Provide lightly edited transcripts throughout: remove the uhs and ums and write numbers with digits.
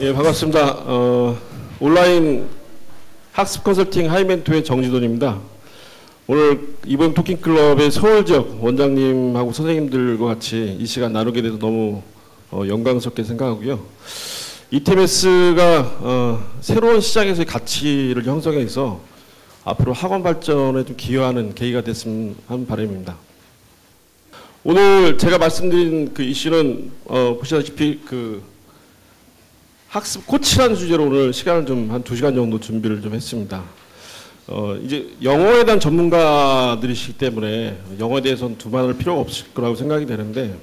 예, 반갑습니다. 온라인 학습 컨설팅 하이멘토의 정지돈입니다. 오늘 이번 토킹클럽의 서울 지역 원장님하고 선생님들과 같이 이 시간 나누게 돼서 너무 영광스럽게 생각하고요. ETMS가 새로운 시장에서의 가치를 형성해서 앞으로 학원 발전에 좀 기여하는 계기가 됐으면 하는 바람입니다. 오늘 제가 말씀드린 그 이슈는 보시다시피 그 학습 코치라는 주제로 오늘 시간을 좀 한 2시간 정도 준비를 좀 했습니다. 이제 영어에 대한 전문가들이시기 때문에 영어에 대해서는 두말할 필요가 없을 거라고 생각이 되는데,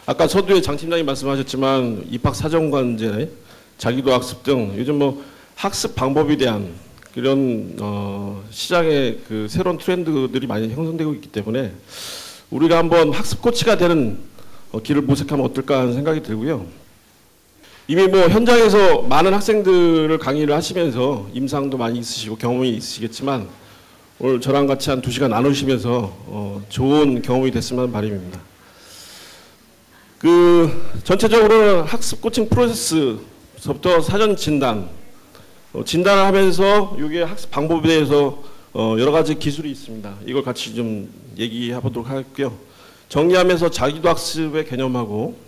아까 서두에 장 팀장님 말씀하셨지만 입학사정관제, 자기도 학습 등 요즘 뭐 학습 방법에 대한 그런 시장의 그 새로운 트렌드들이 많이 형성되고 있기 때문에 우리가 한번 학습 코치가 되는 길을 모색하면 어떨까 하는 생각이 들고요. 이미 뭐 현장에서 많은 학생들을 강의를 하시면서 임상도 많이 있으시고 경험이 있으시겠지만 오늘 저랑 같이 한 2시간 나누시면서 좋은 경험이 됐으면 하는 바람입니다. 그 전체적으로 학습 코칭 프로세스부터 사전 진단, 진단을 하면서 이게 학습 방법에 대해서 여러 가지 기술이 있습니다. 이걸 같이 좀 얘기해 보도록 할게요. 정리하면서 자기도 학습의 개념하고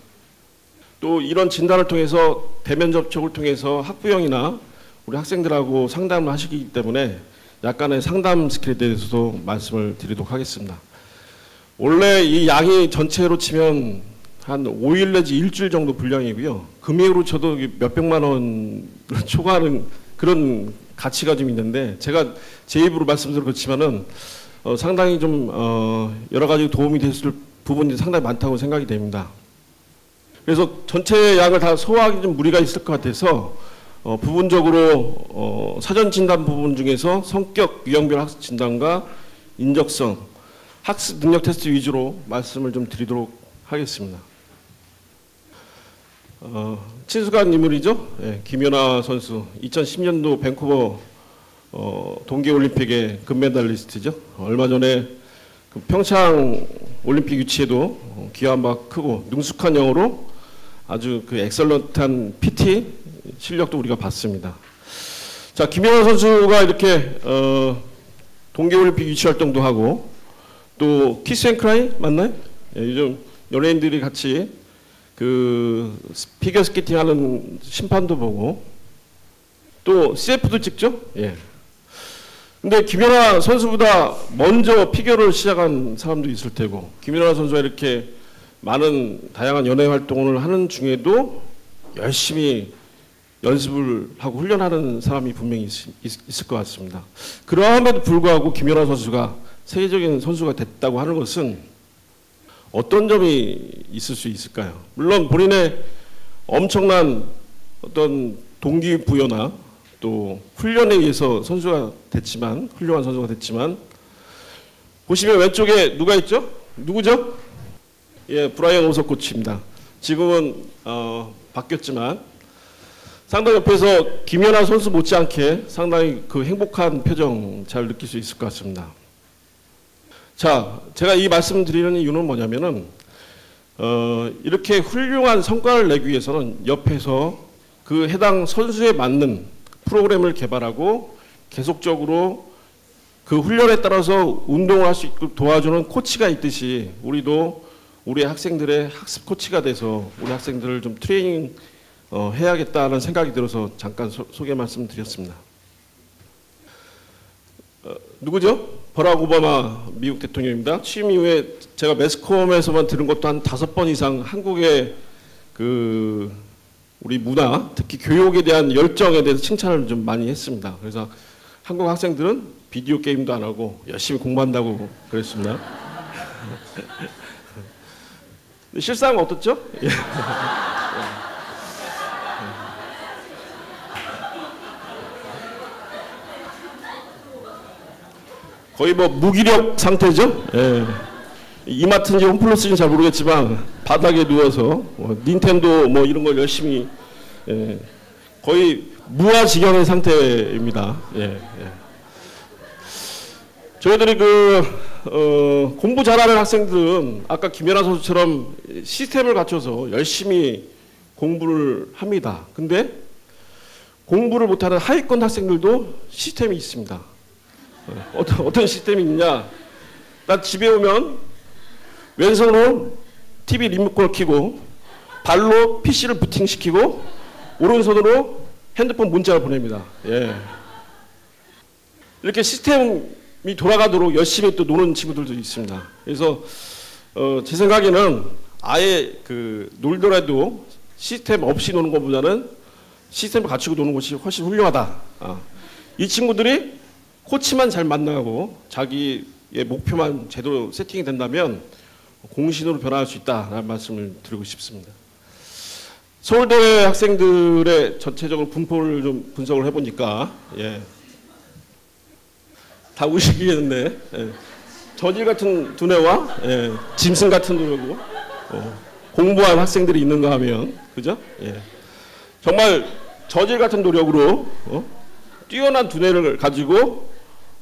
또 이런 진단을 통해서 대면 접촉을 통해서 학부형이나 우리 학생들하고 상담을 하시기 때문에 약간의 상담 스킬에 대해서도 말씀을 드리도록 하겠습니다. 원래 이 양이 전체로 치면 한 5일 내지 일주일 정도 분량이고요. 금액으로 쳐도 몇백만 원 초과하는 그런 가치가 좀 있는데, 제가 제 입으로 말씀드려 그렇지만은 상당히 좀 여러 가지 도움이 됐을 부분이 상당히 많다고 생각이 됩니다. 그래서 전체 양을 다 소화하기 좀 무리가 있을 것 같아서 부분적으로 사전 진단 부분 중에서 성격 유형별 학습 진단과 인적성, 학습 능력 테스트 위주로 말씀을 좀 드리도록 하겠습니다. 친숙한 인물이죠. 예, 김연아 선수, 2010년도 밴쿠버 동계올림픽의 금메달리스트죠. 얼마 전에 그 평창 올림픽 유치에도 기여한 바 크고 능숙한 영어로 아주 그 엑설런트한 PT 실력도 우리가 봤습니다. 자, 김연아 선수가 이렇게 동계올림픽 유치 활동도 하고 또 키스앤크라이 맞나요? 예, 요즘 연예인들이 같이 그 피겨스케이팅 하는 심판도 보고 또 CF도 찍죠. 예. 근데 김연아 선수보다 먼저 피겨를 시작한 사람도 있을 테고, 김연아 선수가 이렇게 많은 다양한 연예 활동을 하는 중에도 열심히 연습을 하고 훈련하는 사람이 분명히 있을 것 같습니다. 그럼에도 불구하고 김연아 선수가 세계적인 선수가 됐다고 하는 것은 어떤 점이 있을 수 있을까요? 물론 본인의 엄청난 어떤 동기부여나 또 훈련에 의해서 선수가 됐지만, 훌륭한 선수가 됐지만, 보시면 왼쪽에 누가 있죠? 누구죠? 예, 브라이언 오석 코치입니다. 지금은 바뀌었지만 상당히 옆에서 김연아 선수 못지않게 상당히 그 행복한 표정 잘 느낄 수 있을 것 같습니다. 자, 제가 이 말씀 드리는 이유는 뭐냐면은 이렇게 훌륭한 성과를 내기 위해서는 옆에서 그 해당 선수에 맞는 프로그램을 개발하고 계속적으로 그 훈련에 따라서 운동을 할 수 있도록 도와주는 코치가 있듯이 우리도 우리 학생들의 학습 코치가 돼서 우리 학생들을 좀 트레이닝 해야겠다는 생각이 들어서 잠깐 소개 말씀드렸습니다. 누구죠? 버락 오바마 미국 대통령입니다. 취임 이후에 제가 매스컴에서만 들은 것도 한 5번 이상 한국의 그 우리 문화, 특히 교육에 대한 열정에 대해서 칭찬을 좀 많이 했습니다. 그래서 한국 학생들은 비디오 게임도 안 하고 열심히 공부한다고 그랬습니다. 실상은 어떻죠? 거의 뭐 무기력 상태죠. 예. 이마트인지 홈플러스인지 잘 모르겠지만 바닥에 누워서 닌텐도 뭐 이런 걸 열심히 거의 무아지경의 상태입니다. 예. 저희들이 공부 잘하는 학생들은 아까 김연아 선수처럼 시스템을 갖춰서 열심히 공부를 합니다. 근데 공부를 못하는 하위권 학생들도 시스템이 있습니다. 어떤 시스템이 있냐? 나 집에 오면 왼손으로 TV 리모컨을 켜고 발로 PC를 부팅시키고 오른손으로 핸드폰 문자를 보냅니다. 예. 이렇게 시스템이 돌아가도록 열심히 또 노는 친구들도 있습니다. 그래서 제 생각에는 아예 놀더라도 시스템 없이 노는 것보다는 시스템을 갖추고 노는 것이 훨씬 훌륭하다. 이 친구들이 코치만 잘 만나고 자기의 목표만 제대로 세팅이 된다면 공신으로 변화할 수 있다라는 말씀을 드리고 싶습니다. 서울대 학생들의 전체적으로 분포를 좀 분석을 해보니까 다 우시겠네. 저질 같은 두뇌와 짐승 같은 두뇌고 공부한 학생들이 있는가 하면 그죠? 정말 저질 같은 노력으로 뛰어난 두뇌를 가지고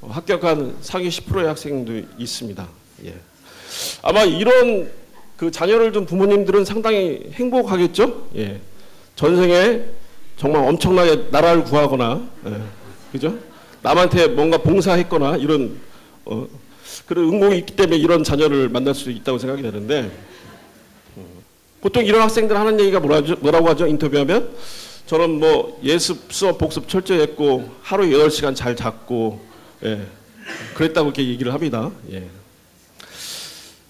합격한 상위 10%의 학생도 있습니다. 아마 이런 자녀를 둔 부모님들은 상당히 행복하겠죠? 전생에 정말 엄청나게 나라를 구하거나, 그죠? 남한테 뭔가 봉사했거나 이런 그런 은공이 있기 때문에 이런 자녀를 만날 수 있다고 생각이 되는데, 보통 이런 학생들 하는 얘기가 뭐라고 하죠? 인터뷰하면 저는 뭐 예습, 수업, 복습 철저히 했고 하루 8시간 잘 잤고 그랬다고 이렇게 얘기를 합니다.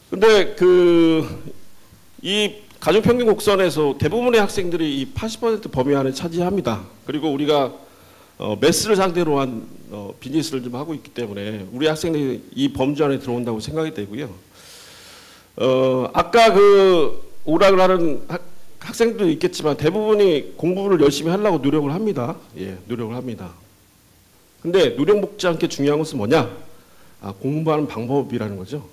근데 이 가중평균 곡선에서 대부분의 학생들이 이 80% 범위 안에 차지합니다. 그리고 우리가 매스를 상대로 한 비즈니스를 좀 하고 있기 때문에 우리 학생들이 이 범주 안에 들어온다고 생각이 되고요. 아까 오락을 하는 학생들도 있겠지만 대부분이 공부를 열심히 하려고 노력을 합니다. 노력을 합니다. 근데 노력 먹지 않게 중요한 것은 뭐냐? 공부하는 방법이라는 거죠.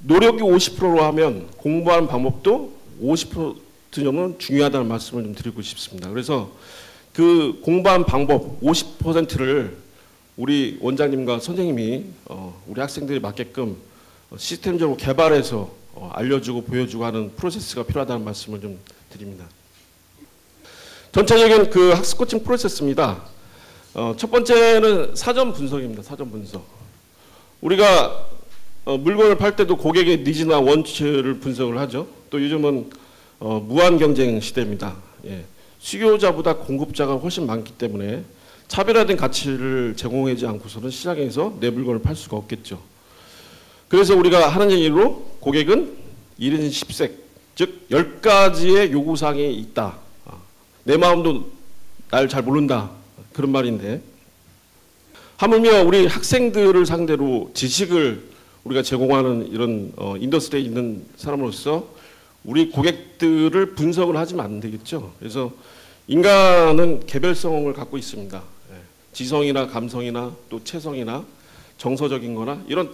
노력이 50%로 하면 공부하는 방법도 50% 정도는 중요하다는 말씀을 좀 드리고 싶습니다. 그래서 그 공부하는 방법 50%를 우리 원장님과 선생님이 우리 학생들이 맞게끔 시스템적으로 개발해서 알려주고 보여주고 하는 프로세스가 필요하다는 말씀을 좀 드립니다. 전체적인 학습 코칭 프로세스입니다. 첫 번째는 사전 분석입니다. 사전 분석. 우리가 물건을 팔 때도 고객의 니즈나 원치를 분석을 하죠. 또 요즘은 무한 경쟁 시대입니다. 수요자보다 공급자가 훨씬 많기 때문에 차별화된 가치를 제공하지 않고서는 시장에서 내 물건을 팔 수가 없겠죠. 그래서 우리가 하는 얘기로 고객은 1인 10색, 즉 10가지의 요구사항이 있다. 내 마음도 날 잘 모른다. 그런 말인데 하물며 우리 학생들을 상대로 지식을 우리가 제공하는 이런 인더스트리에 있는 사람으로서 우리 고객들을 분석을 하지면 안 되겠죠. 그래서 인간은 개별성을 갖고 있습니다. 지성이나 감성이나 또 체성이나 정서적인 거나 이런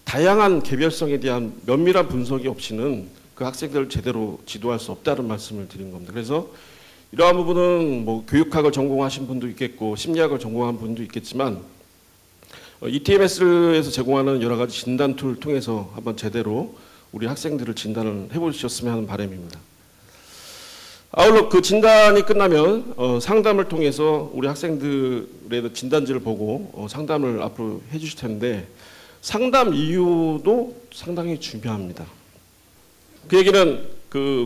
다양한 개별성에 대한 면밀한 분석이 없이는 그 학생들을 제대로 지도할 수 없다는 말씀을 드린 겁니다. 그래서 이러한 부분은 뭐 교육학을 전공하신 분도 있겠고 심리학을 전공한 분도 있겠지만 ETMS에서 제공하는 여러 가지 진단 툴을 통해서 한번 제대로 우리 학생들을 진단을 해보셨으면 하는 바람입니다. 아울러 그 진단이 끝나면 상담을 통해서 우리 학생들의 진단지를 보고 상담을 앞으로 해주실 텐데 상담 이유도 상당히 중요합니다. 그 얘기는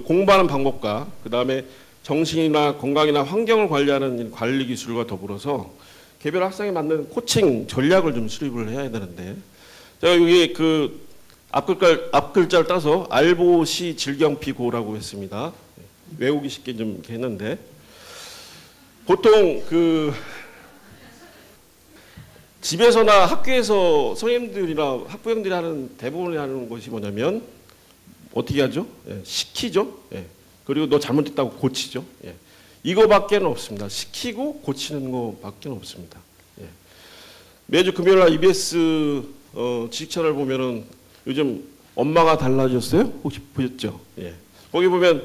공부하는 방법과 그 다음에 정신이나 건강이나 환경을 관리하는 관리 기술과 더불어서 개별 학생에 맞는 코칭 전략을 좀 수립을 해야 되는데 제가 여기 앞글자를 따서 알보시 질경피고라고 했습니다. 외우기 쉽게 좀 이렇게 했는데 보통 집에서나 학교에서 선생님들이나 학부형들이 대부분이 하는 것이 뭐냐면 어떻게 하죠? 시키죠. 그리고 너 잘못했다고 고치죠. 이거밖에는 없습니다. 시키고 고치는 거밖에 없습니다. 매주 금요일날 EBS 지식 채널 보면은 요즘 엄마가 달라졌어요? 혹시 보셨죠? 거기 보면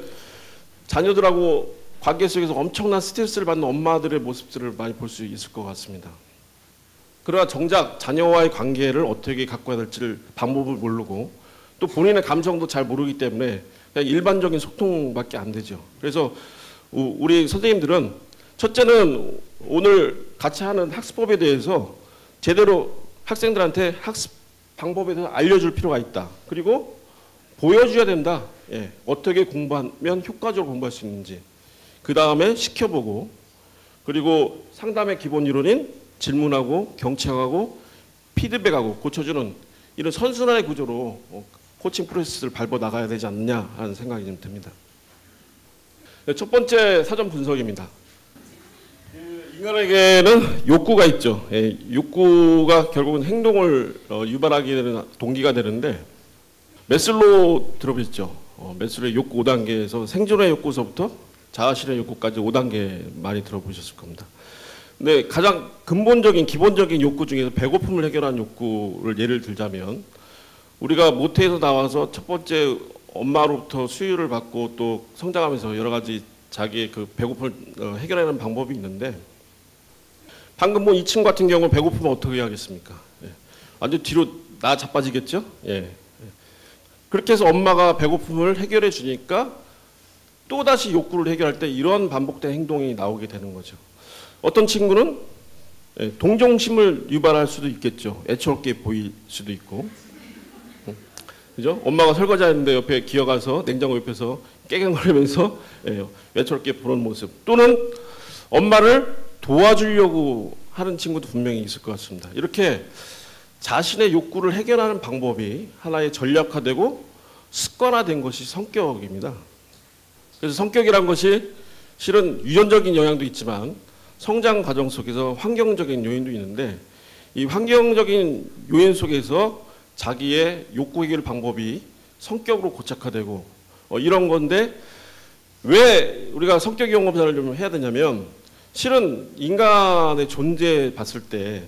자녀들하고 관계 속에서 엄청난 스트레스를 받는 엄마들의 모습들을 많이 볼 수 있을 것 같습니다. 그러나 정작 자녀와의 관계를 어떻게 갖고 가야 될지를 방법을 모르고 또 본인의 감정도 잘 모르기 때문에 그냥 일반적인 소통밖에 안 되죠. 그래서 우리 선생님들은 첫째는 오늘 같이 하는 학습법에 대해서 제대로 학생들한테 학습 방법에 대해서 알려줄 필요가 있다. 그리고 보여줘야 된다. 예, 어떻게 공부하면 효과적으로 공부할 수 있는지. 그 다음에 시켜보고, 그리고 상담의 기본 이론인 질문하고 경청하고 피드백하고 고쳐주는 이런 선순환의 구조로 코칭 프로세스를 밟아 나가야 되지 않느냐 하는 생각이 좀 듭니다. 첫 번째 사전 분석입니다. 인간에게는 욕구가 있죠. 예, 욕구가 결국은 행동을 유발하게 되는 동기가 되는데, 매슬로우 들어보셨죠? 매슬로우의 욕구 5단계에서 생존의 욕구서부터 자아실현 욕구까지 5단계 많이 들어보셨을 겁니다. 근데 가장 근본적인 기본적인 욕구 중에서 배고픔을 해결하는 욕구를 예를 들자면, 우리가 모태에서 나와서 첫 번째 엄마로부터 수유를 받고 또 성장하면서 여러 가지 자기의 그 배고픔을 해결하는 방법이 있는데, 방금 본 이 친구 같은 경우는 배고프면 어떻게 하겠습니까? 예. 완전 뒤로 나 자빠지겠죠? 예. 그렇게 해서 엄마가 배고픔을 해결해 주니까 또다시 욕구를 해결할 때 이런 반복된 행동이 나오게 되는 거죠. 어떤 친구는 동정심을 유발할 수도 있겠죠. 애처롭게 보일 수도 있고. 그죠? 엄마가 설거지하는데 옆에 기어가서 냉장고 옆에서 깨갱거리면서 애처롭게 보는 모습. 또는 엄마를 도와주려고 하는 친구도 분명히 있을 것 같습니다. 이렇게 자신의 욕구를 해결하는 방법이 하나의 전략화되고 습관화된 것이 성격입니다. 그래서 성격이란 것이 실은 유전적인 영향도 있지만 성장 과정 속에서 환경적인 요인도 있는데, 이 환경적인 요인 속에서 자기의 욕구 해결 방법이 성격으로 고착화되고 이런 건데, 왜 우리가 성격 이용 검사를 좀 해야 되냐면, 실은 인간의 존재 봤을 때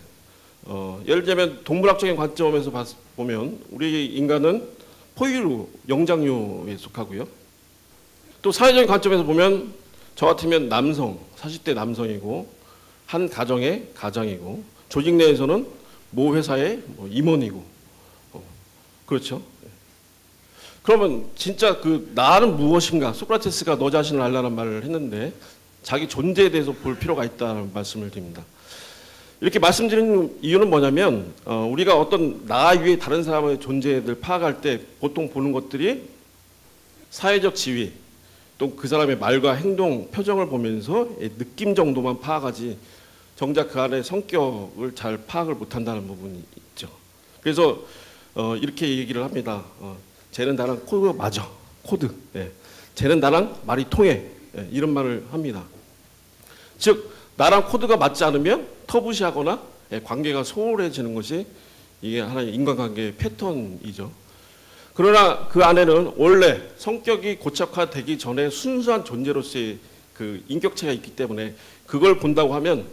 예를 들자면 동물학적인 관점에서 보면 우리 인간은 포유류, 영장류에 속하고요. 또 사회적인 관점에서 보면 저 같으면 남성, 40대 남성이고 한 가정의 가장이고 조직 내에서는 모 회사의 임원이고 그렇죠. 그러면 진짜 그 나는 무엇인가, 소크라테스가 너 자신을 알라는 말을 했는데 자기 존재에 대해서 볼 필요가 있다는 말씀을 드립니다. 이렇게 말씀드리는 이유는 뭐냐면 우리가 어떤 나 위에 다른 사람의 존재를 파악할 때 보통 보는 것들이 사회적 지위, 또 그 사람의 말과 행동, 표정을 보면서 느낌 정도만 파악하지 정작 그 안에 성격을 잘 파악을 못한다는 부분이 있죠. 그래서 이렇게 얘기를 합니다. 쟤는 나랑 코드가 맞아. 코드. 예. 쟤는 나랑 말이 통해. 예. 이런 말을 합니다. 즉 나랑 코드가 맞지 않으면 터부시하거나 관계가 소홀해지는 것이 이게 하나의 인간관계의 패턴이죠. 그러나 그 안에는 원래 성격이 고착화되기 전에 순수한 존재로서의 그 인격체가 있기 때문에 그걸 본다고 하면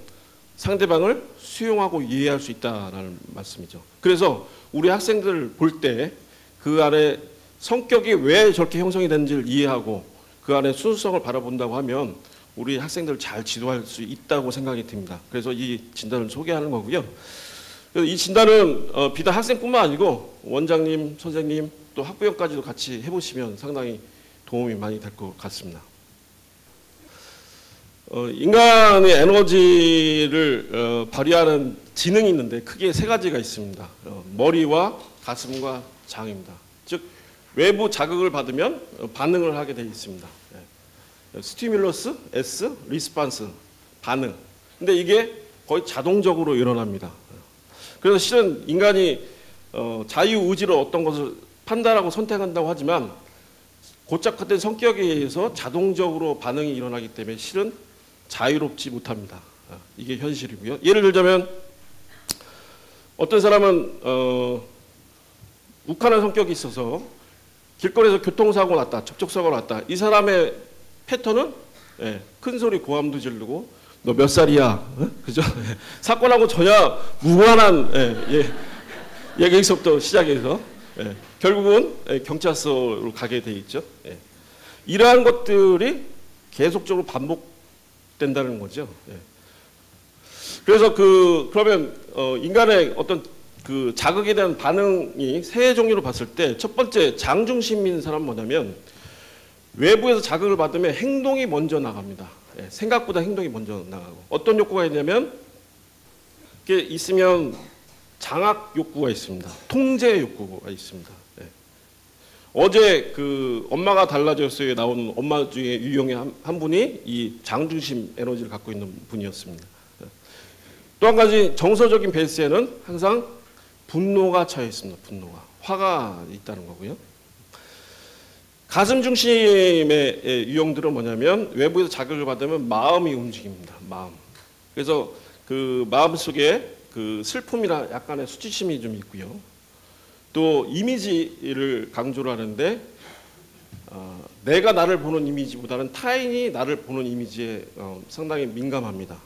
상대방을 수용하고 이해할 수 있다는 말씀이죠. 그래서 우리 학생들 볼 때 그 안에 성격이 왜 저렇게 형성이 되는지를 이해하고 그 안에 순수성을 바라본다고 하면 우리 학생들을 잘 지도할 수 있다고 생각이 듭니다. 그래서 이 진단을 소개하는 거고요. 이 진단은 비단 학생뿐만 아니고 원장님, 선생님, 또 학부형까지도 같이 해보시면 상당히 도움이 많이 될 것 같습니다. 인간의 에너지를 발휘하는 지능이 있는데 크게 세 가지가 있습니다. 머리와 가슴과 장입니다. 즉 외부 자극을 받으면 반응을 하게 되어 있습니다. 스티뮬러스, S, 리스판스, 반응. 근데 이게 거의 자동적으로 일어납니다. 그래서 실은 인간이 자유의지로 어떤 것을 판단하고 선택한다고 하지만 고착화된 성격에 의해서 자동적으로 반응이 일어나기 때문에 실은 자유롭지 못합니다. 이게 현실이고요. 예를 들자면 어떤 사람은 욱하는 성격이 있어서 길거리에서 교통사고 났다, 접촉사고가 났다. 이 사람의 패턴은 큰 소리 고함도 지르고 너 몇 살이야? 그죠? 사건하고 전혀 무관한 얘기서부터 시작해서 결국은 경찰서로 가게 돼 있죠. 이러한 것들이 계속적으로 반복된다는 거죠. 그래서 그러면 인간의 어떤 그 자극에 대한 반응이 세 종류로 봤을 때 첫 번째 장중심인 사람은 뭐냐면 외부에서 자극을 받으면 행동이 먼저 나갑니다. 예, 생각보다 행동이 먼저 나가고 어떤 욕구가 있냐면 이게 있으면 장악 욕구가 있습니다. 통제 욕구가 있습니다. 예. 어제 그 엄마가 달라졌어요에 나온 엄마 중에 유형의 한 분이 이 장중심 에너지를 갖고 있는 분이었습니다. 예. 또 한 가지 정서적인 베이스에는 항상 분노가 차여 있습니다. 분노가 화가 있다는 거고요. 가슴 중심의 유형들은 뭐냐면 외부에서 자극을 받으면 마음이 움직입니다. 마음. 그래서 그 마음 속에 그 슬픔이나 약간의 수치심이 좀 있고요. 또 이미지를 강조를 하는데 내가 나를 보는 이미지보다는 타인이 나를 보는 이미지에 상당히 민감합니다.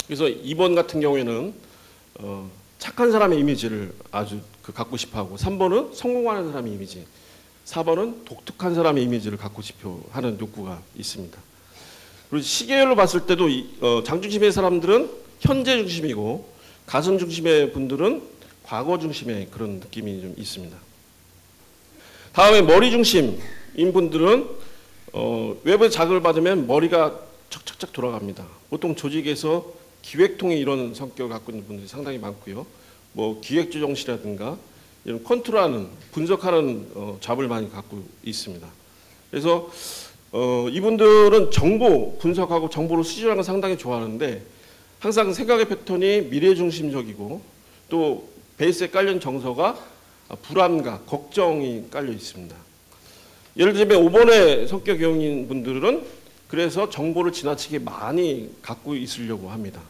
그래서 2번 같은 경우에는 착한 사람의 이미지를 아주 갖고 싶어하고 3번은 성공하는 사람의 이미지 4번은 독특한 사람의 이미지를 갖고 싶어 하는 욕구가 있습니다. 그리고 시계열로 봤을 때도 장중심의 사람들은 현재 중심이고 가슴 중심의 분들은 과거 중심의 그런 느낌이 좀 있습니다. 다음에 머리 중심인 분들은 외부에 자극을 받으면 머리가 척척척 돌아갑니다. 보통 조직에서 기획통의 이런 성격을 갖고 있는 분들이 상당히 많고요. 뭐 기획조정실이라든가 이런 컨트롤하는 분석하는 잡을 많이 갖고 있습니다. 그래서 이분들은 정보 분석하고 정보를 수집하는 걸 상당히 좋아하는데 항상 생각의 패턴이 미래 중심적이고 또 베이스에 깔린 정서가 불안과 걱정이 깔려 있습니다. 예를 들면 5번의 성격 유형인 분들은 그래서 정보를 지나치게 많이 갖고 있으려고 합니다.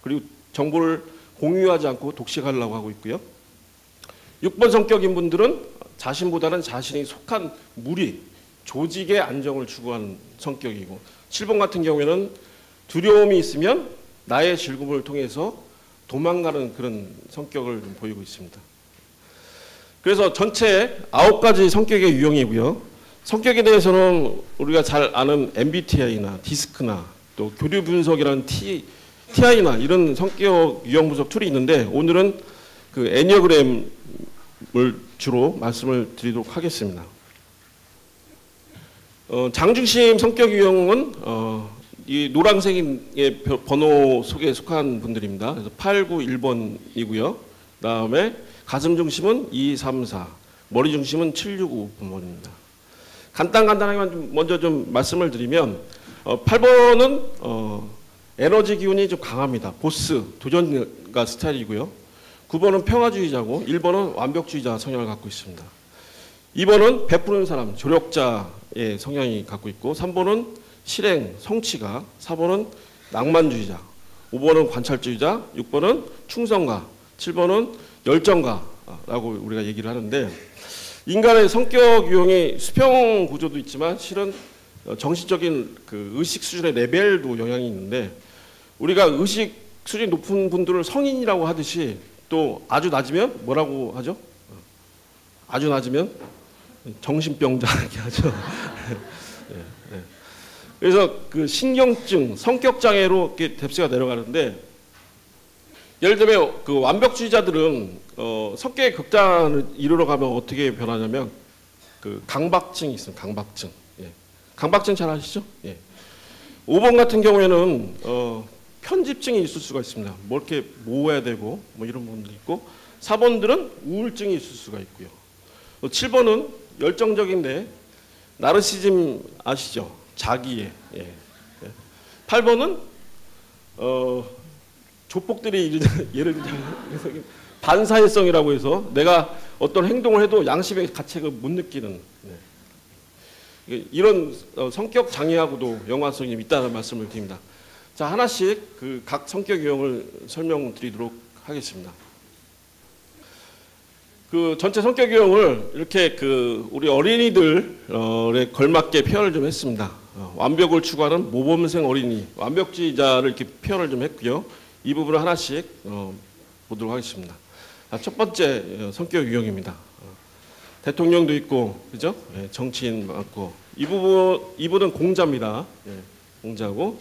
그리고 정보를 공유하지 않고 독식하려고 하고 있고요. 6번 성격인 분들은 자신보다는 자신이 속한 무리, 조직의 안정을 추구하는 성격이고 7번 같은 경우에는 두려움이 있으면 나의 즐거움을 통해서 도망가는 그런 성격을 보이고 있습니다. 그래서 전체 9가지 성격의 유형이고요. 성격에 대해서는 우리가 잘 아는 MBTI나 디스크나 또 교류 분석이라는 TI나 이런 성격 유형 분석 툴이 있는데 오늘은 그 애니어그램을 주로 말씀을 드리도록 하겠습니다. 장중심 성격 유형은 이 노란색의 번호 속에 속한 분들입니다. 그래서 8, 9, 1번이고요. 그다음에 가슴 중심은 2, 3, 4, 머리 중심은 7, 6, 5번입니다. 간단하게만 좀 먼저 좀 말씀을 드리면 8번은 에너지 기운이 좀 강합니다. 보스, 도전가 스타일이고요. 9번은 평화주의자고 1번은 완벽주의자 성향을 갖고 있습니다. 2번은 베푸는 사람, 조력자의 성향이 갖고 있고 3번은 실행, 성취가, 4번은 낭만주의자, 5번은 관찰주의자, 6번은 충성가, 7번은 열정가라고 우리가 얘기를 하는데 인간의 성격 유형이 수평 구조도 있지만 실은 정신적인 그 의식 수준의 레벨도 영향이 있는데 우리가 의식 수준이 높은 분들을 성인이라고 하듯이 또 아주 낮으면 뭐라고 하죠? 아주 낮으면 정신병자 이렇게 하죠. 그래서 그 신경증, 성격장애로 이렇게 뎁스가 내려가는데 예를 들면 그 완벽주의자들은 성격의 극단을 이루러 가면 어떻게 변하냐면 그 강박증이 있습니다. 강박증. 예. 강박증 잘 아시죠? 예. 5번 같은 경우에는 편집증이 있을 수가 있습니다. 뭐 이렇게 모아야 되고 뭐 이런 부분도 있고 4번들은 우울증이 있을 수가 있고요. 7번은 열정적인데 나르시즘 아시죠? 자기애. 예. 8번은 조폭들이 예를 들면 반사회성이라고 해서 내가 어떤 행동을 해도 양심의 가책을 못 느끼는 이런 성격 장애하고도 연관성이 있다는 말씀을 드립니다. 자, 하나씩 그 각 성격 유형을 설명드리도록 하겠습니다. 그 전체 성격 유형을 이렇게 그 우리 어린이들에 걸맞게 표현을 좀 했습니다. 완벽을 추구하는 모범생 어린이, 완벽주의자를 이렇게 표현을 좀 했고요. 이 부분을 하나씩 보도록 하겠습니다. 첫 번째 성격 유형입니다. 대통령도 있고, 그죠? 정치인 많고, 이분은 공자입니다. 공자고,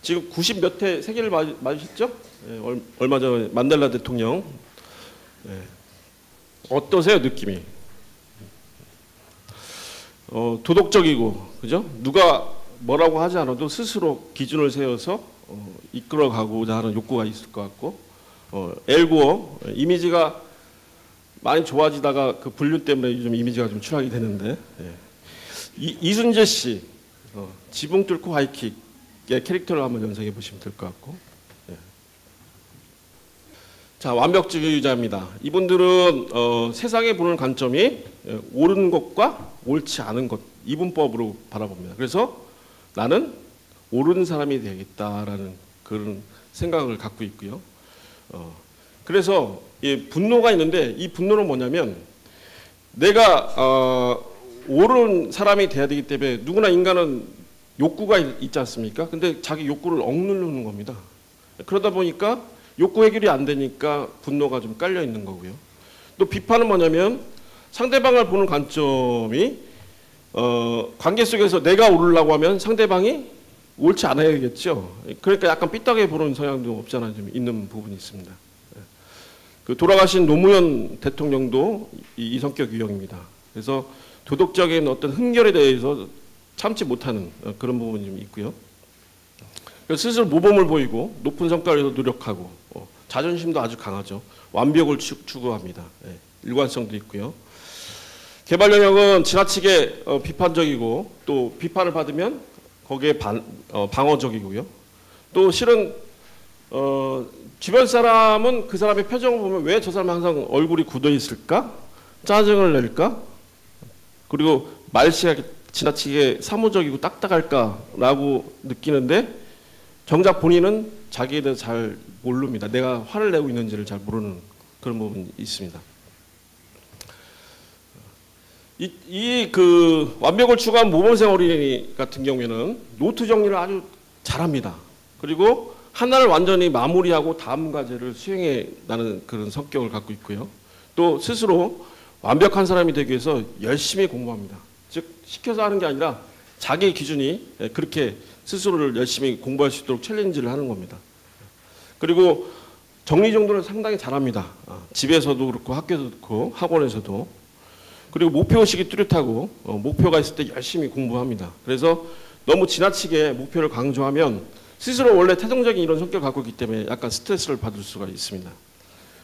지금 90 몇 회 세기를 맞으셨죠? 얼마 전에 만델라 대통령. 어떠세요, 느낌이? 도덕적이고, 그죠? 누가 뭐라고 하지 않아도 스스로 기준을 세워서 이끌어가고자 하는 욕구가 있을 것 같고, 엘고어 이미지가 많이 좋아지다가 그 분류 때문에 요즘 이미지가 좀 추락이 되는데, 예. 이순재 씨 지붕 뚫고 하이킥의 캐릭터를 한번 연상해 보시면 될 것 같고, 예. 자, 완벽주의자입니다. 이분들은 세상에 보는 관점이 옳은 것과 옳지 않은 것 이분법으로 바라봅니다. 그래서 나는 옳은 사람이 되겠다라는 그런 생각을 갖고 있고요. 그래서 분노가 있는데 이 분노는 뭐냐면 내가 옳은 사람이 돼야 되기 때문에 누구나 인간은 욕구가 있지 않습니까? 근데 자기 욕구를 억누르는 겁니다. 그러다 보니까 욕구 해결이 안 되니까 분노가 좀 깔려 있는 거고요. 또 비판은 뭐냐면 상대방을 보는 관점이 관계 속에서 내가 옳으려고 하면 상대방이 옳지 않아야겠죠. 그러니까 약간 삐딱하게 보는 성향도 없잖아 좀 있는 부분이 있습니다. 그 돌아가신 노무현 대통령도 이 성격 유형입니다. 그래서 도덕적인 어떤 흥결에 대해서 참지 못하는 그런 부분이 좀 있고요. 스스로 모범을 보이고 높은 성과를 위해서 노력하고 자존심도 아주 강하죠. 완벽을 추구합니다. 일관성도 있고요. 개발 영역은 지나치게 비판적이고 또 비판을 받으면 거기에 방어적이고요. 또 실은 주변 사람은 그 사람의 표정을 보면 왜 저 사람은 항상 얼굴이 굳어 있을까? 짜증을 낼까? 그리고 말씨가 지나치게 사무적이고 딱딱할까라고 느끼는데 정작 본인은 자기에 대해서 잘 모릅니다. 내가 화를 내고 있는지를 잘 모르는 그런 부분이 있습니다. 그 완벽을 추구한 모범생 어린이 같은 경우에는 노트 정리를 아주 잘합니다. 그리고 하나를 완전히 마무리하고 다음 과제를 수행해 나는 그런 성격을 갖고 있고요. 또 스스로 완벽한 사람이 되기 위해서 열심히 공부합니다. 즉 시켜서 하는 게 아니라 자기 기준이 그렇게 스스로를 열심히 공부할 수 있도록 챌린지를 하는 겁니다. 그리고 정리정돈을 상당히 잘합니다. 집에서도 그렇고 학교도 그렇고 학원에서도. 그리고 목표의식이 뚜렷하고 목표가 있을 때 열심히 공부합니다. 그래서 너무 지나치게 목표를 강조하면 스스로 원래 태동적인 이런 성격을 갖고 있기 때문에 약간 스트레스를 받을 수가 있습니다.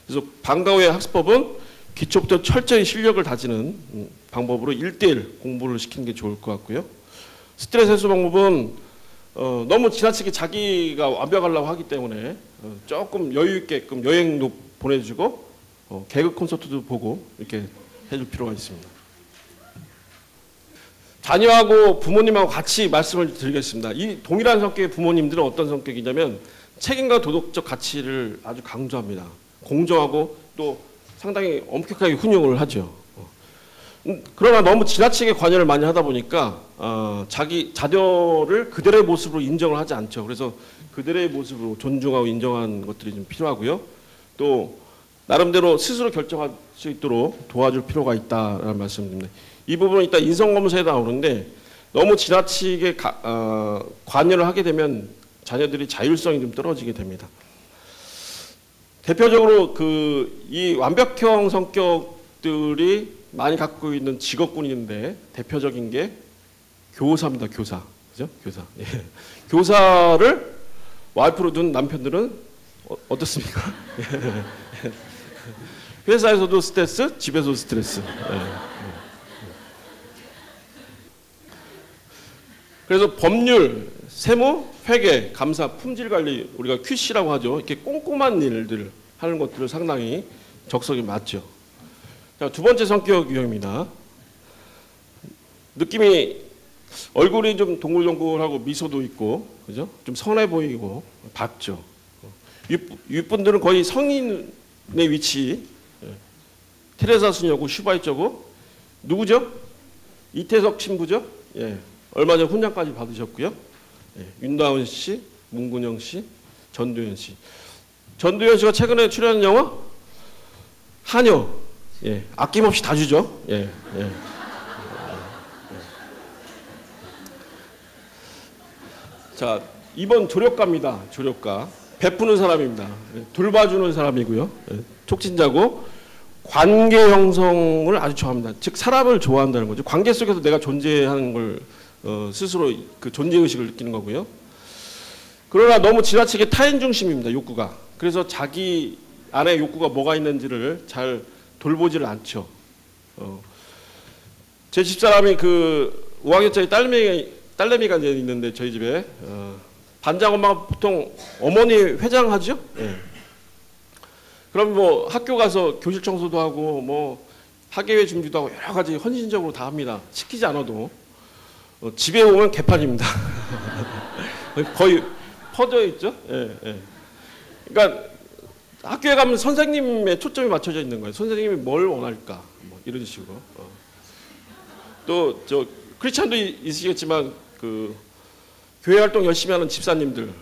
그래서 방과 후의 학습법은 기초부터 철저히 실력을 다지는 방법으로 1:1 공부를 시키는 게 좋을 것 같고요. 스트레스 해소 방법은 너무 지나치게 자기가 완벽하려고 하기 때문에 조금 여유 있게끔 여행도 보내주고 개그 콘서트도 보고 이렇게 해줄 필요가 있습니다. 자녀하고 부모님하고 같이 말씀을 드리겠습니다. 이 동일한 성격의 부모님들은 어떤 성격이냐면 책임과 도덕적 가치를 아주 강조합니다. 공정하고 또 상당히 엄격하게 훈육을 하죠. 그러나 너무 지나치게 관여를 많이 하다 보니까 자기 자녀를 그들의 모습으로 인정을 하지 않죠. 그래서 그들의 모습으로 존중하고 인정하는 것들이 좀 필요하고요. 또 나름대로 스스로 결정할 수 있도록 도와줄 필요가 있다라는 말씀드립니다. 이 부분은 이따 인성검사에 나오는데 너무 지나치게 관여를 하게 되면 자녀들이 자율성이 좀 떨어지게 됩니다. 대표적으로 이 완벽형 성격들이 많이 갖고 있는 직업군인데 대표적인 게 교사입니다. 교사. 그죠? 교사. 예. 교사를 와이프로 둔 남편들은 어떻습니까? 회사에서도 스트레스, 집에서도 스트레스. 예. 그래서 법률, 세무, 회계, 감사, 품질 관리 우리가 QC라고 하죠. 이렇게 꼼꼼한 일들 하는 것들을 상당히 적성이 맞죠. 자, 두 번째 성격 유형입니다. 느낌이 얼굴이 좀 동글동글하고 미소도 있고, 그죠? 좀 선해 보이고 밝죠. 윗분들은 거의 성인의 위치. 테레사 수녀고 슈바이처고 누구죠? 이태석 신부죠? 예. 얼마 전 훈장까지 받으셨고요. 예. 윤다은 씨, 문근영 씨, 전도연 씨. 전도연 씨가 최근에 출연한 영화 하녀. 예. 아낌없이 다 주죠. 예. 예. 자, 이번 조력가입니다. 조력가. 베푸는 사람입니다. 돌봐주는 사람이고요. 촉진자고 관계 형성을 아주 좋아합니다. 즉 사람을 좋아한다는 거죠. 관계 속에서 내가 존재하는 걸 스스로 그 존재 의식을 느끼는 거고요. 그러나 너무 지나치게 타인 중심입니다. 욕구가. 그래서 자기 안에 욕구가 뭐가 있는지를 잘 돌보지를 않죠. 제 집사람이 그 5학년짜리 딸내미가 이제 있는데 저희 집에 반장 엄마가 보통 어머니 회장하죠. 예. 그럼 뭐 학교 가서 교실 청소도 하고 뭐 학예회 준비도 하고 여러 가지 헌신적으로 다 합니다. 시키지 않아도 집에 오면 개판입니다. 거의 퍼져 있죠. 예, 예. 그러니까 학교에 가면 선생님의 초점이 맞춰져 있는 거예요. 선생님이 뭘 원할까 뭐 이런 식으로. 또 저 크리스찬도 있으시겠지만 그 교회 활동 열심히 하는 집사님들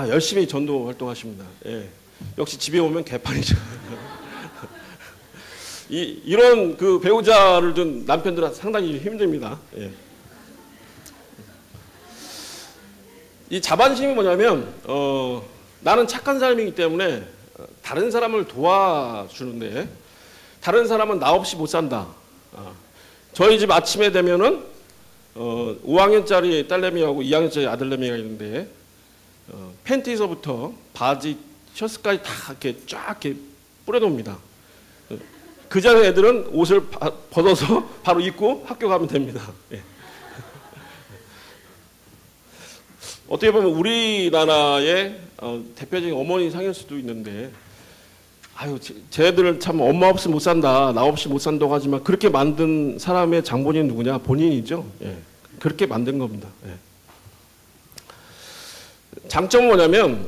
열심히 전도 활동하십니다. 예. 역시 집에 오면 개판이죠. 이런 그 배우자를 둔 남편들은 상당히 힘듭니다. 예. 이 자반심이 뭐냐면 나는 착한 사람이기 때문에 다른 사람을 도와주는데 다른 사람은 나 없이 못 산다. 저희 집 아침에 되면은 5학년짜리 딸내미하고 2학년짜리 아들내미가 있는데 팬티에서부터 바지, 셔츠까지 다 이렇게 쫙 이렇게 뿌려놓습니다. 그 전에 애들은 옷을 벗어서 바로 입고 학교 가면 됩니다. 예. 어떻게 보면 우리나라의 대표적인 어머니 상일 수도 있는데 쟤들은 참 엄마 없이 못 산다, 나 없이 못 산다고 하지만 그렇게 만든 사람의 장본인은 누구냐? 본인이죠. 예. 그렇게 만든 겁니다. 예. 장점은 뭐냐면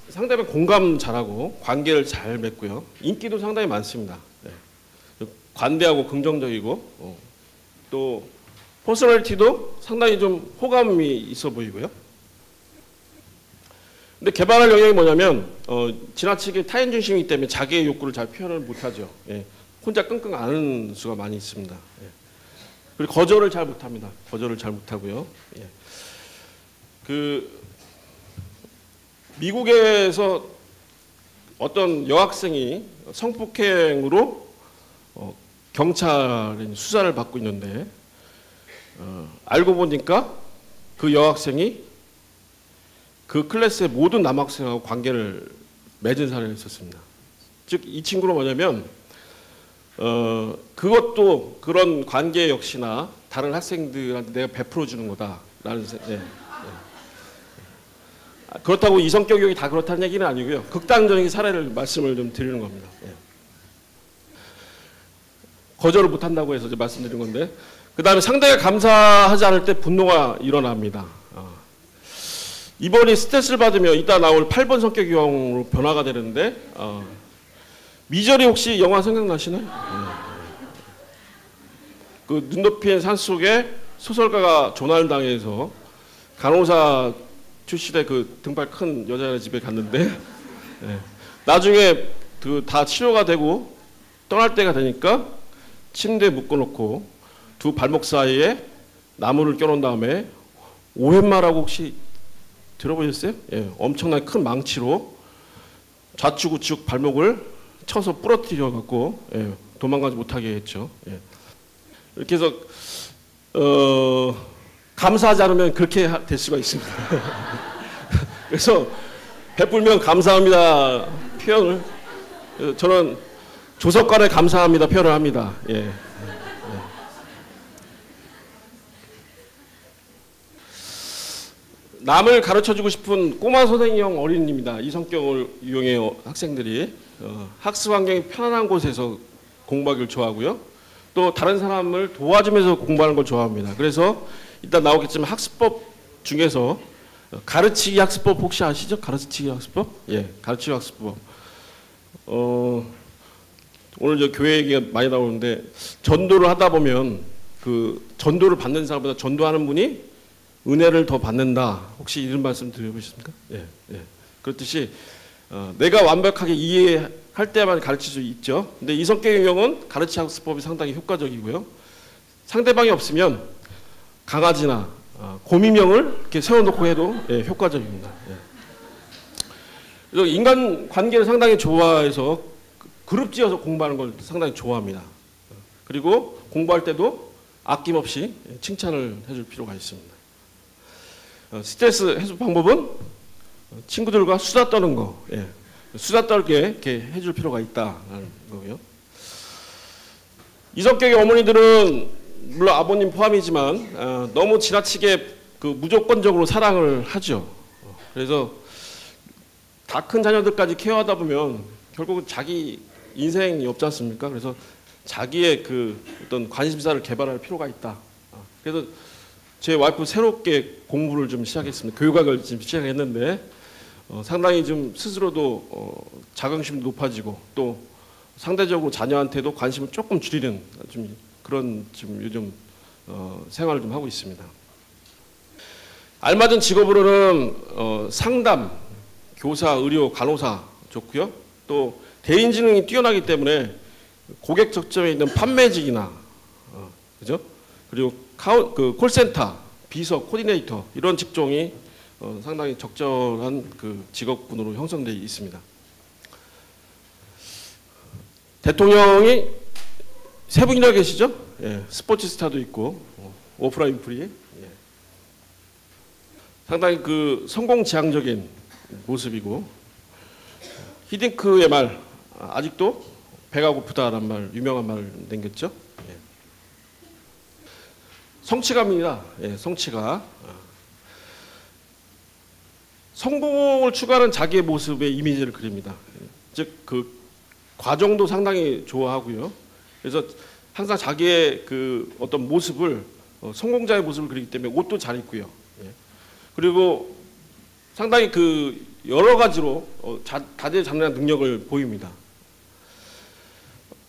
상대방 공감 잘하고 관계를 잘 맺고요. 인기도 상당히 많습니다. 예. 관대하고 긍정적이고 또 퍼스널리티도 상당히 좀 호감이 있어 보이고요. 근데 개발할 영역이 뭐냐면 지나치게 타인 중심이기 때문에 자기의 욕구를 잘 표현을 못하죠. 예. 혼자 끙끙 앓는 수가 많이 있습니다. 예. 그리고 거절을 잘 못합니다. 거절을 잘 못하고요. 예. 그 미국에서 어떤 여학생이 성폭행으로 경찰이 수사를 받고 있는데 알고 보니까 그 여학생이 그 클래스의 모든 남학생하고 관계를 맺은 사례가 있었습니다. 즉 이 친구는 뭐냐면 그것도 그런 관계 역시나 다른 학생들한테 내가 베풀어 주는 거다라는 그렇다고 이성격 교육이 다 그렇다는 얘기는 아니고요. 극단적인 사례를 말씀을 좀 드리는 겁니다. 예. 거절을 못한다고 해서 말씀드린 건데 그 다음에 상대가 감사하지 않을 때 분노가 일어납니다. 이번이 스트레스를 받으면 이따 나올 8번 성격 유형으로 변화가 되는데 미저리 혹시 영화 생각나시나요? 그 눈높이의 산속에 소설가가 조난을 당해서 간호사 출신의 그 등발 큰 여자의 집에 갔는데 나중에 그 다 치료가 되고 떠날 때가 되니까 침대에 묶어놓고 두 발목 사이에 나무를 껴놓은 다음에 오헵마라고 혹시 들어보셨어요? 예, 엄청나게 큰 망치로 좌측 우측 발목을 쳐서 부러뜨려 갖고 도망가지 못하게 했죠. 예. 이렇게 해서 감사하지 않으면 그렇게 될 수가 있습니다. 그래서 베풀면 감사합니다 표현을 저는 조석관에 감사합니다 표현을 합니다. 예. 남을 가르쳐주고 싶은 꼬마 선생형 어린이입니다. 이 성격을 이용해 학생들이 학습 환경이 편안한 곳에서 공부하기를 좋아하고요. 또 다른 사람을 도와주면서 공부하는 걸 좋아합니다. 그래서 이따 나오겠지만 학습법 중에서 가르치기 학습법 혹시 아시죠? 가르치기 학습법? 예, 가르치기 학습법. 오늘 저 교회 얘기가 많이 나오는데 전도를 하다 보면 그 전도를 받는 사람보다 전도하는 분이 은혜를 더 받는다. 혹시 이런 말씀 드려보셨습니까? 예, 예. 그렇듯이 내가 완벽하게 이해할 때만 가르칠 수 있죠. 근데 이 성격의 유형은 가르치 학습법이 상당히 효과적이고요. 상대방이 없으면 강아지나 곰인형을 이렇게 세워놓고 해도 효과적입니다. 예. 그래서 인간 관계를 상당히 좋아해서 그룹지어서 공부하는 걸 상당히 좋아합니다. 그리고 공부할 때도 아낌없이 칭찬을 해줄 필요가 있습니다. 스트레스 해소 방법은 친구들과 수다 떠는 거, 수다 떨게 이렇게 해줄 필요가 있다는 거고요. 이 성격의 어머니들은 물론 아버님 포함이지만 너무 지나치게 그 무조건적으로 사랑을 하죠. 그래서 다 큰 자녀들까지 케어하다 보면 결국은 자기 인생이 없지 않습니까? 그래서 자기의 그 어떤 관심사를 개발할 필요가 있다. 그래서 제 와이프 새롭게 공부를 좀 시작했습니다. 교육학을 지금 시작했는데 상당히 좀 스스로도 자긍심이 높아지고 또 상대적으로 자녀한테도 관심을 조금 줄이는 좀 그런 좀 요즘 생활을 좀 하고 있습니다. 알맞은 직업으로는 상담, 교사, 의료, 간호사 좋고요. 또 대인지능이 뛰어나기 때문에 고객 접점에 있는 판매직이나 그죠? 그리고 그 콜센터, 비서, 코디네이터 이런 직종이 상당히 적절한 그 직업군으로 형성되어 있습니다. 대통령이 세 분이나 계시죠? 스포츠 스타도 있고 오프라 윈프리. 상당히 그 성공지향적인 모습이고 히딩크의 말 아직도 배가 고프다라는 말 유명한 말 남겼죠. 성취가입니다. 성취가. 성공을 추구하는 자기의 모습의 이미지를 그립니다. 즉 그 과정도 상당히 좋아하고요. 그래서 항상 자기의 그 어떤 모습을 성공자의 모습을 그리기 때문에 옷도 잘 입고요. 그리고 상당히 그 여러 가지로 다재다능한 능력을 보입니다.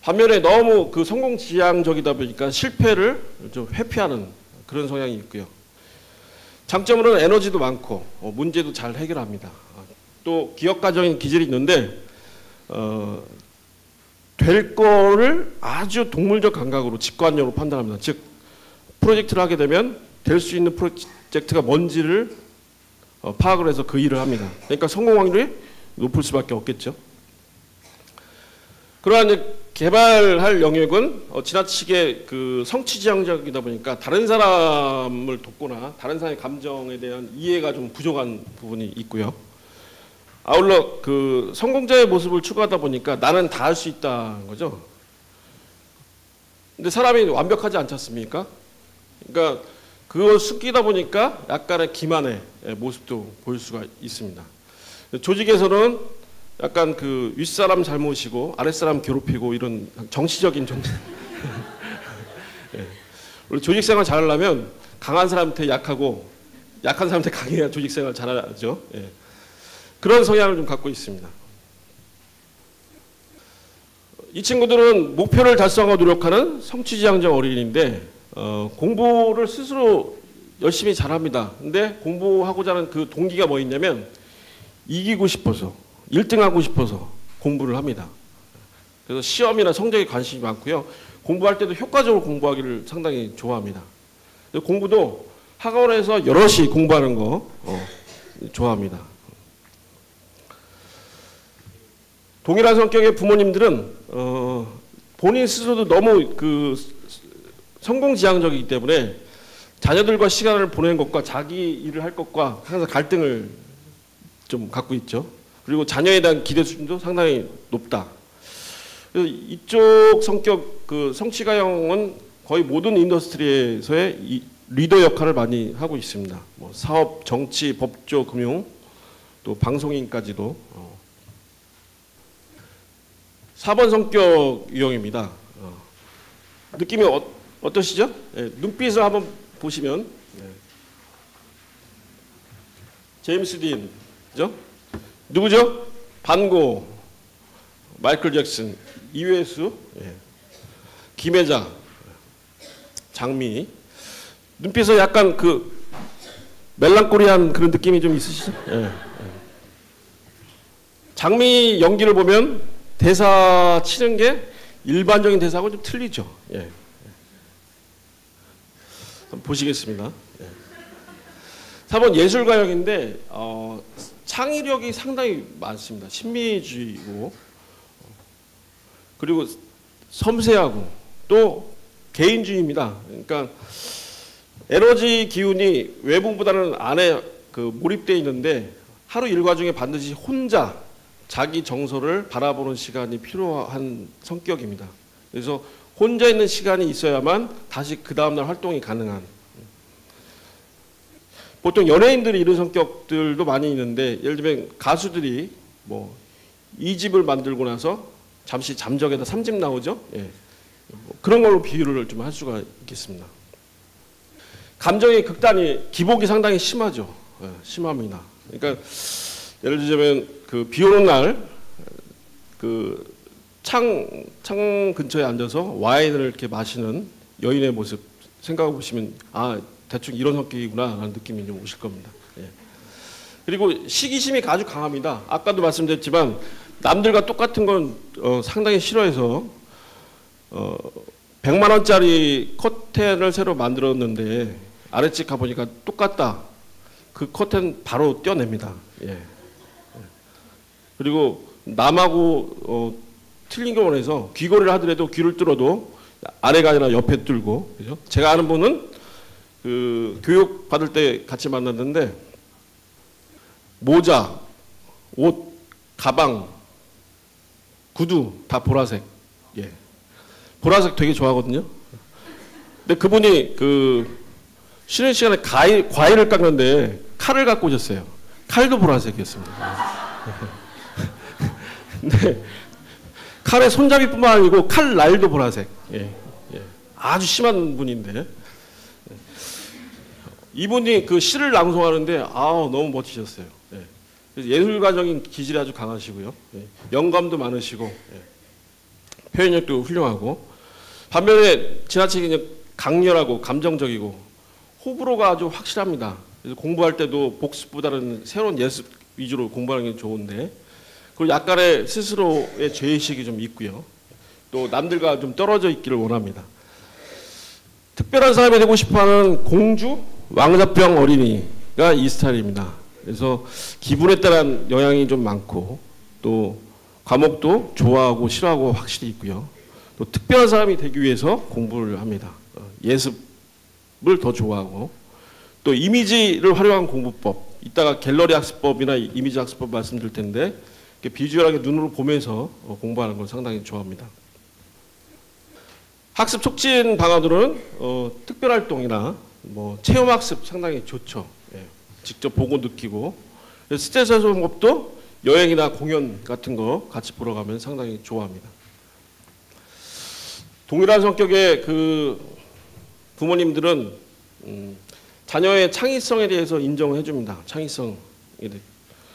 반면에 너무 그 성공지향적이다 보니까 실패를 좀 회피하는 그런 성향이 있고요. 장점으로는 에너지도 많고 문제도 잘 해결합니다. 또 기업가적인 기질이 있는데 될 거를 아주 동물적 감각으로 직관적으로 판단합니다. 즉 프로젝트를 하게 되면 될 수 있는 프로젝트가 뭔지를 파악을 해서 그 일을 합니다. 그러니까 성공 확률이 높을 수밖에 없겠죠. 그러한 이제 개발할 영역은 지나치게 그 성취지향적이다 보니까 다른 사람을 돕거나 다른 사람의 감정에 대한 이해가 좀 부족한 부분이 있고요. 아울러 그 성공자의 모습을 추구하다 보니까 나는 다 할 수 있다는 거죠. 근데 사람이 완벽하지 않지 않습니까? 그러니까 그걸 숨기다 보니까 약간의 기만의 모습도 보일 수가 있습니다. 조직에서는 약간 그 윗사람 잘못이고 아랫사람 괴롭히고 이런 정치적인 존재. 우리 조직생활 잘하려면 강한 사람한테 약하고 약한 사람한테 강해야 조직생활 잘하죠. 그런 성향을 좀 갖고 있습니다. 이 친구들은 목표를 달성하고 노력하는 성취지향적 어린이인데 공부를 스스로 열심히 잘합니다. 근데 공부하고자 하는 그 동기가 뭐 있냐면 이기고 싶어서 1등하고 싶어서 공부를 합니다. 그래서 시험이나 성적에 관심이 많고요. 공부할 때도 효과적으로 공부하기를 상당히 좋아합니다. 공부도 학원에서 여럿이 공부하는 거 좋아합니다. 동일한 성격의 부모님들은 본인 스스로도 너무 그 성공지향적이기 때문에 자녀들과 시간을 보내는 것과 자기 일을 할 것과 항상 갈등을 좀 갖고 있죠. 그리고 자녀에 대한 기대 수준도 상당히 높다. 그래서 이쪽 성격 그 성취가형은 거의 모든 인더스트리에서의 이 리더 역할을 많이 하고 있습니다. 뭐 사업, 정치, 법조, 금융, 또 방송인까지도. 4번 성격 유형입니다. 느낌이 어떠시죠? 눈빛을 한번 보시면 제임스 딘, 그죠? 누구죠? 반고, 마이클 잭슨, 이회수, 김혜자, 장미. 눈빛에 약간 그 멜랑콜리한 그런 느낌이 좀 있으시죠? 장미 연기를 보면 대사 치는 게 일반적인 대사하고 좀 틀리죠. 한번 보시겠습니다. 4번 예술가형인데 창의력이 상당히 많습니다. 신미주의고 그리고 섬세하고 또 개인주의입니다. 그러니까 에너지 기운이 외부보다는 안에 그 몰입되어 있는데 하루 일과 중에 반드시 혼자 자기 정서를 바라보는 시간이 필요한 성격입니다. 그래서 혼자 있는 시간이 있어야만 다시 그 다음날 활동이 가능한. 보통 연예인들이 이런 성격들도 많이 있는데 예를 들면 가수들이 뭐 2집을 만들고 나서 잠시 잠적에다 3집 나오죠. 예. 그런 걸로 비유를 좀 할 수가 있겠습니다. 감정의 극단이 기복이 상당히 심하죠. 예, 심합니다. 그러니까 예를 들자면 그 비 오는 날 그 창 근처에 앉아서 와인을 이렇게 마시는 여인의 모습 생각해 보시면 아 대충 이런 성격이구나라는 느낌이 좀 오실 겁니다. 예. 그리고 시기심이 아주 강합니다. 아까도 말씀드렸지만 남들과 똑같은 건 상당히 싫어해서 100만 원짜리 커튼을 새로 만들었는데 아래쪽 가보니까 똑같다. 그 커튼 바로 떼어냅니다. 예. 그리고 남하고 틀린 경우에서 귀걸이를 하더라도 귀를 뚫어도 아래가 아니라 옆에 뚫고, 그죠? 제가 아는 분은 그 교육 받을 때 같이 만났는데 모자, 옷, 가방, 구두 다 보라색. 예. 보라색 되게 좋아하거든요. 근데 그분이 그 쉬는 시간에 과일을 깎는데 칼을 갖고 오셨어요. 칼도 보라색이었습니다. 근데 칼의 손잡이뿐만 아니고 칼 날도 보라색. 예, 예. 아주 심한 분인데 이분이 그 시를 낭송하는데 아우 너무 멋지셨어요. 예. 예술가적인 기질이 아주 강하시고요. 예. 영감도 많으시고 예. 표현력도 훌륭하고 반면에 지나치게 그냥 강렬하고 감정적이고 호불호가 아주 확실합니다. 그래서 공부할 때도 복습보다는 새로운 예습 위주로 공부하는 게 좋은데 그리고 약간의 스스로의 죄의식이 좀 있고요. 또 남들과 좀 떨어져 있기를 원합니다. 특별한 사람이 되고 싶어하는 공주, 왕자병 어린이가 이 스타일입니다. 그래서 기분에 따른 영향이 좀 많고 또 과목도 좋아하고 싫어하고 확실히 있고요. 또 특별한 사람이 되기 위해서 공부를 합니다. 예습을 더 좋아하고 또 이미지를 활용한 공부법. 이따가 갤러리 학습법이나 이미지 학습법 말씀드릴 텐데 비주얼하게 눈으로 보면서 공부하는 걸 상당히 좋아합니다. 학습 촉진 방안으로는 특별활동이나 뭐 체험학습 상당히 좋죠. 예. 직접 보고 느끼고 스트레스 해소법도 여행이나 공연 같은 거 같이 보러 가면 상당히 좋아합니다. 동일한 성격의 그 부모님들은 자녀의 창의성에 대해서 인정을 해줍니다. 창의성에 대해.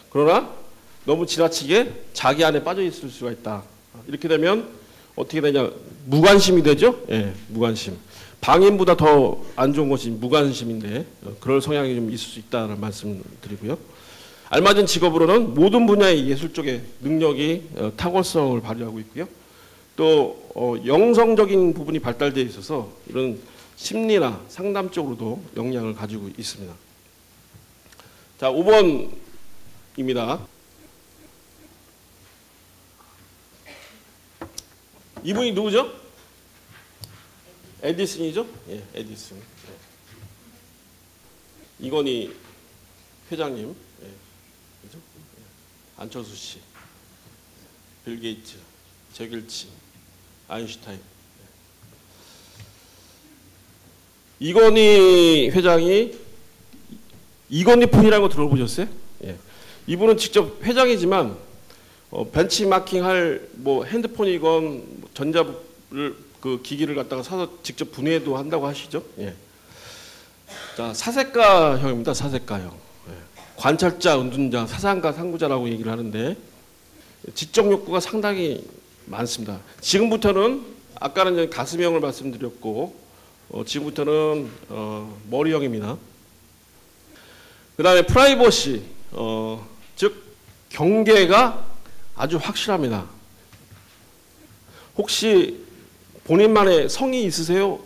그러나 너무 지나치게 자기 안에 빠져 있을 수가 있다. 이렇게 되면 어떻게 되냐? 무관심이 되죠? 예, 무관심. 방임보다 더 안 좋은 것이 무관심인데 그럴 성향이 좀 있을 수 있다는 말씀드리고요. 알맞은 직업으로는 모든 분야의 예술 쪽의 능력이 탁월성을 발휘하고 있고요. 또 영성적인 부분이 발달되어 있어서 이런 심리나 상담 쪽으로도 역량을 가지고 있습니다. 자, 5번입니다. 이분이 누구죠? 에디슨이죠? 예, 에디슨. 예. 이건희 회장님, 예. 그죠? 예. 안철수 씨, 빌 게이츠, 제길치, 아인슈타인. 예. 이건희 회장이 이건희폰이라는 거 들어보셨어요? 예. 이분은 직접 회장이지만 벤치마킹할 뭐 핸드폰이건 전자를 그 기기를 갖다가 사서 직접 분해도 한다고 하시죠. 예. 자, 사색가형입니다. 사색가형. 예. 관찰자, 은둔자, 사상가, 상구자라고 얘기를 하는데 지적 욕구가 상당히 많습니다. 지금부터는 아까는 이제 가슴형을 말씀드렸고 지금부터는 머리형입니다. 그 다음에 프라이버시, 즉 경계가 아주 확실합니다. 혹시 본인만의 성이 있으세요?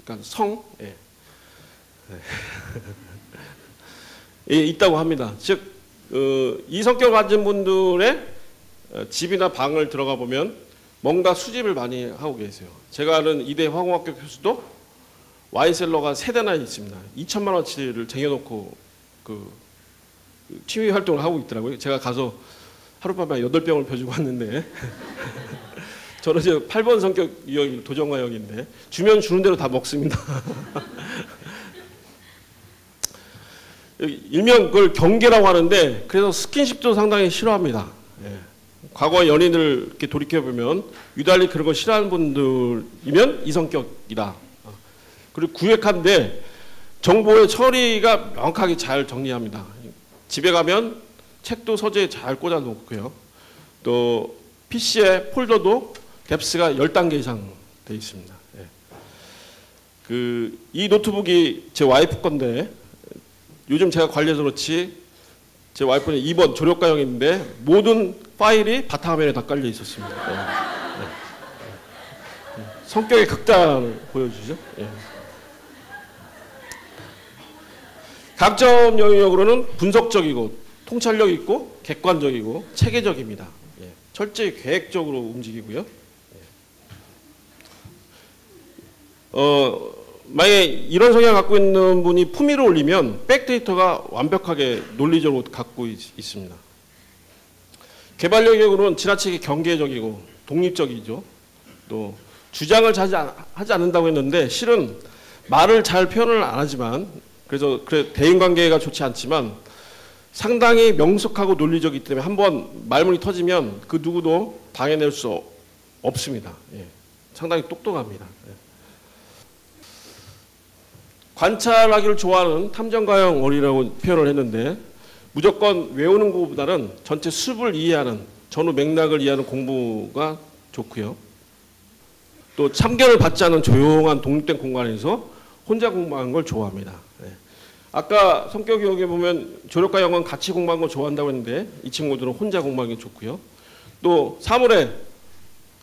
그러니까 성? 예. 예, 있다고 합니다. 즉, 이 성격을 가진 분들의 집이나 방을 들어가 보면 뭔가 수집을 많이 하고 계세요. 제가 아는 이대 화공학교 교수도 와인셀러가 3대나 있습니다. 2천만 원치를 쟁여놓고 그 취미 활동을 하고 있더라고요. 제가 가서 하룻밤에 8병을 펴주고 왔는데 저는 이제 8번 성격 유형 도전가형인데 주면 주는 대로 다 먹습니다. 일명 그걸 경계라고 하는데 그래서 스킨십도 상당히 싫어합니다. 예. 과거 연인을 이렇게 돌이켜보면 유달리 그런 거 싫어하는 분들이면 이 성격이다. 그리고 구획한데 정보의 처리가 명확하게 잘 정리합니다. 집에 가면 책도 서재에 잘 꽂아 놓고요. 또 PC의 폴더도 뎁스가 10단계 이상 되어 있습니다. 예. 이 노트북이 제 와이프 건데 요즘 제가 관리해서 그렇지 제 와이프는 2번 조력가형인데 모든 파일이 바탕화면에 다 깔려 있었습니다. 예. 예. 성격의 극단을 보여주죠. 예. 강점 영역으로는 분석적이고 통찰력 있고 객관적이고 체계적입니다. 예. 철저히 계획적으로 움직이고요. 만약에 이런 성향을 갖고 있는 분이 품위를 올리면 백데이터가 완벽하게 논리적으로 갖고 있습니다. 개발 영역으로는 지나치게 경계적이고 독립적이죠. 또 주장을 하지 않는다고 했는데 실은 말을 잘 표현을 안 하지만 그래서 대인관계가 좋지 않지만 상당히 명석하고 논리적이기 때문에 한번 말문이 터지면 그 누구도 당해낼 수 없습니다. 예. 상당히 똑똑합니다. 예. 관찰하기를 좋아하는 탐정가형 어린이라고 표현을 했는데 무조건 외우는 것보다는 전체 숲을 이해하는 전후 맥락을 이해하는 공부가 좋고요. 또 참견을 받지 않은 조용한 독립된 공간에서 혼자 공부하는 걸 좋아합니다. 네. 아까 성격 유형에 보면 조력가형은 같이 공부하는 걸 좋아한다고 했는데 이 친구들은 혼자 공부하는 게 좋고요. 또 사물의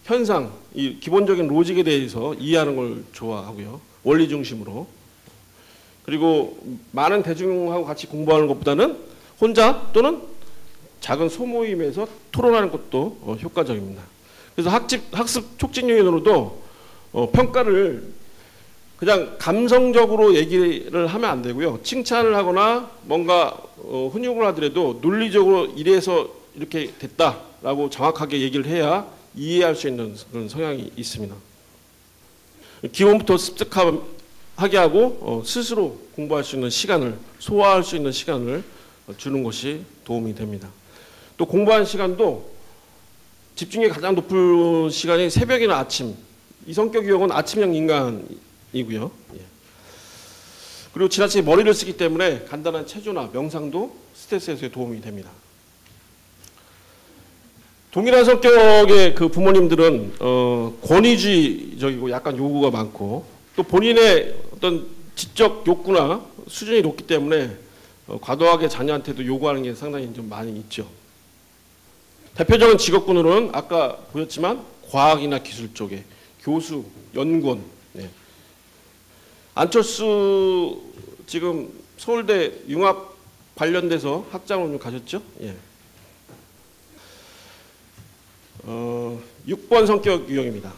현상, 이 기본적인 로직에 대해서 이해하는 걸 좋아하고요. 원리 중심으로. 그리고 많은 대중하고 같이 공부하는 것보다는 혼자 또는 작은 소모임에서 토론하는 것도 효과적입니다. 그래서 학습 촉진 요인으로도 평가를 그냥 감성적으로 얘기를 하면 안 되고요. 칭찬을 하거나 뭔가 훈육을 하더라도 논리적으로 이래서 이렇게 됐다라고 정확하게 얘기를 해야 이해할 수 있는 그런 성향이 있습니다. 기본부터 습득하게 하고 스스로 공부할 수 있는 시간을 소화할 수 있는 시간을 주는 것이 도움이 됩니다. 또 공부하는 시간도 집중력이 가장 높은 시간이 새벽이나 아침. 이 성격 유형은 아침형 인간이고요. 예. 그리고 지나치게 머리를 쓰기 때문에 간단한 체조나 명상도 스트레스 해소에 도움이 됩니다. 동일한 성격의 그 부모님들은 권위주의적이고 약간 요구가 많고 또 본인의 어떤 지적 욕구나 수준이 높기 때문에 과도하게 자녀한테도 요구하는 게 상당히 좀 많이 있죠. 대표적인 직업군으로는 아까 보였지만 과학이나 기술 쪽에 교수, 연구원. 네. 안철수 지금 서울대 융합 관련돼서 학장을 좀 가셨죠? 예. 6번 성격 유형입니다.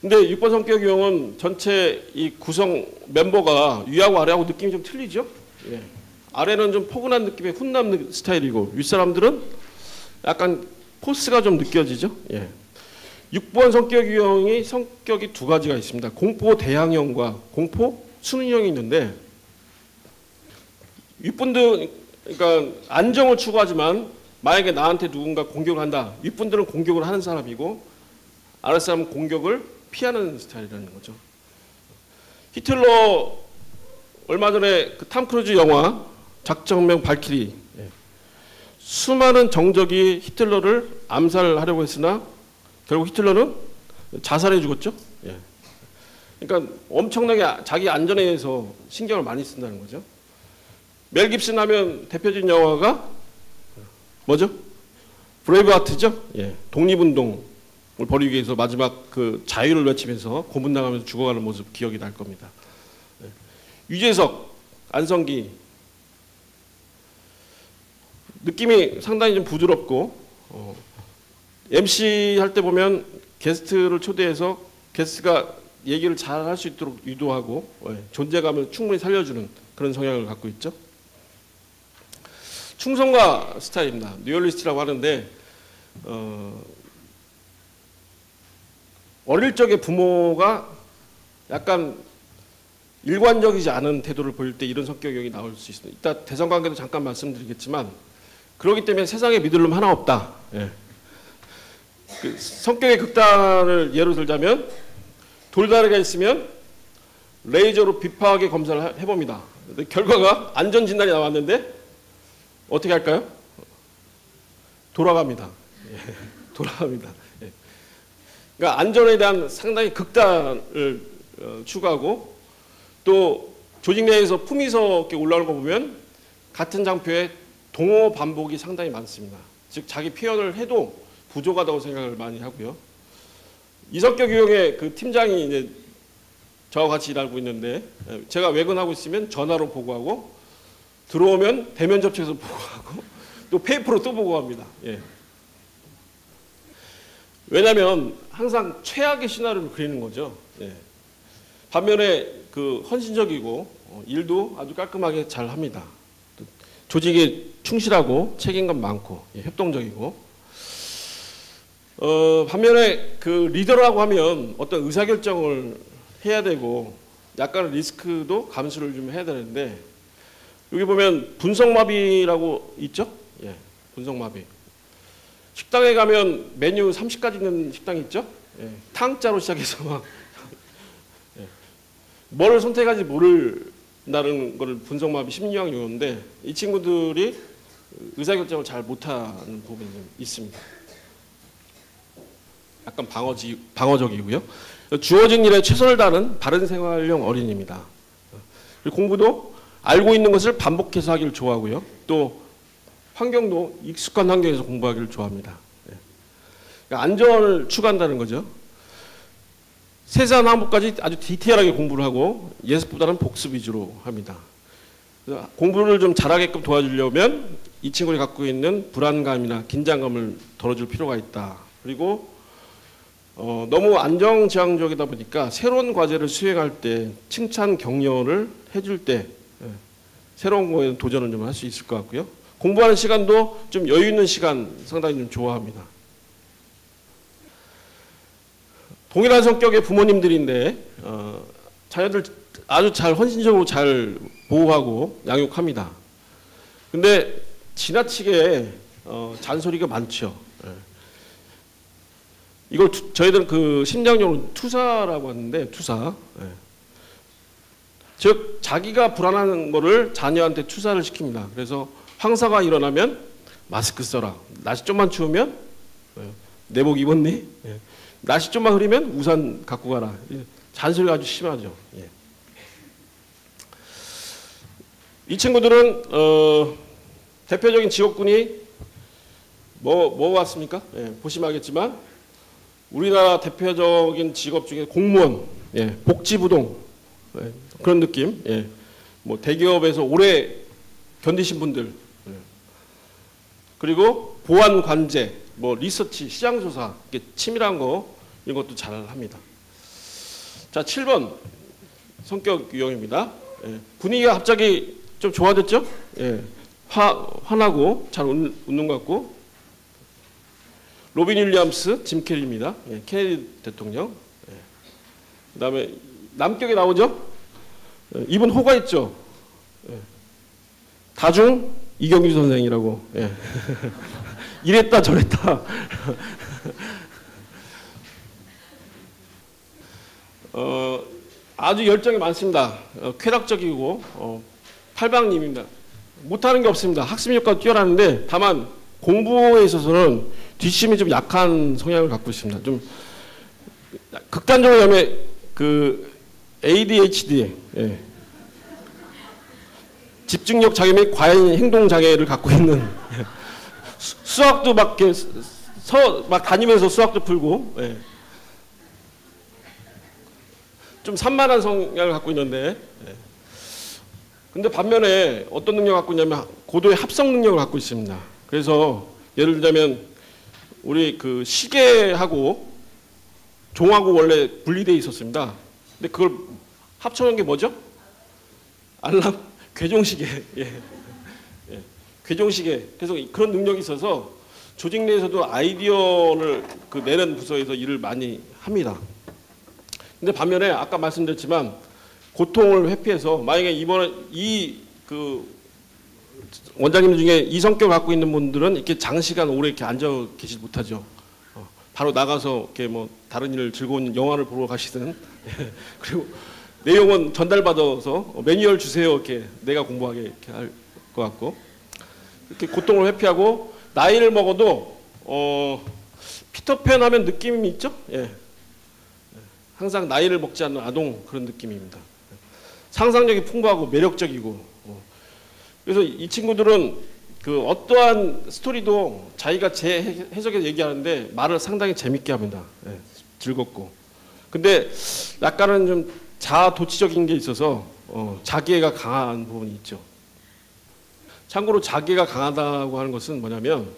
근데 6번 성격 유형은 전체 이 구성 멤버가 위하고 아래하고 느낌이 좀 틀리죠? 예. 아래는 좀 포근한 느낌의 훈남 스타일이고 윗사람들은 약간 포스가 좀 느껴지죠? 예. 6번 성격 유형이 성격이 두 가지가 있습니다. 공포 대항형과 공포 순응형이 있는데 윗분들 그러니까 안정을 추구하지만 만약에 나한테 누군가 공격을 한다. 윗분들은 공격을 하는 사람이고 아랫사람은 공격을 피하는 스타일이라는 거죠. 히틀러 얼마 전에 그 탐 크루즈 영화 작전명 발키리 수많은 정적이 히틀러를 암살하려고 했으나 결국 히틀러는 자살해 죽었죠. 예. 그러니까 엄청나게 자기 안전에 대해서 신경을 많이 쓴다는 거죠. 멜 깁슨 하면 대표적인 영화가 뭐죠? 브레이브하트죠. 예. 독립운동을 벌이기 위해서 마지막 그 자유를 외치면서 고문당하면서 죽어가는 모습 기억이 날 겁니다. 예. 유재석, 안성기 느낌이 상당히 좀 부드럽고 MC 할 때 보면 게스트를 초대해서 게스트가 얘기를 잘 할 수 있도록 유도하고 존재감을 충분히 살려주는 그런 성향을 갖고 있죠. 충성가 스타일입니다. 뉴얼리스트라고 하는데 어릴 적에 부모가 약간 일관적이지 않은 태도를 보일 때 이런 성격이 나올 수 있습니다. 이따 대성관계도 잠깐 말씀드리겠지만 그렇기 때문에 세상에 믿을 놈 하나 없다. 예. 그 성격의 극단을 예로 들자면 돌다리가 있으면 레이저로 비파하게 검사를 해봅니다. 근데 결과가 안전진단이 나왔는데 어떻게 할까요? 돌아갑니다. 예. 돌아갑니다. 예. 그러니까 안전에 대한 상당히 극단을 추구하고 또 조직 내에서 품위스럽게 올라오는 거 보면 같은 장표에 동어 반복이 상당히 많습니다. 즉 자기 표현을 해도 부족하다고 생각을 많이 하고요. 이 성격 유형의 그 팀장이 이제 저와 같이 일하고 있는데 제가 외근하고 있으면 전화로 보고하고 들어오면 대면 접촉해서 보고하고 또 페이퍼로 또 보고합니다. 예. 왜냐하면 항상 최악의 시나리오를 그리는 거죠. 예. 반면에 그 헌신적이고 일도 아주 깔끔하게 잘 합니다. 조직에 충실하고 책임감 많고 협동적이고 반면에 그 리더라고 하면 어떤 의사결정을 해야 되고 약간의 리스크도 감수를 좀 해야 되는데 여기 보면 분석마비라고 있죠? 예, 분석마비. 식당에 가면 메뉴 30가지 있는 식당 있죠? 예, 탕자로 시작해서 막 뭘 선택하지 모른다는 걸 분석마비 심리학 용어인데 이 친구들이 의사결정을 잘 못하는 부분이 좀 있습니다. 약간 방어적이고요. 주어진 일에 최선을 다하는 바른 생활형 어린이입니다. 그리고 공부도 알고 있는 것을 반복해서 하기를 좋아하고요. 또 환경도 익숙한 환경에서 공부하기를 좋아합니다. 그러니까 안전을 추구한다는 거죠. 세세한 항목까지 아주 디테일하게 공부를 하고 예습보다는 복습 위주로 합니다. 공부를 좀 잘하게끔 도와주려면 이 친구들이 갖고 있는 불안감이나 긴장감을 덜어줄 필요가 있다. 그리고 너무 안정지향적이다 보니까 새로운 과제를 수행할 때 칭찬 격려를 해줄 때 새로운 거에 도전을 좀 할 수 있을 것 같고요. 공부하는 시간도 좀 여유 있는 시간 상당히 좀 좋아합니다. 동일한 성격의 부모님들인데 자녀들 아주 잘 헌신적으로 잘 보호하고 양육합니다. 근데 지나치게 잔소리가 많죠. 이걸 저희들은 그 심리학용어로 투사라고 하는데 투사. 즉 자기가 불안한 거를 자녀한테 투사를 시킵니다. 그래서 황사가 일어나면 마스크 써라. 날씨 좀만 추우면 내복 입었니? 날씨 좀만 흐리면 우산 갖고 가라. 잔소리가 아주 심하죠. 이 친구들은 대표적인 직업군이 뭐 같습니까? 보시면 알겠지만 우리나라 대표적인 직업 중에 공무원, 복지부동 그런 느낌. 뭐 대기업에서 오래 견디신 분들, 그리고 보안 관제, 뭐 리서치, 시장 조사, 이게 치밀한 거 이런 것도 잘 합니다. 자, 7번 성격 유형입니다. 분위기가 갑자기 좀 좋아졌죠? 화나고 잘 웃는 것 같고. 로빈 윌리엄스, 짐 캐리입니다. 케네디 대통령. 그다음에 남격에 나오죠? 이분 호가 있죠? 다중 이경규 선생이라고. 이랬다 저랬다. 아주 열정이 많습니다. 쾌락적이고 팔방님입니다. 못하는 게 없습니다. 학습 효과도 뛰어나는데 다만 공부에 있어서는 뒷심이 좀 약한 성향을 갖고 있습니다. 좀 극단적으로 하면 그 ADHD, 집중력 장애 및 과잉 행동 장애를 갖고 있는 수학도 막 다니면서 수학도 풀고 좀 산만한 성향을 갖고 있는데 근데 반면에 어떤 능력을 갖고 있냐면 고도의 합성 능력을 갖고 있습니다. 그래서 예를 들자면 우리 그 시계하고 종하고 원래 분리되어 있었습니다. 근데 그걸 합쳐놓은 게 뭐죠? 알람, 괴종시계. 예. 예. 괴종시계. 그래서 그런 능력이 있어서 조직 내에서도 아이디어를 그 내는 부서에서 일을 많이 합니다. 근데 반면에 아까 말씀드렸지만 고통을 회피해서 만약에 이번에 그 원장님 중에 이 성격을 갖고 있는 분들은 이렇게 장시간 오래 이렇게 앉아 계시지 못하죠. 바로 나가서 이렇게 뭐 다른 일 즐거운 영화를 보러 가시든 그리고 내용은 전달받아서 매뉴얼 주세요 이렇게 내가 공부하게 이렇게 할 것 같고 이렇게 고통을 회피하고 나이를 먹어도 피터팬 하면 느낌이 있죠? 예. 항상 나이를 먹지 않는 아동 그런 느낌입니다. 상상력이 풍부하고 매력적이고 그래서 이 친구들은 그 어떠한 스토리도 자기가 재해석해서 얘기하는데 말을 상당히 재밌게 합니다. 예. 즐겁고 근데 약간은 좀 자아도취적인 게 있어서 자기애가 강한 부분이 있죠. 참고로 자기애가 강하다고 하는 것은 뭐냐면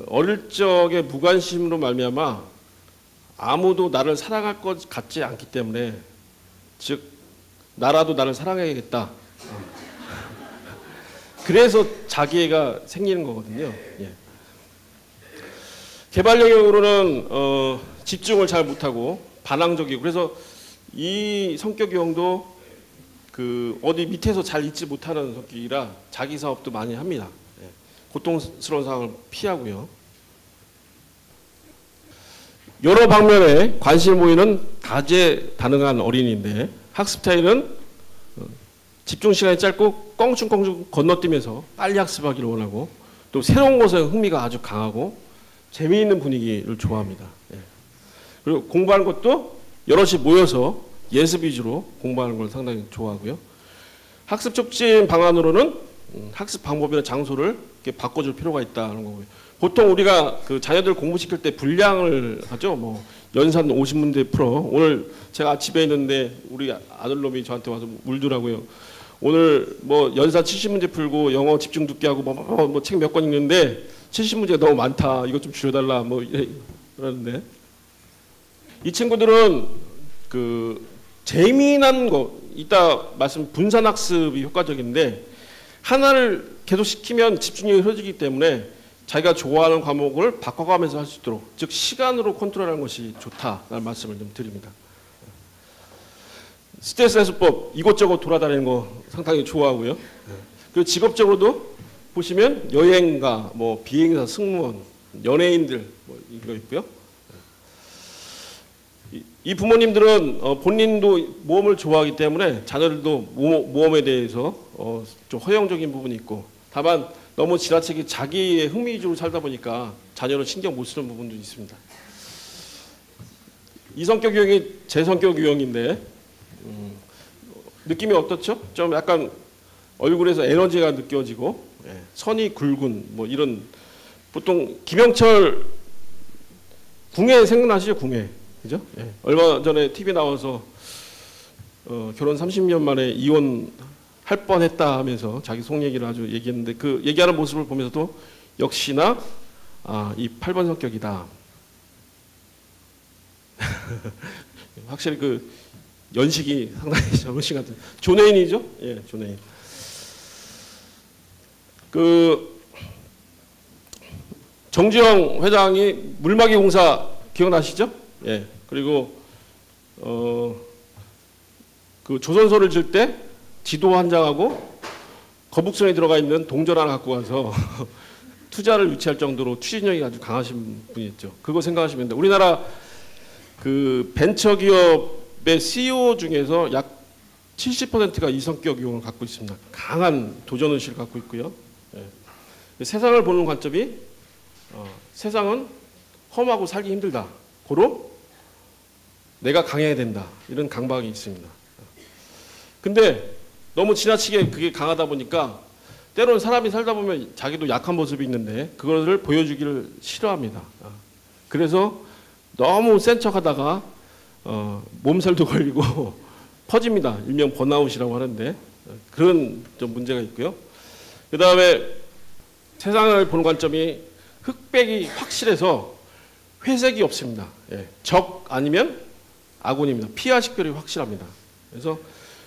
어릴 적에 무관심으로 말미암아 아무도 나를 사랑할 것 같지 않기 때문에 즉 나라도 나를 사랑해야겠다. 그래서 자기애가 생기는 거거든요. 예. 개발 영역으로는 집중을 잘 못하고 반항적이고 그래서 이 성격 유형도 그 어디 밑에서 잘 있지 못하는 성격이라 자기 사업도 많이 합니다. 예. 고통스러운 상황을 피하고요. 여러 방면에 관심을 보이는 다재다능한 어린이인데 학습 스타일은 집중 시간이 짧고 껑충껑충 건너뛰면서 빨리 학습하기를 원하고 또 새로운 것에 흥미가 아주 강하고 재미있는 분위기를 좋아합니다. 예. 그리고 공부하는 것도 여럿이 모여서 예습 위주로 공부하는 걸 상당히 좋아하고요. 학습 촉진 방안으로는 학습 방법이나 장소를 이렇게 바꿔줄 필요가 있다는 거고요. 보통 우리가 그 자녀들 공부시킬 때 분량을 하죠. 뭐 연산 50문제 풀어. 오늘 제가 집에 있는데 우리 아들놈이 저한테 와서 울더라고요. 오늘 뭐 연산 70문제 풀고 영어 집중 듣기 하고 뭐 책 몇 권 읽는데 70문제가 너무 많다. 이것 좀 줄여달라. 뭐 이러는데 이 친구들은 그 재미난 거 이따 말씀 분산학습이 효과적인데 하나를 계속 시키면 집중력이 흐려지기 때문에 자기가 좋아하는 과목을 바꿔가면서 할 수 있도록 즉 시간으로 컨트롤하는 것이 좋다라는 말씀을 좀 드립니다. 스트레스 해소법 이곳저곳 돌아다니는 거 상당히 좋아하고요. 그리고 직업적으로도 보시면 여행가, 뭐 비행사, 승무원, 연예인들 뭐 이거 있고요. 이 부모님들은 본인도 모험을 좋아하기 때문에 자녀들도 모험에 대해서 좀 허용적인 부분이 있고 다만 너무 지나치게 자기의 흥미 위주로 살다 보니까 자녀를 신경 못 쓰는 부분도 있습니다. 이 성격 유형이 제 성격 유형인데 느낌이 어떻죠? 좀 약간 얼굴에서 에너지가 느껴지고 선이 굵은 뭐 이런 보통 김영철 궁예 생각나시죠? 궁예. 그죠? 예. 얼마 전에 TV 나와서 결혼 30년 만에 이혼할 뻔했다 하면서 자기 속 얘기를 아주 얘기했는데 그 얘기하는 모습을 보면서도 역시나 이 8번 성격이다. 확실히 그 연식이 상당히 젊으신 것 같아요. 존 애인이죠? 예, 존 애인. 그 정주영 회장이 물막이 공사 기억나시죠? 예. 그리고 그 조선소를 질 때 지도 한 장하고 거북선에 들어가 있는 동전 하나 갖고 가서 투자를 유치할 정도로 추진력이 아주 강하신 분이었죠. 그거 생각하시면 돼요. 우리나라 그 벤처기업의 CEO 중에서 약 70%가 이 성격 유형을 갖고 있습니다. 강한 도전 의식을 갖고 있고요. 예. 세상을 보는 관점이 세상은 험하고 살기 힘들다. 고로 내가 강해야 된다. 이런 강박이 있습니다. 근데 너무 지나치게 그게 강하다 보니까 때로는 사람이 살다 보면 자기도 약한 모습이 있는데 그거를 보여주기를 싫어합니다. 그래서 너무 센 척하다가 몸살도 걸리고 퍼집니다. 일명 번아웃이라고 하는데 그런 좀 문제가 있고요. 그 다음에 세상을 보는 관점이 흑백이 확실해서 회색이 없습니다. 예. 적 아니면 아군입니다. 피하 식별이 확실합니다. 그래서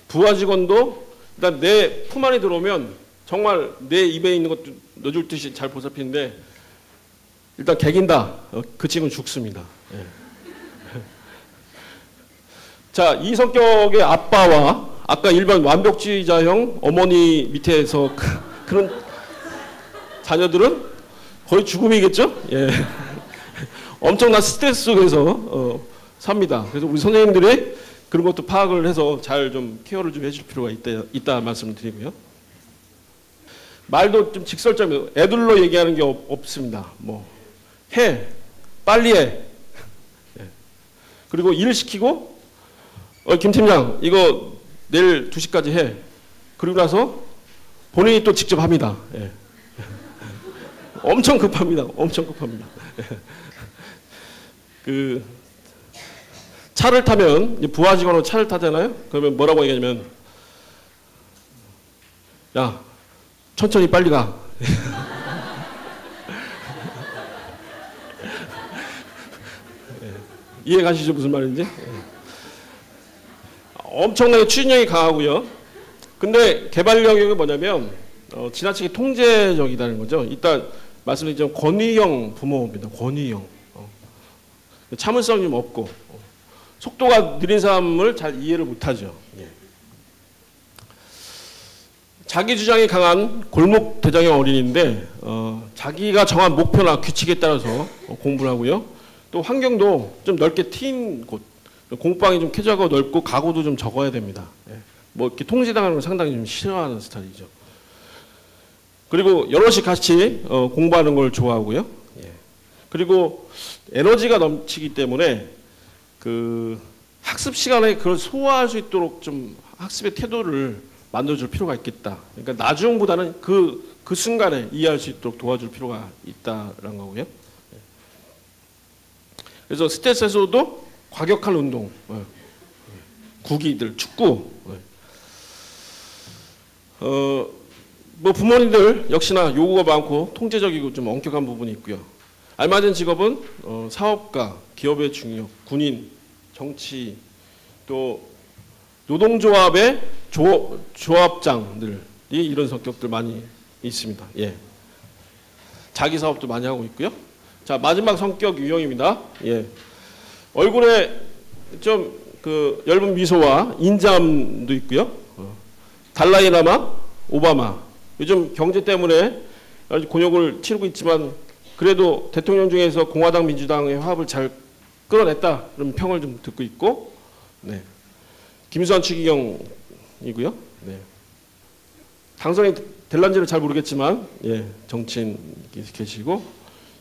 부하 직원도 일단 내 품 안에 들어오면 정말 내 입에 있는 것도 넣어줄 듯이 잘 보살피는데 일단 개긴다. 그 친구는 죽습니다. 예. 자, 이 성격의 아빠와 아까 일반 완벽주의자형 어머니 밑에서 그런 자녀들은 거의 죽음이겠죠? 예. 엄청난 스트레스 속에서 삽니다. 그래서 우리 선생님들이 그런 것도 파악을 해서 잘 좀 케어를 좀 해줄 필요가 있다 말씀을 드리고요. 말도 좀 직설적이에요. 애들로 얘기하는 게 없습니다. 뭐 해, 빨리 해. 예. 그리고 일 시키고 김 팀장 이거 내일 2시까지 해. 그리고 나서 본인이 또 직접 합니다. 예. 엄청 급합니다. 엄청 급합니다. 그 차를 타면 부하 직원으로 차를 타잖아요. 그러면 뭐라고 얘기하냐면 야 천천히 빨리 가. 이해 가시죠 무슨 말인지? 엄청나게 추진력이 강하고요. 근데 개발 영역이 뭐냐면 지나치게 통제적이라는 거죠. 일단 말씀드린 권위형 부모입니다. 권위형. 참을성이 좀 없고 속도가 느린 사람을 잘 이해를 못하죠. 예. 자기 주장이 강한 골목 대장형 어린이인데 자기가 정한 목표나 규칙에 따라서 공부를 하고요. 또 환경도 좀 넓게 트인 곳. 공방이 좀 쾌적하고 넓고 가구도 좀 적어야 됩니다. 예. 뭐 이렇게 통제당하는 걸 상당히 좀 싫어하는 스타일이죠. 그리고 여럿이 같이 공부하는 걸 좋아하고요. 예. 그리고 에너지가 넘치기 때문에 그 학습 시간에 그걸 소화할 수 있도록 좀 학습의 태도를 만들어줄 필요가 있겠다. 그러니까 나중보다는 그 순간에 이해할 수 있도록 도와줄 필요가 있다라는 거고요. 예. 그래서 스트레스 해소도 과격한 운동, 구기들, 축구. 뭐 부모님들 역시나 요구가 많고 통제적이고 좀 엄격한 부분이 있고요. 알맞은 직업은 사업가, 기업의 중역, 군인, 정치, 또 노동조합의 조합장들이 이런 성격들 많이 있습니다. 예. 자기 사업도 많이 하고 있고요. 자, 마지막 성격 유형입니다. 예. 얼굴에 좀 그 엷은 미소와 인자함도 있고요. 달라이라마, 오바마. 요즘 경제 때문에 아주 곤욕을 치르고 있지만 그래도 대통령 중에서 공화당 민주당의 화합을 잘 끌어냈다. 그런 평을 좀 듣고 있고, 네. 김수환 추기경이고요. 네. 당선이 될런지는 잘 모르겠지만, 예, 정치인 계시고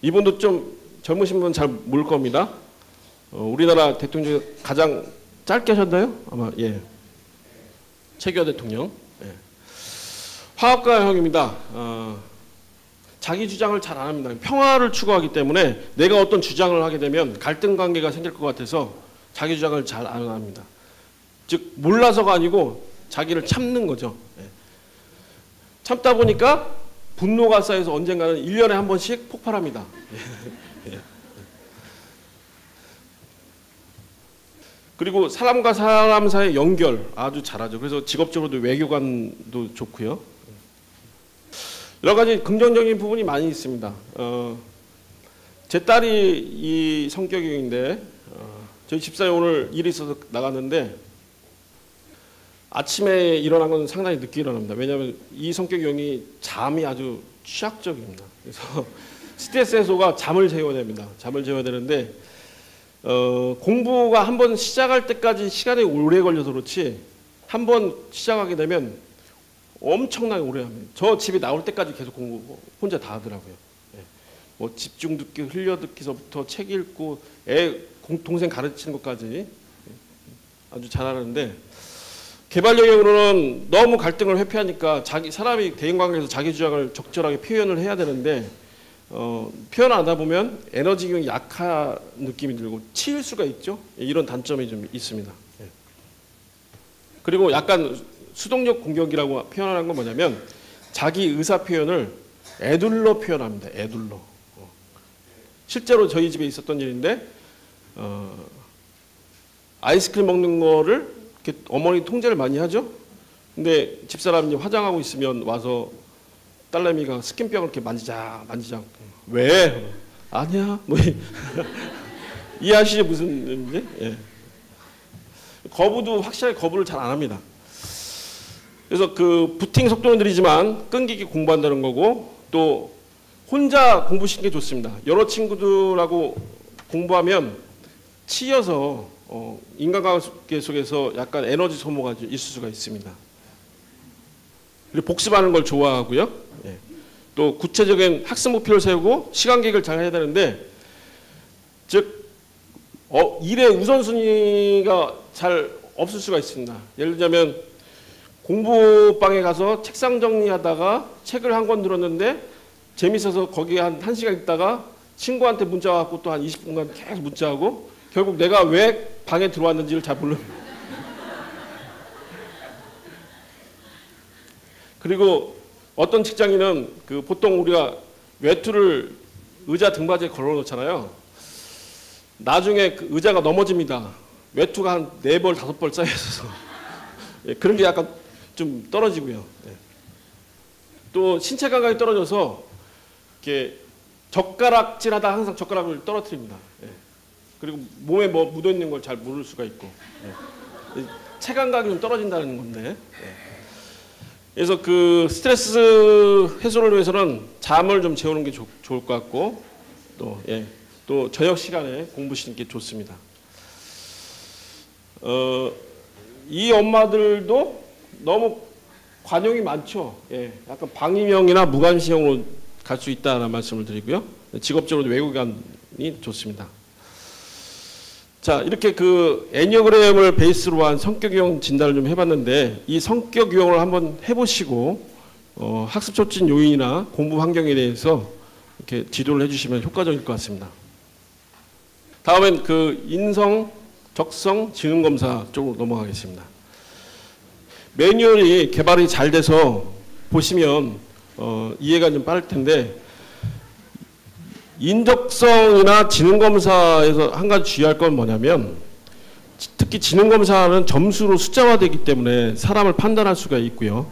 이분도 좀 젊으신 분 잘 모를 겁니다. 우리나라 대통령 중에 가장 짧게 하셨나요? 아마 예. 최규하 대통령. 예. 화합가형입니다. 자기 주장을 잘 안 합니다. 평화를 추구하기 때문에 내가 어떤 주장을 하게 되면 갈등 관계가 생길 것 같아서 자기 주장을 잘 안 합니다. 즉 몰라서가 아니고 자기를 참는 거죠. 예. 참다 보니까 분노가 쌓여서 언젠가는 1년에 한 번씩 폭발합니다. 예. 그리고 사람과 사람 사이의 연결 아주 잘하죠. 그래서 직업적으로도 외교관도 좋고요. 여러 가지 긍정적인 부분이 많이 있습니다. 제 딸이 이 성격인데 저희 집사람이 오늘 일이 있어서 나갔는데 아침에 일어난 건 상당히 늦게 일어납니다. 왜냐하면 이 성격 유형이 잠이 아주 취약적입니다. 그래서 스트레스 해소가 잠을 재워야 됩니다. 잠을 재워야 되는데 공부가 한번 시작할 때까지 시간이 오래 걸려서 그렇지 한번 시작하게 되면 엄청나게 오래 합니다. 저 집에 나올 때까지 계속 공부 혼자 다 하더라고요. 예. 뭐 집중 듣기, 흘려 듣기서부터 책 읽고 동생 가르치는 것까지 아주 잘하는데 개발 영역으로는 너무 갈등을 회피하니까 사람이 대인관계에서 자기 주장을 적절하게 표현을 해야 되는데 표현 안 하다 보면 에너지 기운이 약한 느낌이 들고 치일 수가 있죠. 이런 단점이 좀 있습니다. 예. 그리고 약간 수동적 공격이라고 표현하는 건 뭐냐면 자기 의사 표현을 애둘러 표현합니다. 애둘러. 실제로 저희 집에 있었던 일인데 아이스크림 먹는 거를 이렇게 어머니 통제를 많이 하죠. 근데 집사람이 화장하고 있으면 와서 딸내미가 스킨병을 이렇게 만지작 왜? 아니야 뭐 이해하시죠 무슨 의미인지? 예. 거부도 확실하게 거부를 잘 안 합니다. 그래서 그 부팅 속도는 느리지만 끈기있게 공부한다는 거고 또 혼자 공부시키는 게 좋습니다. 여러 친구들하고 공부하면 치여서 인간관계 속에서 약간 에너지 소모가 있을 수가 있습니다. 그리고 복습하는 걸 좋아하고요. 예. 또 구체적인 학습 목표를 세우고 시간 계획을 잘 해야 되는데 즉 일의 우선순위가 잘 없을 수가 있습니다. 예를 들자면 공부방에 가서 책상 정리하다가 책을 한 권 들었는데 재밌어서 거기에 한 1시간 있다가 친구한테 문자 와갖고 또 한 20분간 계속 문자하고 결국 내가 왜 방에 들어왔는지를 잘 모르는 그리고 어떤 직장인은 그 보통 우리가 외투를 의자 등받이에 걸어 놓잖아요. 나중에 그 의자가 넘어집니다. 외투가 한 4벌, 5벌 쌓여 있어서 예, 그런 게 약간 좀 떨어지고요. 예. 또 신체 감각이 떨어져서 이렇게 젓가락질하다 항상 젓가락을 떨어뜨립니다. 예. 그리고 몸에 뭐 묻어 있는 걸 잘 모를 수가 있고 예. 체감각이 좀 떨어진다는 건데. 예. 그래서 그 스트레스 해소를 위해서는 잠을 좀 재우는 게 좋을 것 같고 또, 예, 또 저녁 시간에 공부시키는 게 좋습니다. 이 엄마들도 너무 관용이 많죠. 예, 약간 방임형이나 무관심형으로 갈 수 있다는 말씀을 드리고요. 직업적으로 외국인이 좋습니다. 자, 이렇게 그 애니어그램을 베이스로 한 성격 유형 진단을 좀 해봤는데 이 성격 유형을 한번 해보시고 학습 촉진 요인이나 공부 환경에 대해서 이렇게 지도를 해주시면 효과적일 것 같습니다. 다음엔 그 인성, 적성, 지능 검사 쪽으로 넘어가겠습니다. 매뉴얼이 개발이 잘 돼서 보시면 이해가 좀 빠를 텐데 인적성이나 지능검사에서 한 가지 주의할 건 뭐냐면 특히 지능검사는 점수로 숫자화되기 때문에 사람을 판단할 수가 있고요.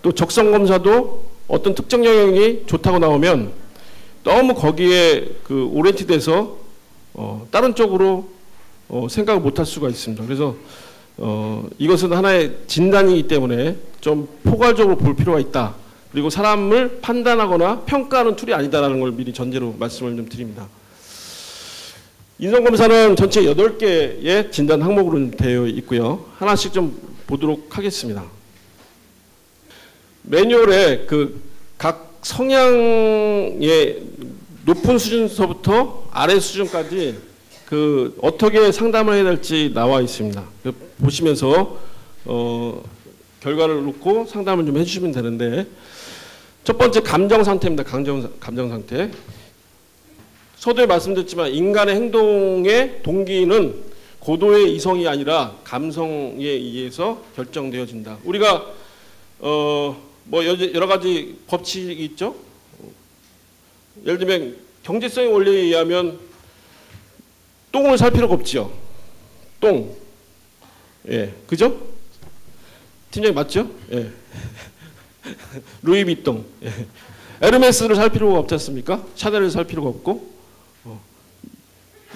또 적성검사도 어떤 특정 영역이 좋다고 나오면 너무 거기에 그 오리엔티돼서 다른 쪽으로 생각을 못할 수가 있습니다. 그래서 이것은 하나의 진단이기 때문에 좀 포괄적으로 볼 필요가 있다. 그리고 사람을 판단하거나 평가하는 툴이 아니다라는 걸 미리 전제로 말씀을 좀 드립니다. 인성검사는 전체 8개의 진단 항목으로 되어 있고요. 하나씩 좀 보도록 하겠습니다. 매뉴얼에 그 각 성향의 높은 수준서부터 아래 수준까지 그 어떻게 상담을 해야 될지 나와 있습니다. 보시면서 결과를 놓고 상담을 좀 해주시면 되는데 첫 번째 감정 상태입니다. 감정 상태. 서두에 말씀드렸지만 인간의 행동의 동기는 고도의 이성이 아니라 감성에 의해서 결정되어진다. 우리가 뭐 여러 가지 법칙이 있죠. 예를 들면 경제성의 원리에 의하면 똥을 살 필요가 없죠. 똥. 예, 그죠? 팀장님 맞죠? 예. 루이비통. 예. 에르메스를 살 필요가 없지 않습니까? 샤넬을 살 필요가 없고.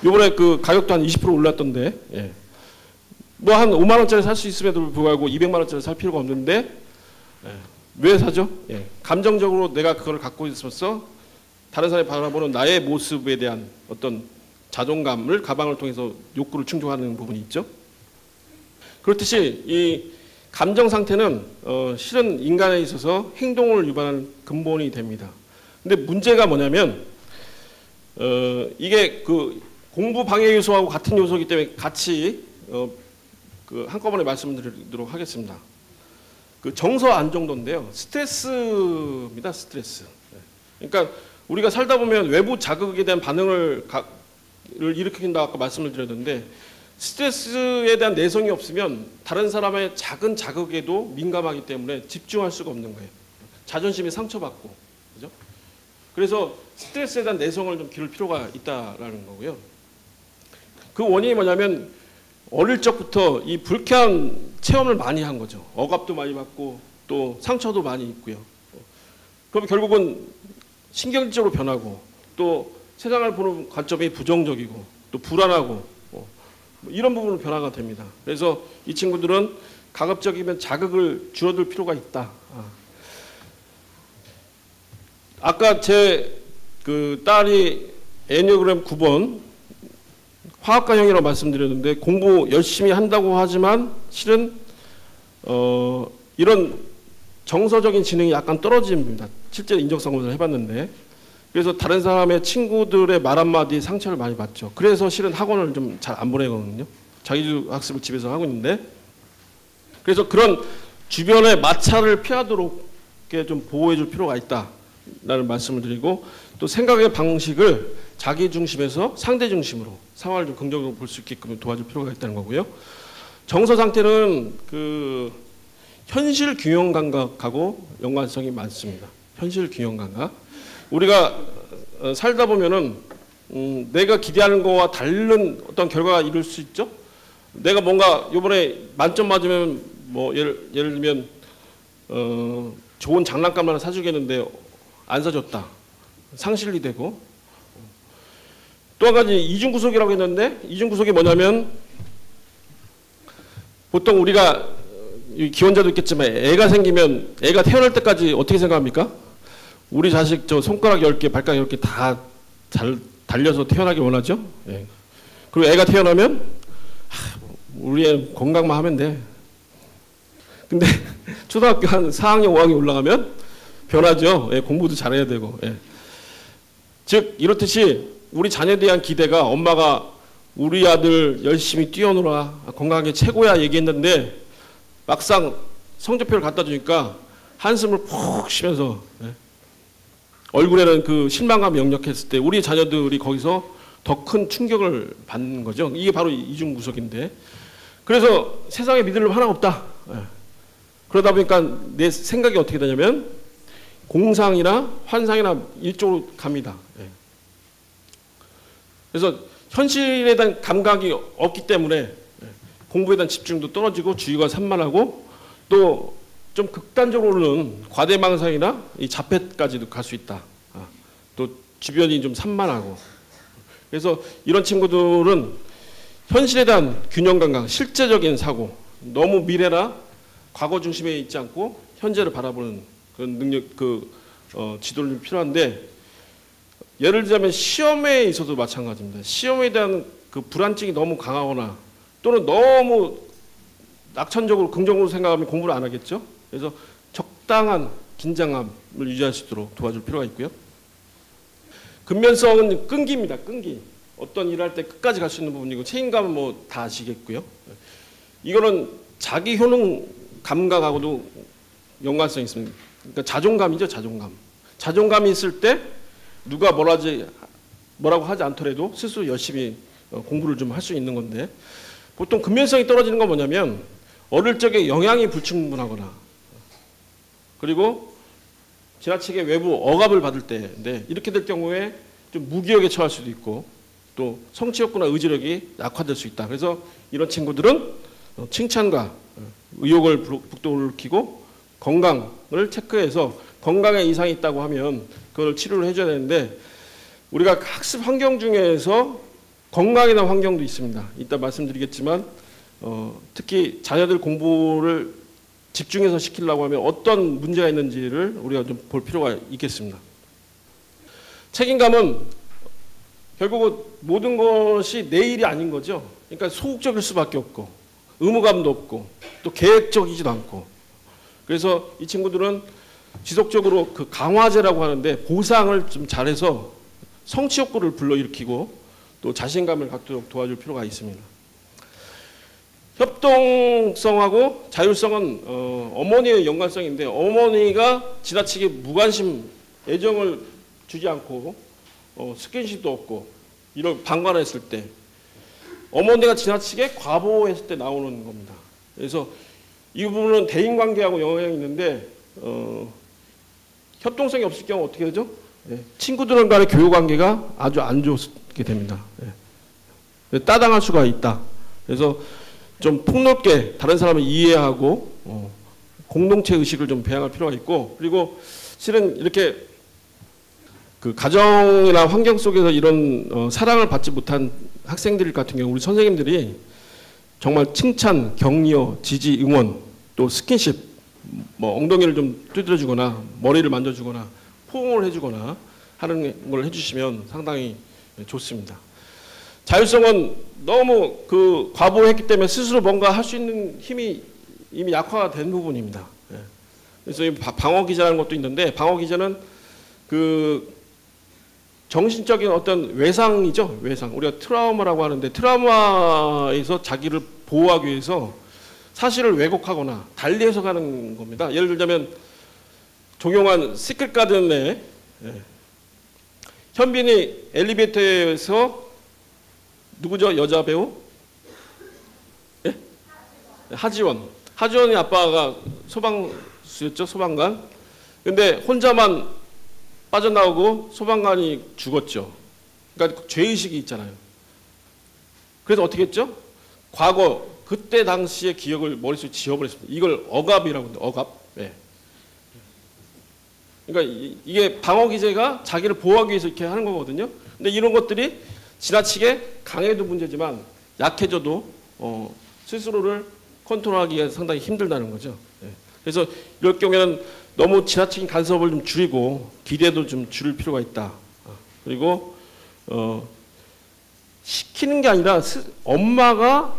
요번에 그 가격도 한 20% 올랐던데. 예. 뭐 한 5만 원짜리 살 수 있음에도 불구하고 200만 원짜리 살 필요가 없는데 예. 왜 사죠? 예. 감정적으로 내가 그걸 갖고 있어서 다른 사람이 바라보는 나의 모습에 대한 어떤 자존감을 가방을 통해서 욕구를 충족하는 부분이 있죠. 그렇듯이 이 감정 상태는 실은 인간에 있어서 행동을 유발하는 근본이 됩니다. 근데 문제가 뭐냐면 이게 그 공부 방해 요소하고 같은 요소이기 때문에 같이 그 한꺼번에 말씀드리도록 하겠습니다. 그 정서 안정도인데요. 스트레스입니다. 스트레스. 그러니까 우리가 살다 보면 외부 자극에 대한 반응을 일으킨다고 아까 말씀을 드렸는데 스트레스에 대한 내성이 없으면 다른 사람의 작은 자극에도 민감하기 때문에 집중할 수가 없는 거예요. 자존심이 상처받고, 그죠? 그래서 스트레스에 대한 내성을 좀 기를 필요가 있다라는 거고요. 그 원인이 뭐냐면 어릴 적부터 이 불쾌한 체험을 많이 한 거죠. 억압도 많이 받고 또 상처도 많이 입고요. 그럼 결국은 신경질적으로 변하고 또 세상을 보는 관점이 부정적이고 또 불안하고 이런 부분으로 변화가 됩니다. 그래서 이 친구들은 가급적이면 자극을 줄여들 필요가 있다. 아까 제 그 딸이 애니어그램 9번 화학과형이라고 말씀드렸는데 공부 열심히 한다고 하지만 실은 이런 정서적인 지능이 약간 떨어집니다. 실제 인적상담을 해봤는데 그래서 다른 사람의 친구들의 말 한마디에 상처를 많이 받죠. 그래서 실은 학원을 좀 잘 안 보내거든요. 자기주 학습을 집에서 하고 있는데 그래서 그런 주변의 마찰을 피하도록 좀 보호해줄 필요가 있다라는 말씀을 드리고 또 생각의 방식을 자기 중심에서 상대 중심으로 상황을 좀 긍정적으로 볼 수 있게끔 도와줄 필요가 있다는 거고요. 정서 상태는 그 현실 균형 감각하고 연관성이 많습니다. 현실 균형 감각. 우리가 살다 보면은 내가 기대하는 거와 다른 어떤 결과가 이룰 수 있죠. 내가 뭔가 이번에 만점 맞으면 뭐 예를 들면 좋은 장난감 하나 사주겠는데 안 사줬다. 상실이 되고 또 한 가지 이중구속이라고 했는데 이중구속이 뭐냐면 보통 우리가 기혼자도 있겠지만 애가 생기면 애가 태어날 때까지 어떻게 생각합니까? 우리 자식 저 손가락 10개 발가락 10개 다 잘 달려서 태어나길 원하죠. 예. 그리고 애가 태어나면 우리 애 건강만 하면 돼. 근데 초등학교 한 4학년 5학년 올라가면 변하죠. 예, 공부도 잘해야 되고. 예. 즉 이렇듯이 우리 자녀에 대한 기대가 엄마가 우리 아들 열심히 뛰어놀아 건강하게 최고야 얘기했는데 막상 성적표를 갖다 주니까 한숨을 푹 쉬면서 얼굴에는 그 실망감이 역력했을 때 우리 자녀들이 거기서 더 큰 충격을 받는 거죠. 이게 바로 이중구속인데 그래서 세상에 믿을 놈 하나 없다. 그러다 보니까 내 생각이 어떻게 되냐면 공상이나 환상이나 이쪽으로 갑니다. 그래서 현실에 대한 감각이 없기 때문에 공부에 대한 집중도 떨어지고 주의가 산만하고 또 좀 극단적으로는 과대망상이나 이 자폐까지도 갈 수 있다. 또 주변이 좀 산만하고 그래서 이런 친구들은 현실에 대한 균형 감각, 실제적인 사고, 너무 미래나 과거 중심에 있지 않고 현재를 바라보는 그런 능력, 지도를 좀 필요한데 예를 들자면 시험에 있어도 마찬가지입니다. 시험에 대한 그 불안증이 너무 강하거나 또는 너무 낙천적으로 긍정적으로 생각하면 공부를 안 하겠죠. 그래서 적당한 긴장감을 유지할 수 있도록 도와줄 필요가 있고요. 근면성은 끈기입니다. 끈기. 어떤 일을 할 때 끝까지 갈 수 있는 부분이고 책임감은 뭐 다 아시겠고요. 이거는 자기 효능 감각하고도 연관성이 있습니다. 그러니까 자존감이죠. 자존감. 자존감이 있을 때 누가 뭐라고 하지 않더라도 스스로 열심히 공부를 좀 할 수 있는 건데 보통 근면성이 떨어지는 건 뭐냐면 어릴 적에 영양이 불충분하거나 그리고 지나치게 외부 억압을 받을 때인데 이렇게 될 경우에 좀 무기력에 처할 수도 있고 또 성취욕구나 의지력이 약화될 수 있다. 그래서 이런 친구들은 칭찬과 의욕을 북돋우키고 건강을 체크해서 건강에 이상이 있다고 하면 그걸 치료를 해줘야 되는데 우리가 학습 환경 중에서 건강이나 환경도 있습니다. 이따 말씀드리겠지만 특히 자녀들 공부를 집중해서 시키려고 하면 어떤 문제가 있는지를 우리가 좀 볼 필요가 있겠습니다. 책임감은 결국은 모든 것이 내 일이 아닌 거죠. 그러니까 소극적일 수밖에 없고 의무감도 없고 또 계획적이지도 않고 그래서 이 친구들은 지속적으로 그 강화제라고 하는데 보상을 좀 잘해서 성취욕구를 불러일으키고 또 자신감을 갖도록 도와줄 필요가 있습니다. 협동성하고 자율성은 어머니의 연관성인데 어머니가 지나치게 무관심, 애정을 주지 않고 스킨십도 없고 이런 방관했을 때 어머니가 지나치게 과보했을 때 나오는 겁니다. 그래서 이 부분은 대인관계하고 영향이 있는데 협동성이 없을 경우 어떻게 되죠? 친구들 간의 교육 관계가 아주 안 좋게 됩니다. 따당할 수가 있다. 그래서 좀 폭넓게 다른 사람을 이해하고 공동체 의식을 좀 배양할 필요가 있고, 그리고 실은 이렇게 그 가정이나 환경 속에서 이런 사랑을 받지 못한 학생들 같은 경우 우리 선생님들이 정말 칭찬, 격려, 지지, 응원, 또 스킨십, 뭐 엉덩이를 좀 두드려주거나 머리를 만져주거나 포옹을 해주거나 하는 걸 해주시면 상당히 좋습니다. 자율성은 너무 그 과부했기 때문에 스스로 뭔가 할 수 있는 힘이 이미 약화가 된 부분입니다. 그래서 이 방어 기제라는 것도 있는데, 방어 기제는 그 정신적인 어떤 외상이죠. 외상. 우리가 트라우마라고 하는데, 트라우마에서 자기를 보호하기 위해서 사실을 왜곡하거나 달리 해석하는 겁니다. 예를 들자면 종용한 시크릿 가든에 현빈이 엘리베이터에서 누구죠? 여자 배우? 예? 하지원이 아빠가 소방수였죠. 소방관. 근데 혼자만 빠져나오고 소방관이 죽었죠. 그러니까 죄의식이 있잖아요. 그래서 어떻게 했죠? 과거 그때 당시의 기억을 머릿속에 지워버렸습니다. 이걸 억압이라고 합니다. 억압. 네. 그러니까 이게 방어 기제가 자기를 보호하기 위해서 이렇게 하는 거거든요. 근데 이런 것들이 지나치게 강해도 문제지만 약해져도 스스로를 컨트롤하기가 상당히 힘들다는 거죠. 네. 그래서 이럴 경우에는 너무 지나친 간섭을 좀 줄이고 기대도 좀 줄일 필요가 있다. 그리고 시키는 게 아니라 엄마가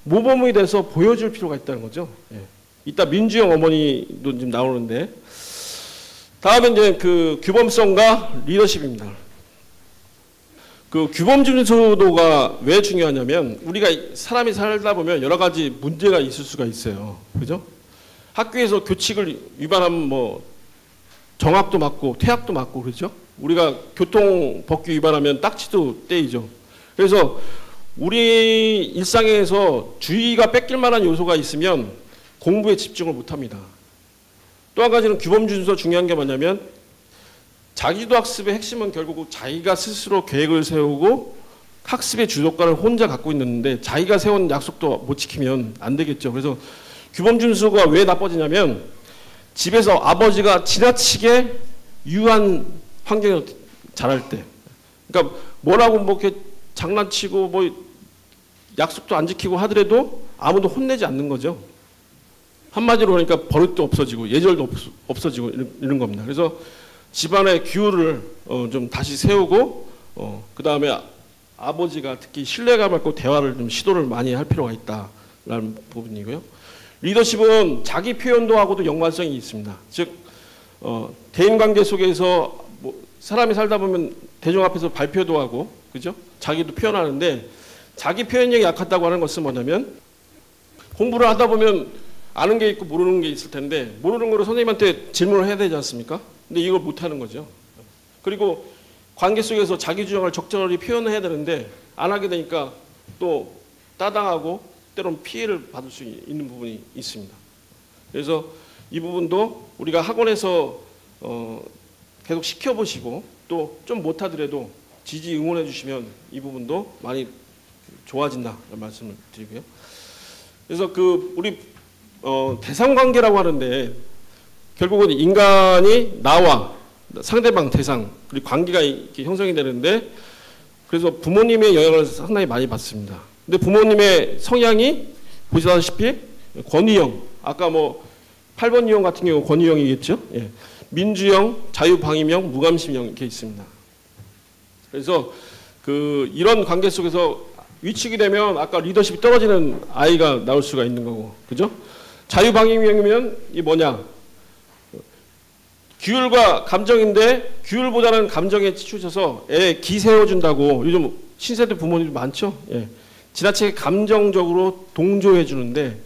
모범이 돼서 보여줄 필요가 있다는 거죠. 예. 이따 민주영 어머니도 지금 나오는데, 다음에 이제 그 규범성과 리더십입니다. 그 규범 준수도가 왜 중요하냐면, 우리가 사람이 살다 보면 여러 가지 문제가 있을 수가 있어요. 그죠? 학교에서 규칙을 위반하면 뭐 정학도 맞고 퇴학도 맞고 그렇죠? 우리가 교통법규 위반하면 딱지도 떼이죠. 그래서 우리 일상에서 주의가 뺏길 만한 요소가 있으면 공부에 집중을 못합니다. 또 한 가지는 규범 준수가 중요한 게 뭐냐면, 자기도 학습의 핵심은 결국 자기가 스스로 계획을 세우고 학습의 주도권을 혼자 갖고 있는데, 자기가 세운 약속도 못 지키면 안 되겠죠. 그래서 규범 준수가 왜 나빠지냐면, 집에서 아버지가 지나치게 유한 환경에서 자랄 때, 그러니까 뭐라고 뭐 이렇게 장난치고 뭐 약속도 안 지키고 하더라도 아무도 혼내지 않는 거죠. 한마디로 그러니까 버릇도 없어지고 예절도 없어지고 이런 겁니다. 그래서 집안의 규율을 좀 다시 세우고 그 다음에 아버지가 특히 신뢰감 갖고 대화를 좀 시도를 많이 할 필요가 있다라는 부분이고요. 리더십은 자기 표현도 하고도 연관성이 있습니다. 즉 대인관계 속에서 뭐 사람이 살다 보면 대중 앞에서 발표도 하고 그죠? 자기도 표현하는데, 자기 표현력이 약하다고 하는 것은 뭐냐면, 공부를 하다 보면 아는 게 있고 모르는 게 있을 텐데 모르는 거로 선생님한테 질문을 해야 되지 않습니까? 근데 이걸 못하는 거죠. 그리고 관계 속에서 자기 주장을 적절히 표현해야 되는데 안 하게 되니까 또 따당하고 때로는 피해를 받을 수 있는 부분이 있습니다. 그래서 이 부분도 우리가 학원에서 계속 시켜보시고 또 좀 못하더라도 지지 응원해 주시면 이 부분도 많이 좋아진다는 말씀을 드리고요. 그래서 그 우리 대상관계라고 하는데, 결국은 인간이 나와 상대방 대상 그리고 관계가 이렇게 형성이 되는데, 그래서 부모님의 영향을 상당히 많이 받습니다. 근데 부모님의 성향이 보시다시피 권위형, 아까 뭐 8번 유형 같은 경우 권위형이겠죠. 예. 민주형, 자유방임형, 무감심형 이렇게 있습니다. 그래서 그 이런 관계 속에서 위축이 되면 아까 리더십이 떨어지는 아이가 나올 수가 있는 거고, 그죠? 자유방임형이면 이 뭐냐? 규율과 감정인데 규율보다는 감정에 치우쳐서 애 기 세워준다고 요즘 신세대 부모님들 많죠? 예. 지나치게 감정적으로 동조해 주는데,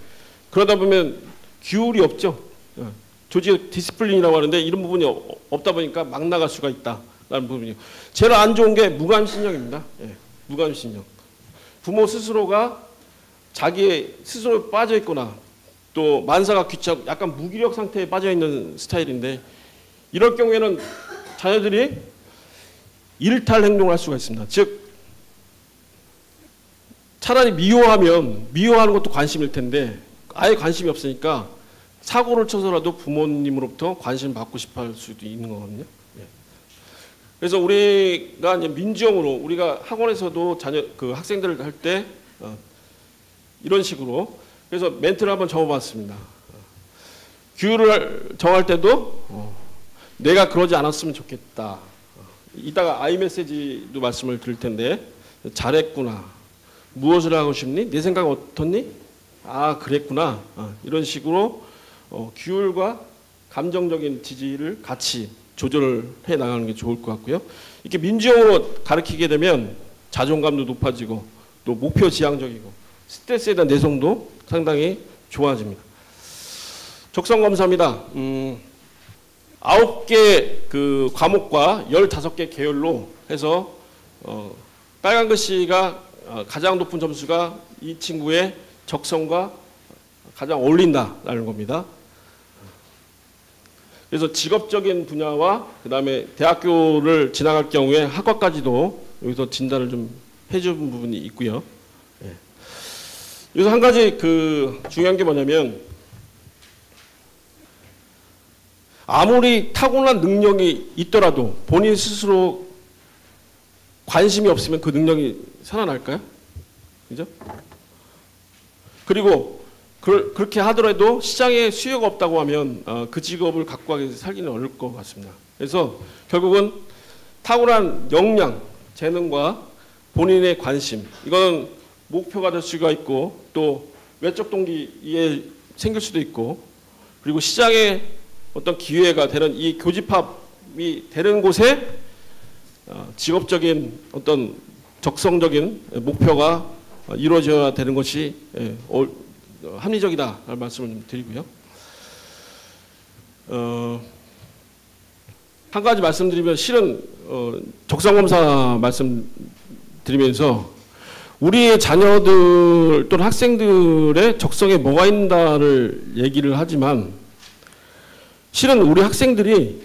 그러다 보면 규율이 없죠. 조직 디스플린이라고 하는데 이런 부분이 없다 보니까 막 나갈 수가 있다라는 부분이요. 제일 안 좋은 게 무감심형입니다. 예. 무감심형. 부모 스스로가 자기의 스스로 빠져 있거나 또 만사가 귀찮고 약간 무기력 상태에 빠져 있는 스타일인데, 이럴 경우에는 자녀들이 일탈 행동을 할 수가 있습니다. 즉 차라리 미워하는 것도 관심일 텐데 아예 관심이 없으니까 사고를 쳐서라도 부모님으로부터 관심을 받고 싶어 할 수도 있는 거거든요. 그래서 우리가 이제 민주형으로 우리가 학원에서도 학생들을 할 때 이런 식으로 그래서 멘트를 한번 적어봤습니다. 규율을 정할 때도 내가 그러지 않았으면 좋겠다. 이따가 아이메시지도 말씀을 드릴 텐데 잘했구나. 무엇을 하고 싶니? 내 생각 어떻니? 아 그랬구나. 이런 식으로 규율과 감정적인 지지를 같이 조절을 해 나가는 게 좋을 것 같고요. 이렇게 민주형으로 가르치게 되면 자존감도 높아지고 또 목표 지향적이고 스트레스에 대한 내성도 상당히 좋아집니다. 적성 검사입니다. 9개 그 과목과 15개 계열로 해서 빨간 글씨가 가장 높은 점수가 이 친구의 적성과 가장 어울린다라는 겁니다. 그래서 직업적인 분야와 그 다음에 대학교를 지나갈 경우에 학과까지도 여기서 진단을 좀 해준 부분이 있고요. 여기서 한 가지 중요한 게 뭐냐면 아무리 타고난 능력이 있더라도 본인 스스로 관심이 없으면 그 능력이 살아날까요? 그죠? 그리고 그렇게 하더라도 시장에 수요가 없다고 하면 그 직업을 갖고 살기는 어려울 것 같습니다. 그래서 결국은 타고난 역량, 재능과 본인의 관심, 이건 목표가 될 수가 있고 또 외적 동기에 생길 수도 있고 그리고 시장에 어떤 기회가 되는 이 교집합이 되는 곳에 직업적인 어떤 적성적인 목표가 이루어져야 되는 것이 합리적이다라는 말씀을 좀 드리고요. 한 가지 말씀드리면 실은 적성검사 말씀드리면서 우리의 자녀들 또는 학생들의 적성에 뭐가 있다를 얘기를 하지만 실은 우리 학생들이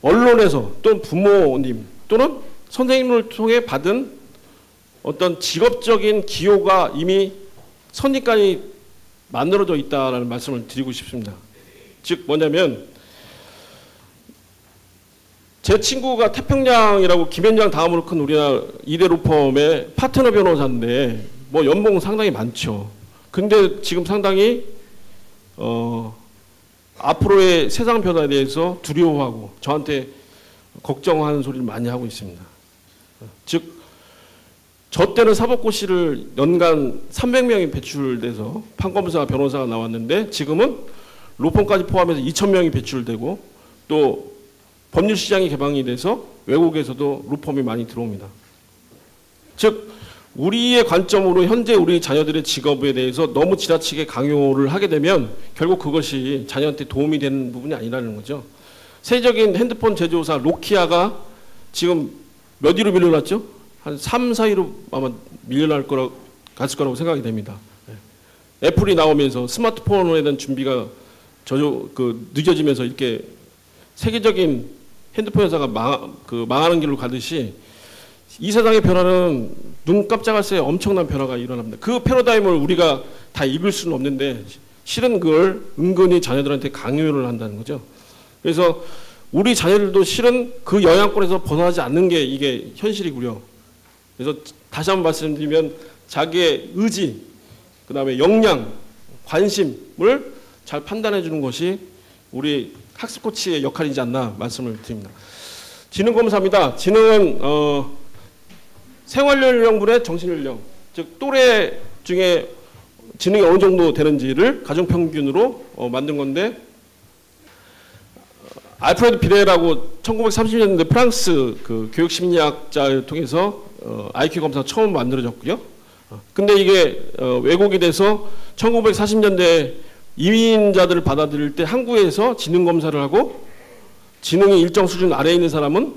언론에서 또는 부모님 또는 선생님을 통해 받은 어떤 직업적인 기호가 이미 선입관이 만들어져 있다는 말씀을 드리고 싶습니다. 즉 뭐냐면 제 친구가 태평양이라고 김현장 다음으로 큰 우리나라 2대 로펌의 파트너 변호사인데 뭐 연봉 상당히 많죠. 근데 지금 상당히 앞으로의 세상 변화에 대해서 두려워하고 저한테 걱정하는 소리를 많이 하고 있습니다. 즉 저 때는 사법고시를 연간 300명이 배출돼서 판검사 변호사가 나왔는데 지금은 로펌까지 포함해서 2,000명이 배출되고 또 법률 시장이 개방이 돼서 외국에서도 로펌이 많이 들어옵니다. 즉 우리의 관점으로 현재 우리 자녀들의 직업에 대해서 너무 지나치게 강요를 하게 되면 결국 그것이 자녀한테 도움이 되는 부분이 아니라는 거죠. 세계적인 핸드폰 제조사 노키아가 지금 몇 위로 밀려났죠? 한 3, 4위로 아마 갔을 거라고 생각이 됩니다. 애플이 나오면서 스마트폰에 대한 준비가 늦어지면서 이렇게 세계적인 핸드폰 회사가 망하는 길로 가듯이 이 세상의 변화는 눈 깜짝할 새에 엄청난 변화가 일어납니다. 그 패러다임을 우리가 다 읽을 수는 없는데 실은 그걸 은근히 자녀들한테 강요를 한다는 거죠. 그래서 우리 자녀들도 실은 그 영향권에서 벗어나지 않는 게 이게 현실이고요. 그래서 다시 한번 말씀드리면 자기의 의지, 그 다음에 역량, 관심을 잘 판단해 주는 것이 우리 학습 코치의 역할이지 않나 말씀을 드립니다. 지능검사입니다. 지능은 생활연령분의 정신연령, 즉 또래 중에 지능이 어느 정도 되는지를 가정평균으로 만든 건데 알프레드 비레라고 1930년대 프랑스 교육심리학자를 통해서 IQ 검사 처음 만들어졌고요. 근데 이게 왜곡이 돼서 1940년대 이민자들을 받아들일 때 한국에서 지능검사를 하고 지능이 일정 수준 아래에 있는 사람은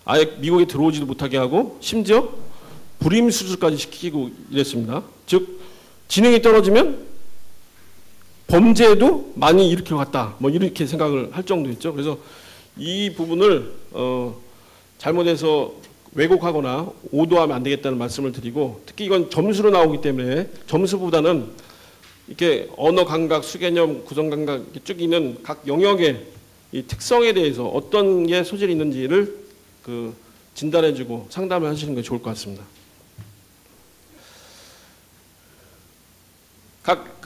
아예 미국에 들어오지도 못하게 하고 심지어 불임 수술까지 시키고 이랬습니다. 즉 지능이 떨어지면 범죄도 많이 일으켜 갔다. 뭐 이렇게 생각을 할 정도였죠. 그래서 이 부분을 잘못해서 왜곡하거나 오도하면 안 되겠다는 말씀을 드리고, 특히 이건 점수로 나오기 때문에 점수보다는 이렇게 언어 감각, 수개념, 구성 감각 쭉 있는 각 영역의 이 특성에 대해서 어떤 게 소질이 있는지를 진단해주고 상담을 하시는 게 좋을 것 같습니다. 각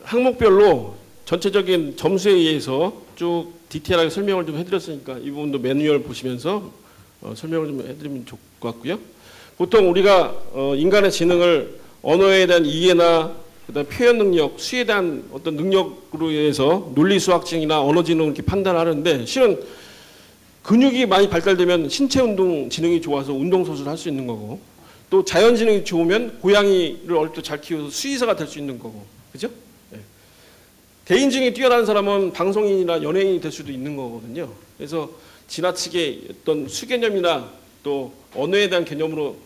항목별로 전체적인 점수에 의해서 쭉 디테일하게 설명을 좀 해드렸으니까 이 부분도 매뉴얼 보시면서 설명을 좀 해드리면 좋을 것 같고요. 보통 우리가 인간의 지능을 언어에 대한 이해나 그다음 표현 능력, 수에 대한 어떤 능력으로 인해서 논리수학증이나 언어지능 이렇게 판단하는데, 실은 근육이 많이 발달되면 신체 운동 지능이 좋아서 운동선수를 할 수 있는 거고, 또 자연지능이 좋으면 고양이를 어릴 때 잘 키워서 수의사가 될 수 있는 거고, 그죠? 네. 개인증이 뛰어난 사람은 방송인이나 연예인이 될 수도 있는 거거든요. 그래서 지나치게 어떤 수개념이나 또 언어에 대한 개념으로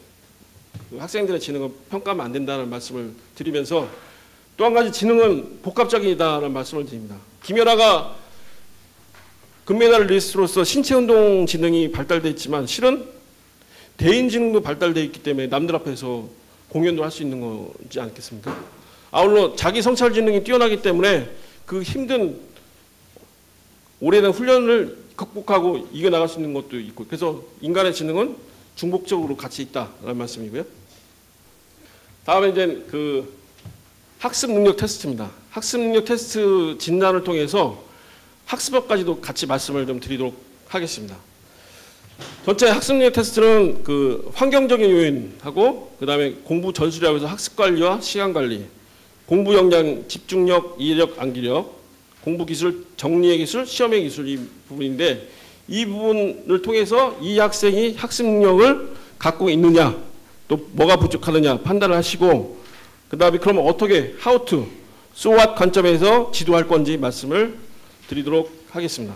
학생들의 지능을 평가하면 안 된다는 말씀을 드리면서, 또 한 가지 지능은 복합적이다라는 말씀을 드립니다. 김연아가 금메달리스트로서 신체 운동 지능이 발달되어 있지만 실은 대인 지능도 발달되어 있기 때문에 남들 앞에서 공연도 할 수 있는 거지 않겠습니까? 아울러 자기 성찰 지능이 뛰어나기 때문에 그 힘든 오래된 훈련을 극복하고 이겨나갈 수 있는 것도 있고, 그래서 인간의 지능은 중복적으로 같이 있다라는 말씀이고요. 다음에 이제 학습 능력 테스트입니다. 학습 능력 테스트 진단을 통해서 학습법까지도 같이 말씀을 좀 드리도록 하겠습니다. 전체 학습 능력 테스트는 환경적인 요인하고 그다음에 공부 전술이라고 해서 학습 관리와 시간 관리, 공부 역량, 집중력, 이해력, 암기력, 공부 기술, 정리의 기술, 시험의 기술 이 부분인데, 이 부분을 통해서 이 학생이 학습 능력을 갖고 있느냐, 또 뭐가 부족하느냐 판단을 하시고, 그 다음에 그러면 어떻게, how to, so what 관점에서 지도할 건지 말씀을 드리도록 하겠습니다.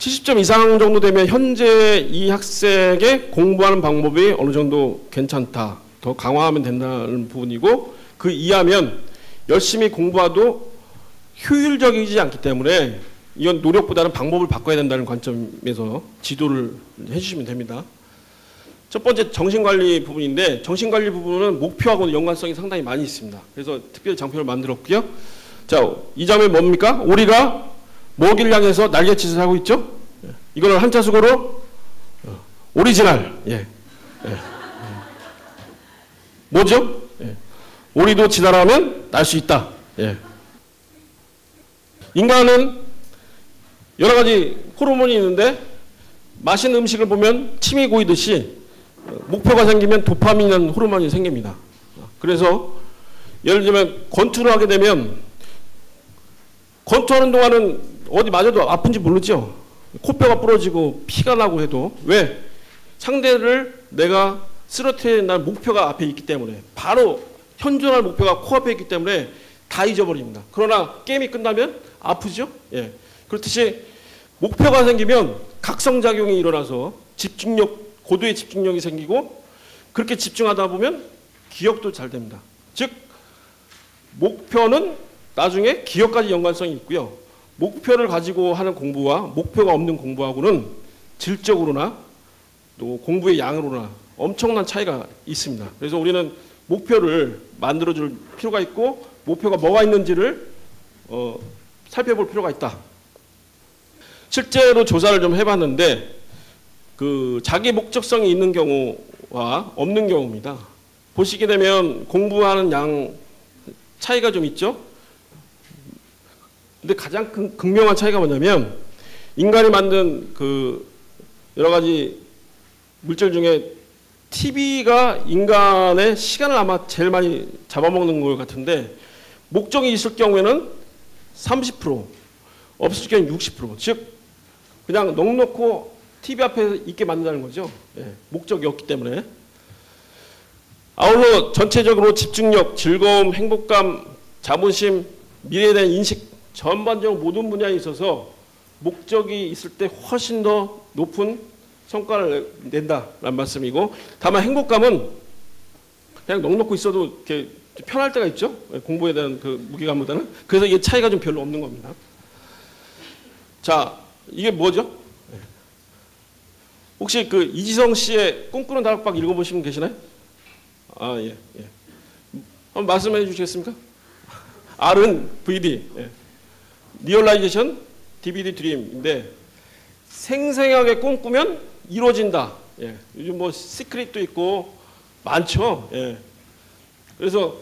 (70점) 이상 정도 되면 현재 이 학생의 공부하는 방법이 어느 정도 괜찮다, 더 강화하면 된다는 부분이고, 그 이하면 열심히 공부해도 효율적이지 않기 때문에 이건 노력보다는 방법을 바꿔야 된다는 관점에서 지도를 해주시면 됩니다. 첫 번째 정신관리 부분인데, 정신관리 부분은 목표하고는 연관성이 상당히 많이 있습니다. 그래서 특별히 장표를 만들었고요. 자, 이 장면 뭡니까? 오리가 먹이를 향해서 날갯짓을 하고 있죠? 이거는 한자숙어로 오리지널. 예. 예. 뭐죠? 예. 오리도 지나라면 날 수 있다. 예. 인간은 여러 가지 호르몬이 있는데, 맛있는 음식을 보면 침이 고이듯이 목표가 생기면 도파민이라는 호르몬이 생깁니다. 그래서 예를 들면 권투를 하게 되면 권투하는 동안은 어디 맞아도 아픈지 모르죠. 코뼈가 부러지고 피가 나고 해도, 왜? 상대를 내가 쓰러뜨린 날 목표가 앞에 있기 때문에, 바로 현존할 목표가 코앞에 있기 때문에 다 잊어버립니다. 그러나 게임이 끝나면 아프죠? 예. 그렇듯이 목표가 생기면 각성작용이 일어나서 집중력, 고도의 집중력이 생기고, 그렇게 집중하다 보면 기억도 잘 됩니다. 즉, 목표는 나중에 기억까지 연관성이 있고요. 목표를 가지고 하는 공부와 목표가 없는 공부하고는 질적으로나 또 공부의 양으로나 엄청난 차이가 있습니다. 그래서 우리는 목표를 만들어줄 필요가 있고, 목표가 뭐가 있는지를 살펴볼 필요가 있다. 실제로 조사를 좀 해봤는데, 자기 목적성이 있는 경우와 없는 경우입니다. 보시게 되면 공부하는 양 차이가 좀 있죠. 근데 가장 극명한 차이가 뭐냐면, 인간이 만든 여러 가지 물질 중에 TV가 인간의 시간을 아마 제일 많이 잡아먹는 것 같은데, 목적이 있을 경우에는 30%, 없을 경우에는 60%. 즉, 그냥 넉넉고 TV 앞에 있게 만든다는 거죠. 예, 목적이 없기 때문에. 아울러 전체적으로 집중력, 즐거움, 행복감, 자부심, 미래에 대한 인식, 전반적으로 모든 분야에 있어서 목적이 있을 때 훨씬 더 높은 성과를 낸다라는 말씀이고, 다만 행복감은 그냥 넉넉고 있어도 이렇게 편할 때가 있죠. 공부에 대한 그 무게감보다는. 그래서 이게 차이가 좀 별로 없는 겁니다. 자, 이게 뭐죠? 혹시 그 이지성 씨의 꿈꾸는 다락방 읽어보시면 계시나요? 아, 예, 예. 한번 말씀해 주시겠습니까? R은 VD, 예. 리얼라이제이션, DVD 드림인데 생생하게 꿈꾸면 이루어진다. 예. 요즘 뭐 시크릿도 있고 많죠. 예. 그래서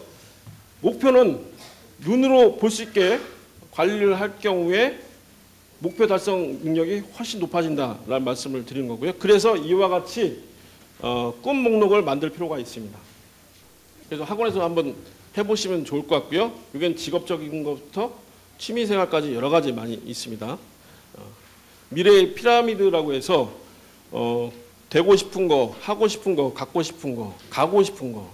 목표는 눈으로 볼 수 있게 관리를 할 경우에 목표 달성 능력이 훨씬 높아진다라는 말씀을 드리는 거고요. 그래서 이와 같이 꿈 목록을 만들 필요가 있습니다. 그래서 학원에서 한번 해보시면 좋을 것 같고요. 이건 직업적인 것부터 취미생활까지 여러 가지 많이 있습니다. 미래의 피라미드라고 해서 되고 싶은 거, 하고 싶은 거, 갖고 싶은 거, 가고 싶은 거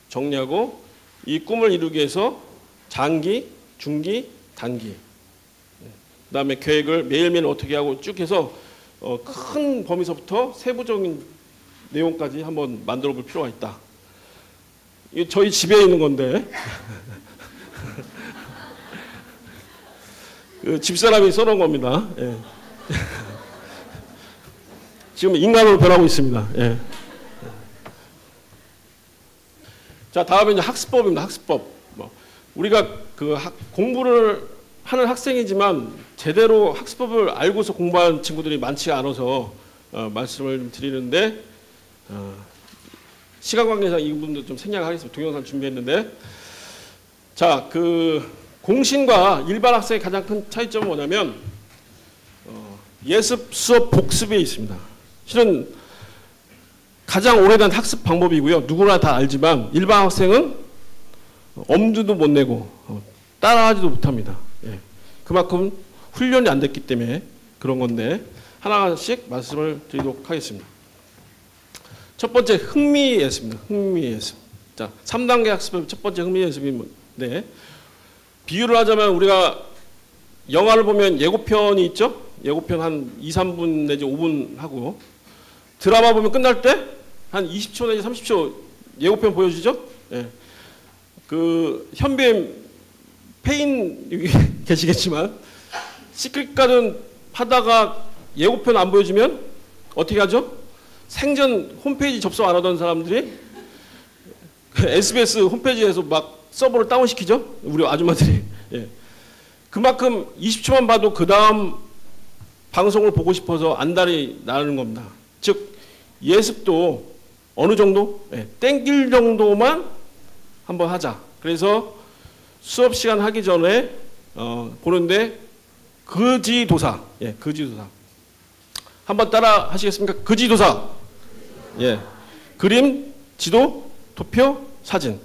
정리하고 이 꿈을 이루기 위해서 장기, 중기, 단기 그다음에 계획을 매일매일 어떻게 하고 쭉 해서 큰 범위서부터 세부적인 내용까지 한번 만들어 볼 필요가 있다. 이게 저희 집에 있는 건데 그 집사람이 써놓은 겁니다. 예. 지금 인간으로 변하고 있습니다. 예. 자, 다음에 이제 학습법입니다. 학습법. 우리가 그 공부를 하는 학생이지만 제대로 학습법을 알고서 공부하는 친구들이 많지가 않아서 말씀을 좀 드리는데 시간 관계상 이 부분도 좀 생략하겠습니다. 동영상 준비했는데 자, 그 공신과 일반 학생의 가장 큰 차이점은 뭐냐면 예습, 수업, 복습에 있습니다. 실은 가장 오래된 학습 방법이고요. 누구나 다 알지만 일반 학생은 엄두도 못 내고 따라하지도 못합니다. 예. 그만큼 훈련이 안 됐기 때문에 그런 건데 하나씩 말씀을 드리도록 하겠습니다. 첫 번째 흥미 예습입니다. 흥미 예습. 자, 3단계 학습의 첫 번째 흥미 예습인데 비유를 하자면 우리가 영화를 보면 예고편이 있죠? 예고편 한 2, 3분 내지 5분 하고 드라마 보면 끝날 때 한 20초 내지 30초 예고편 보여주죠? 예. 그 현빈 페인 계시겠지만 시크릿 가든 하다가 예고편 안 보여주면 어떻게 하죠? 생전 홈페이지 접속 안 하던 사람들이 SBS 홈페이지에서 막 서버를 다운시키죠? 우리 아줌마들이. 예. 그만큼 20초만 봐도 그 다음 방송을 보고 싶어서 안달이 나는 겁니다. 즉 예습도 어느 정도? 예. 땡길 정도만 한번 하자. 그래서 수업 시간 하기 전에 보는데 거지도사. 예, 거지도사. 한번 따라 하시겠습니까? 거지도사. 예. 그림, 지도, 도표, 사진.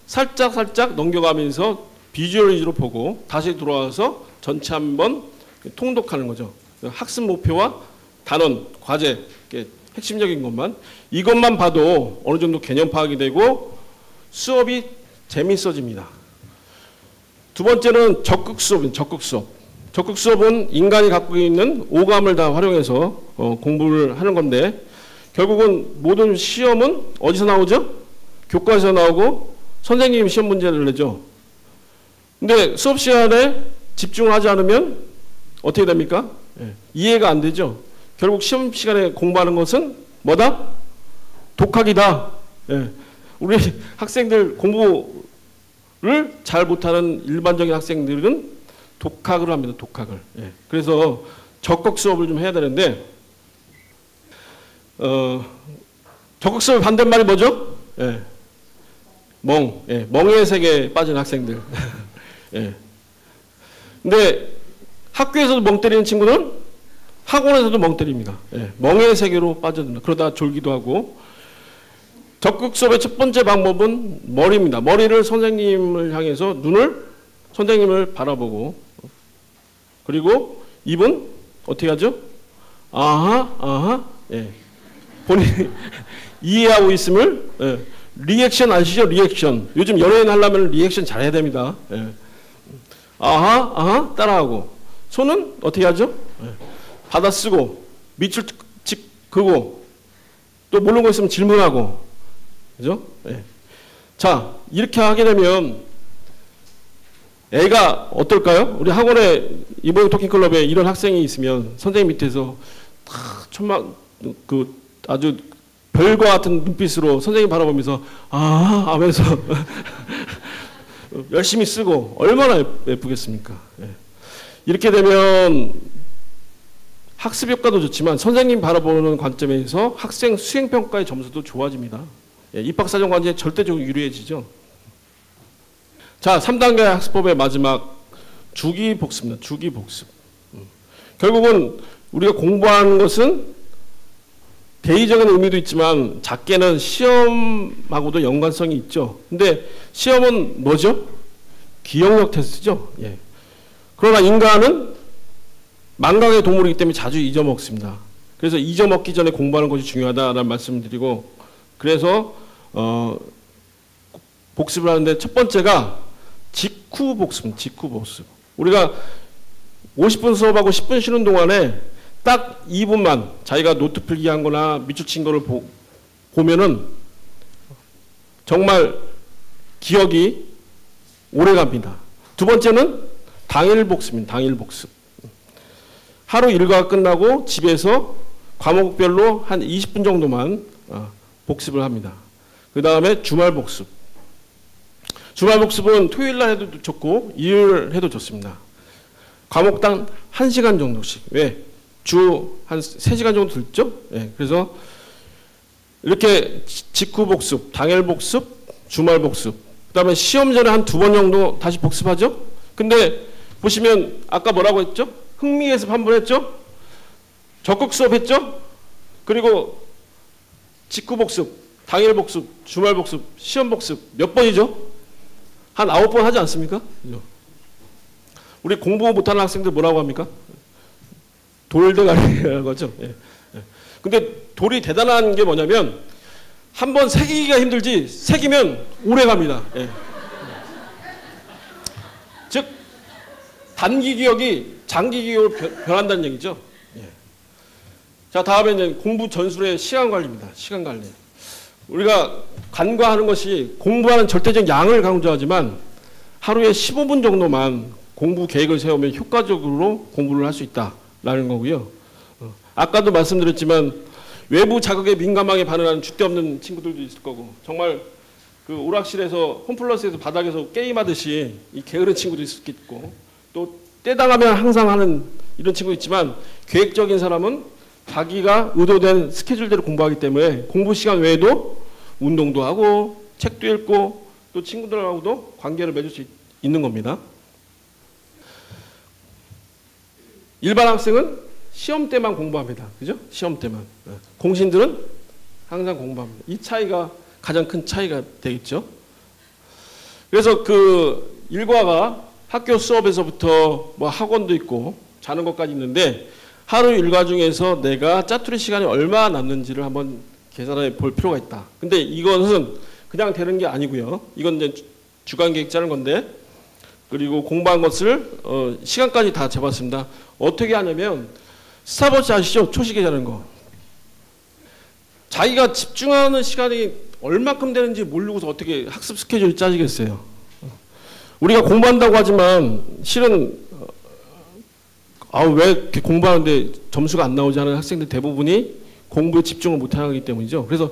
살짝 넘겨가면서 비주얼 위주로 보고 다시 돌아와서 전체 한번 통독하는 거죠. 학습 목표와 단원, 과제, 핵심적인 것만. 이것만 봐도 어느 정도 개념 파악이 되고 수업이 재밌어집니다. 두 번째는 적극 수업입니다. 적극 수업. 적극 수업은 인간이 갖고 있는 오감을 다 활용해서 공부를 하는 건데 결국은 모든 시험은 어디서 나오죠? 교과에서 나오고 선생님이 시험 문제를 내죠. 근데 수업 시간에 집중을 하지 않으면 어떻게 됩니까? 예, 이해가 안 되죠. 결국 시험 시간에 공부하는 것은 뭐다? 독학이다. 예, 우리 학생들 공부를 잘 못하는 일반적인 학생들은 독학을 합니다. 독학을. 예, 그래서 적극 수업을 좀 해야 되는데 적극 수업 반대말이 뭐죠? 예, 멍의 세계에 빠진 학생들. 예. 근데 학교에서도 멍 때리는 친구는 학원에서도 멍 때립니다. 예. 멍의 세계로 빠져든다. 그러다 졸기도 하고. 적극 수업의 첫 번째 방법은 머리입니다. 머리를 선생님을 향해서 눈을 선생님을 바라보고 그리고 입은 어떻게 하죠? 아하. 예. 본인이 이해하고 있음을 리액션 아시죠? 리액션. 요즘 연예인 하려면 리액션 잘해야 됩니다. 예. 아하 따라하고 손은 어떻게 하죠? 받아쓰고 밑줄 긋고 또 모르는 거 있으면 질문하고 그죠? 예. 자, 이렇게 하게 되면 애가 어떨까요? 우리 학원에 이모영 토킹클럽에 이런 학생이 있으면 선생님 밑에서 아주 별과 같은 눈빛으로 선생님 바라보면서 하면서 열심히 쓰고 얼마나 예쁘겠습니까? 예. 이렇게 되면 학습 효과도 좋지만 선생님 바라보는 관점에서 학생 수행평가의 점수도 좋아집니다. 예, 입학사정관제에 절대적으로 유리해지죠. 자, 3단계 학습법의 마지막 주기복습입니다. 주기복습. 결국은 우리가 공부하는 것은 대의적인 의미도 있지만 작게는 시험하고도 연관성이 있죠. 근데 시험은 뭐죠? 기억력 테스트죠. 예. 그러나 인간은 망각의 동물이기 때문에 자주 잊어먹습니다. 그래서 잊어먹기 전에 공부하는 것이 중요하다라는 말씀을 드리고, 그래서 복습을 하는데 첫 번째가 직후복습입니다. 직후복습. 우리가 50분 수업하고 10분 쉬는 동안에 딱 2분만 자기가 노트 필기한 거나 밑줄 친 거를 보면은 정말 기억이 오래 갑니다. 두 번째는 당일 복습입니다. 당일 복습. 하루 일과가 끝나고 집에서 과목별로 한 20분 정도만 복습을 합니다. 그 다음에 주말 복습. 주말 복습은 토요일 날 해도 좋고 일요일 해도 좋습니다. 과목당 1시간 정도씩. 왜? 주 한 3시간 정도 들죠? 예, 그래서 이렇게 직후 복습, 당일 복습, 주말 복습. 그 다음에 시험 전에 한 2번 정도 다시 복습하죠? 근데 보시면 아까 뭐라고 했죠? 흥미예습 한 번 했죠? 적극 수업 했죠? 그리고 직후 복습, 당일 복습, 주말 복습, 시험 복습 몇 번이죠? 한 9번 하지 않습니까? 우리 공부 못하는 학생들 뭐라고 합니까? 돌대가리라고 하죠. 예. 예. 근데 돌이 대단한 게 뭐냐면 한 번 새기기가 힘들지 새기면 오래 갑니다. 예. 즉 단기 기억이 장기 기억으로 변한다는 얘기죠. 예. 자, 다음에 이제 공부 전술의 시간 관리입니다. 시간 관리. 우리가 간과하는 것이 공부하는 절대적 양을 강조하지만 하루에 15분 정도만 공부 계획을 세우면 효과적으로 공부를 할 수 있다라는 거고요. 아까도 말씀드렸지만 외부 자극에 민감하게 반응하는 줏대없는 친구들도 있을 거고, 정말 그 오락실에서 홈플러스에서 바닥에서 게임하듯이 이 게으른 친구도 있겠고, 또 때당하면 항상 하는 이런 친구 있지만 계획적인 사람은 자기가 의도된 스케줄대로 공부하기 때문에 공부 시간 외에도 운동도 하고 책도 읽고 또 친구들하고도 관계를 맺을 수 있는 겁니다. 일반 학생은 시험 때만 공부합니다. 그죠? 시험 때만. 공신들은 항상 공부합니다. 이 차이가 가장 큰 차이가 되겠죠. 그래서 그 일과가 학교 수업에서부터 뭐 학원도 있고 자는 것까지 있는데 하루 일과 중에서 내가 짜투리 시간이 얼마 남는지를 한번 계산해 볼 필요가 있다. 근데 이것은 그냥 되는 게 아니고요. 이건 이제 주간 계획 짜는 건데, 그리고 공부한 것을 시간까지 다 재봤습니다. 어떻게 하냐면 스타벅스 아시죠? 초시계 자는 거. 자기가 집중하는 시간이 얼마큼 되는지 모르고서 어떻게 학습 스케줄을 짜지겠어요. 우리가 공부한다고 하지만 실은 왜 이렇게 공부하는데 점수가 안 나오지 하는 학생들 대부분이 공부에 집중을 못하기 때문이죠. 그래서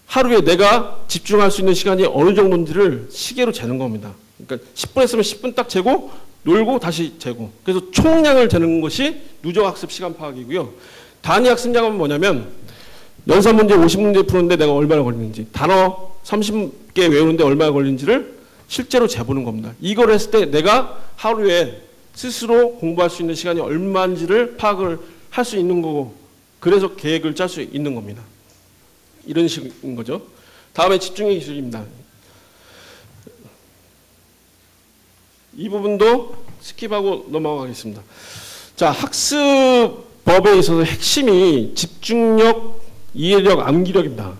하루에 내가 집중할 수 있는 시간이 어느 정도인지를 시계로 재는 겁니다. 그러니까 10분 했으면 10분 딱 재고 놀고 다시 재고. 그래서 총량을 재는 것이 누적학습 시간 파악이고요. 단위 학습량은 뭐냐면 연산 문제 50문제 푸는데 내가 얼마나 걸리는지, 단어 30개 외우는데 얼마나 걸리는지를 실제로 재보는 겁니다. 이걸 했을 때 내가 하루에 스스로 공부할 수 있는 시간이 얼마인지를 파악을 할 수 있는 거고, 그래서 계획을 짤 수 있는 겁니다. 이런 식인 거죠. 다음에 집중의 기술입니다. 이 부분도 스킵하고 넘어가겠습니다. 자, 학습법에 있어서 핵심이 집중력, 이해력, 암기력입니다.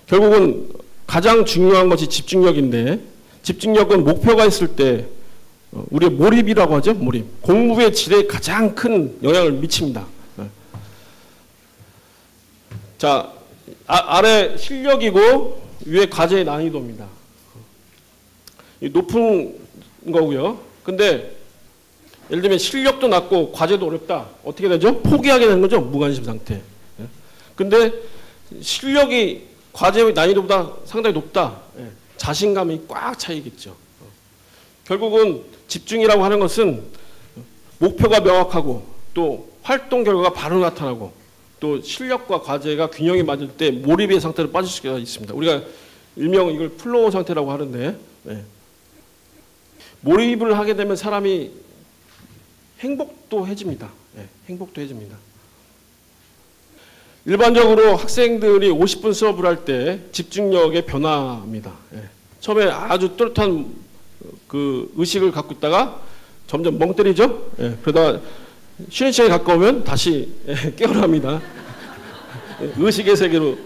결국은 가장 중요한 것이 집중력인데, 집중력은 목표가 있을 때 우리가 몰입이라고 하죠. 몰입. 공부의 질에 가장 큰 영향을 미칩니다. 자, 아래 실력이고 위에 과제의 난이도입니다. 높은 거고요. 근데 예를 들면 실력도 낮고 과제도 어렵다. 어떻게 되죠? 포기하게 되는 거죠. 무관심 상태. 근데 실력이 과제의 난이도보다 상당히 높다. 자신감이 꽉 차이겠죠. 결국은 집중이라고 하는 것은 목표가 명확하고 또 활동 결과가 바로 나타나고 또 실력과 과제가 균형이 맞을 때 몰입의 상태로 빠질 수가 있습니다. 우리가 일명 이걸 플로우 상태라고 하는데 몰입을 하게 되면 사람이 행복도 해집니다. 행복도 해집니다. 일반적으로 학생들이 50분 수업을 할 때 집중력의 변화입니다. 처음에 아주 뚜렷한 그 의식을 갖고 있다가 점점 멍 때리죠. 그러다가 쉬는 시간이 가까우면 다시 깨어납니다. 의식의 세계로,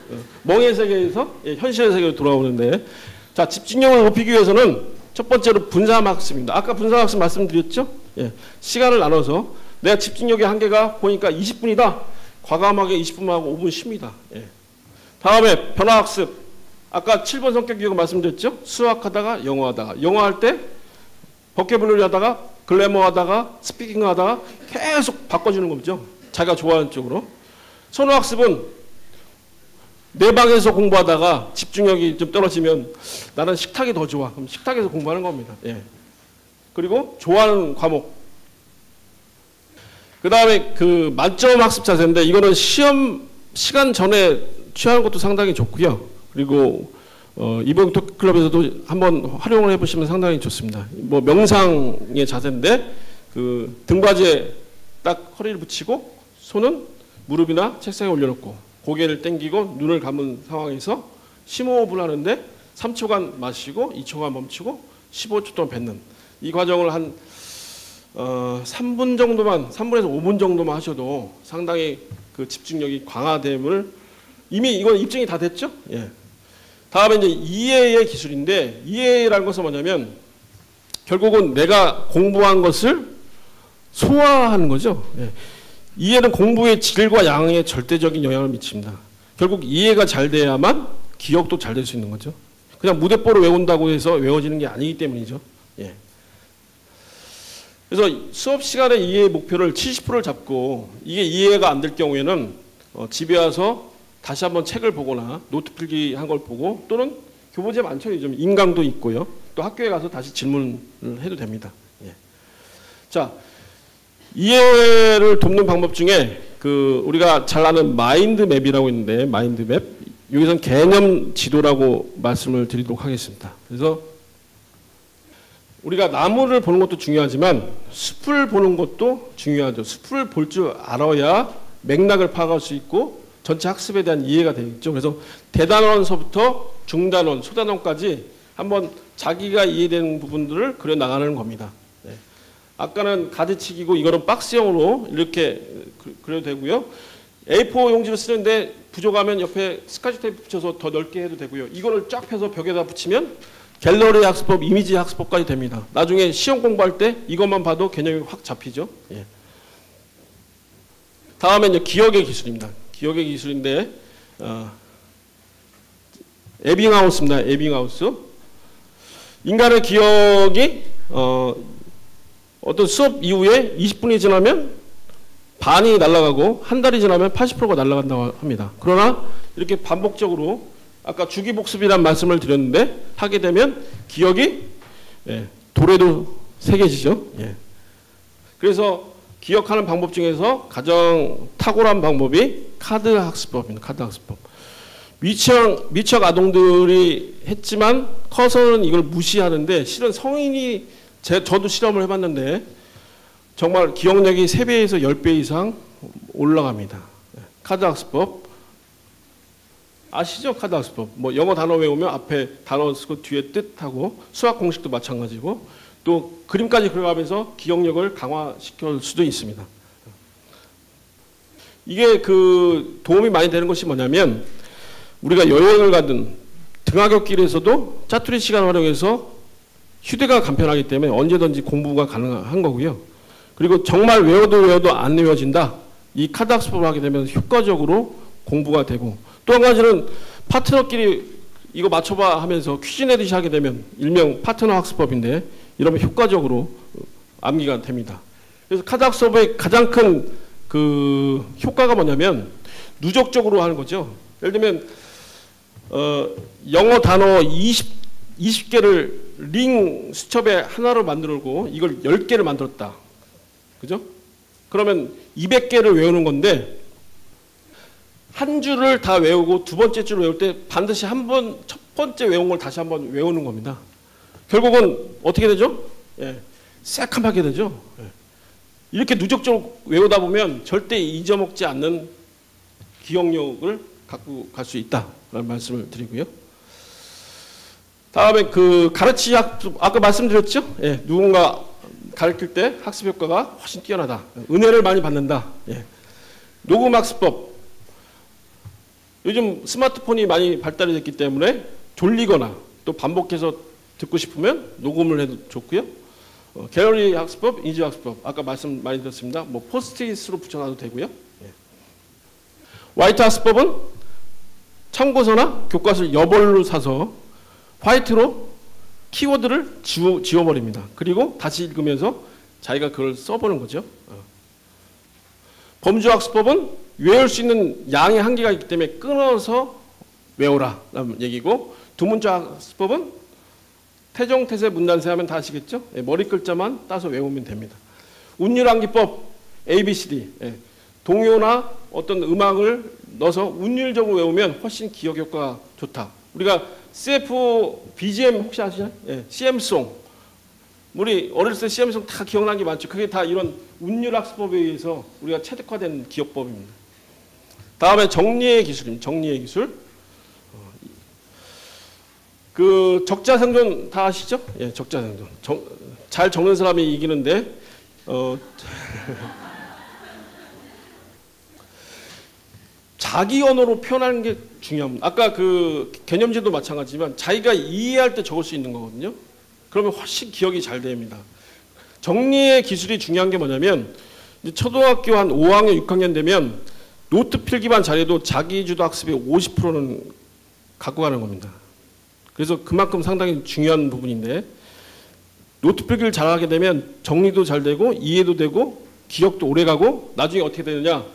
멍의 세계에서 현실의 세계로 돌아오는데, 자, 집중력을 높이기 위해서는 첫 번째로 분산학습입니다. 아까 분산학습 말씀드렸죠? 시간을 나눠서 내가 집중력의 한계가 보니까 20분이다. 과감하게 20분만 하고 5분 쉽니다. 다음에 변화학습. 아까 7번 성격교육 말씀드렸죠? 수학하다가 영어하다가. 영어할 때 버케블러리 하다가 글래머 하다가 스피킹 하다가 계속 바꿔주는 거죠. 자기가 좋아하는 쪽으로. 선호학습은 내 방에서 공부하다가 집중력이 좀 떨어지면 나는 식탁이 더 좋아. 그럼 식탁에서 공부하는 겁니다. 그리고 좋아하는 과목. 그 다음에 그 만점 학습 자세인데 이거는 시험 시간 전에 취하는 것도 상당히 좋고요. 그리고 이번 토크클럽에서도 한번 활용을 해보시면 상당히 좋습니다. 뭐 명상의 자세인데 그 등받이에 딱 허리를 붙이고 손은 무릎이나 책상에 올려놓고 고개를 당기고 눈을 감은 상황에서 심호흡을 하는데 3초간 마시고 2초간 멈추고 15초 동안 뱉는 이 과정을 한 3분 정도만 3분에서 5분 정도만 하셔도 상당히 그 집중력이 강화됨을 이미 이건 입증이 다 됐죠? 다음에 이제 이해의 기술인데 이해라는 것은 뭐냐면 결국은 내가 공부한 것을 소화하는 거죠. 이해는 공부의 질과 양에 절대적인 영향을 미칩니다. 결국 이해가 잘 돼야만 기억도 잘 될 수 있는 거죠. 그냥 무대뽀로 외운다고 해서 외워지는 게 아니기 때문이죠. 그래서 수업 시간에 이해의 목표를 70%를 잡고 이게 이해가 안 될 경우에는 집에 와서 다시 한번 책을 보거나 노트 필기 한 걸 보고 또는 교보제 많죠. 요즘 인강도 있고요. 또 학교에 가서 다시 질문을 해도 됩니다. 자, 이해를 돕는 방법 중에 그 우리가 잘 아는 마인드맵이라고 있는데 마인드맵 여기서는 개념 지도라고 말씀을 드리도록 하겠습니다. 그래서 우리가 나무를 보는 것도 중요하지만 숲을 보는 것도 중요하죠. 숲을 볼 줄 알아야 맥락을 파악할 수 있고 전체 학습에 대한 이해가 되겠죠. 그래서 대단원서부터 중단원, 소단원까지 한번 자기가 이해되는 부분들을 그려나가는 겁니다. 아까는 가지치기고 이거는 박스형으로 이렇게 그려도 되고요. A4 용지를 쓰는데 부족하면 옆에 스카치 테이프 붙여서 더 넓게 해도 되고요. 이거를 쫙 펴서 벽에다 붙이면 갤러리 학습법, 이미지 학습법까지 됩니다. 나중에 시험 공부할 때 이것만 봐도 개념이 확 잡히죠. 다음에 이제 기억의 기술입니다. 기억의 기술인데 에빙하우스입니다. 에빙하우스. 인간의 기억이 어떤 수업 이후에 20분이 지나면 반이 날아가고 한 달이 지나면 80%가 날아간다고 합니다. 그러나 이렇게 반복적으로 아까 주기복습이란 말씀을 드렸는데 하게 되면 기억이 돌에도 새겨지죠. 그래서 기억하는 방법 중에서 가장 탁월한 방법이 카드 학습법입니다. 카드 학습법. 미취학 아동들이 했지만 커서는 이걸 무시하는데 실은 성인이 저도 실험을 해봤는데 정말 기억력이 3배에서 10배 이상 올라갑니다. 카드 학습법. 아시죠? 카드 학습법. 뭐 영어 단어 외우면 앞에 단어 쓰고 뒤에 뜻하고 수학 공식도 마찬가지고 또 그림까지 그려가면서 기억력을 강화시킬 수도 있습니다. 이게 그 도움이 많이 되는 것이 뭐냐면 우리가 여행을 가든 등하굣길에서도 짜투리 시간을 활용해서 휴대가 간편하기 때문에 언제든지 공부가 가능한 거고요. 그리고 정말 외워도 안 외워진다. 이 카드 학습법을 하게 되면 효과적으로 공부가 되고 또 한 가지는 파트너끼리 이거 맞춰봐 하면서 퀴즈 내듯이 하게 되면 일명 파트너 학습법인데 이러면 효과적으로 암기가 됩니다. 그래서 카드 학습법의 가장 큰 그 효과가 뭐냐면 누적적으로 하는 거죠. 예를 들면 영어 단어 20개를 링 수첩에 하나로 만들고 이걸 10개를 만들었다. 그죠? 그러면 200개를 외우는 건데 한 줄을 다 외우고 두 번째 줄을 외울 때 반드시 첫 번째 외운 걸 다시 한번 외우는 겁니다. 결국은 어떻게 되죠? 예, 새카맣게 되죠. 예. 이렇게 누적적으로 외우다 보면 절대 잊어먹지 않는 기억력을 갖고 갈 수 있다라는 말씀을 드리고요. 다음에 그 가르치기 학습, 아까 말씀드렸죠? 예, 누군가 가르칠 때 학습 효과가 훨씬 뛰어나다. 은혜를 많이 받는다. 예. 녹음 학습법. 요즘 스마트폰이 많이 발달이 됐기 때문에 졸리거나 또 반복해서 듣고 싶으면 녹음을 해도 좋고요. 갤러리 학습법, 인지 학습법. 아까 말씀 많이 드렸습니다. 뭐 포스트잇으로 붙여놔도 되고요. 예. 화이트 학습법은 참고서나 교과서를 여벌로 사서 화이트로 키워드를 지워버립니다. 그리고 다시 읽으면서 자기가 그걸 써보는 거죠. 범주 학습법은 외울 수 있는 양의 한계가 있기 때문에 끊어서 외워라 라는 얘기고, 두문자 학습법은 태종, 태세, 문단세 하면 다 아시겠죠? 예, 머리 글자만 따서 외우면 됩니다. 운율암기법 ABCD, 예, 동요나 어떤 음악을 넣어서 운율적으로 외우면 훨씬 기억 효과가 좋다. 우리가 CF BGM 혹시 아시나요? 예, CM송. 우리 어렸을 때 CM송 다 기억나는 게 많죠. 그게 다 이런 운율학습법에 의해서 우리가 체득화된 기억법입니다. 다음에 정리의 기술입니다. 정리의 기술. 그 적자생존 다 아시죠? 예, 적자생존. 잘 적는 사람이 이기는데 자기 언어로 표현하는 게 중요합니다. 아까 그 개념지도 마찬가지지만 자기가 이해할 때 적을 수 있는 거거든요. 그러면 훨씬 기억이 잘 됩니다. 정리의 기술이 중요한 게 뭐냐면 초등학교 한 5학년, 6학년 되면 노트 필기만 잘해도 자기주도 학습의 50%는 갖고 가는 겁니다. 그래서 그만큼 상당히 중요한 부분인데, 노트 필기를 잘하게 되면 정리도 잘 되고 이해도 되고 기억도 오래 가고, 나중에 어떻게 되느냐,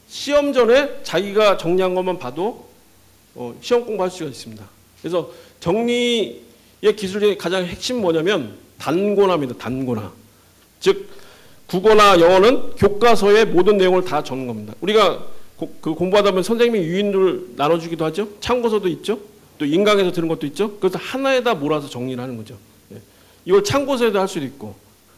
시험 전에 자기가 정리한 것만 봐도 시험 공부할 수가 있습니다. 그래서 정리의 기술의 가장 핵심은 뭐냐면 단권화입니다. 단권화. 즉 국어나 영어는 교과서의 모든 내용을 다 적는 겁니다. 우리가 그 공부하다 보면 선생님이 유인을 나눠주기도 하죠. 참고서도 있죠. 또 인강에서 들은 것도 있죠. 그래서 하나에다 몰아서 정리를 하는 거죠. 이걸 참고서에도 할 수도 있고.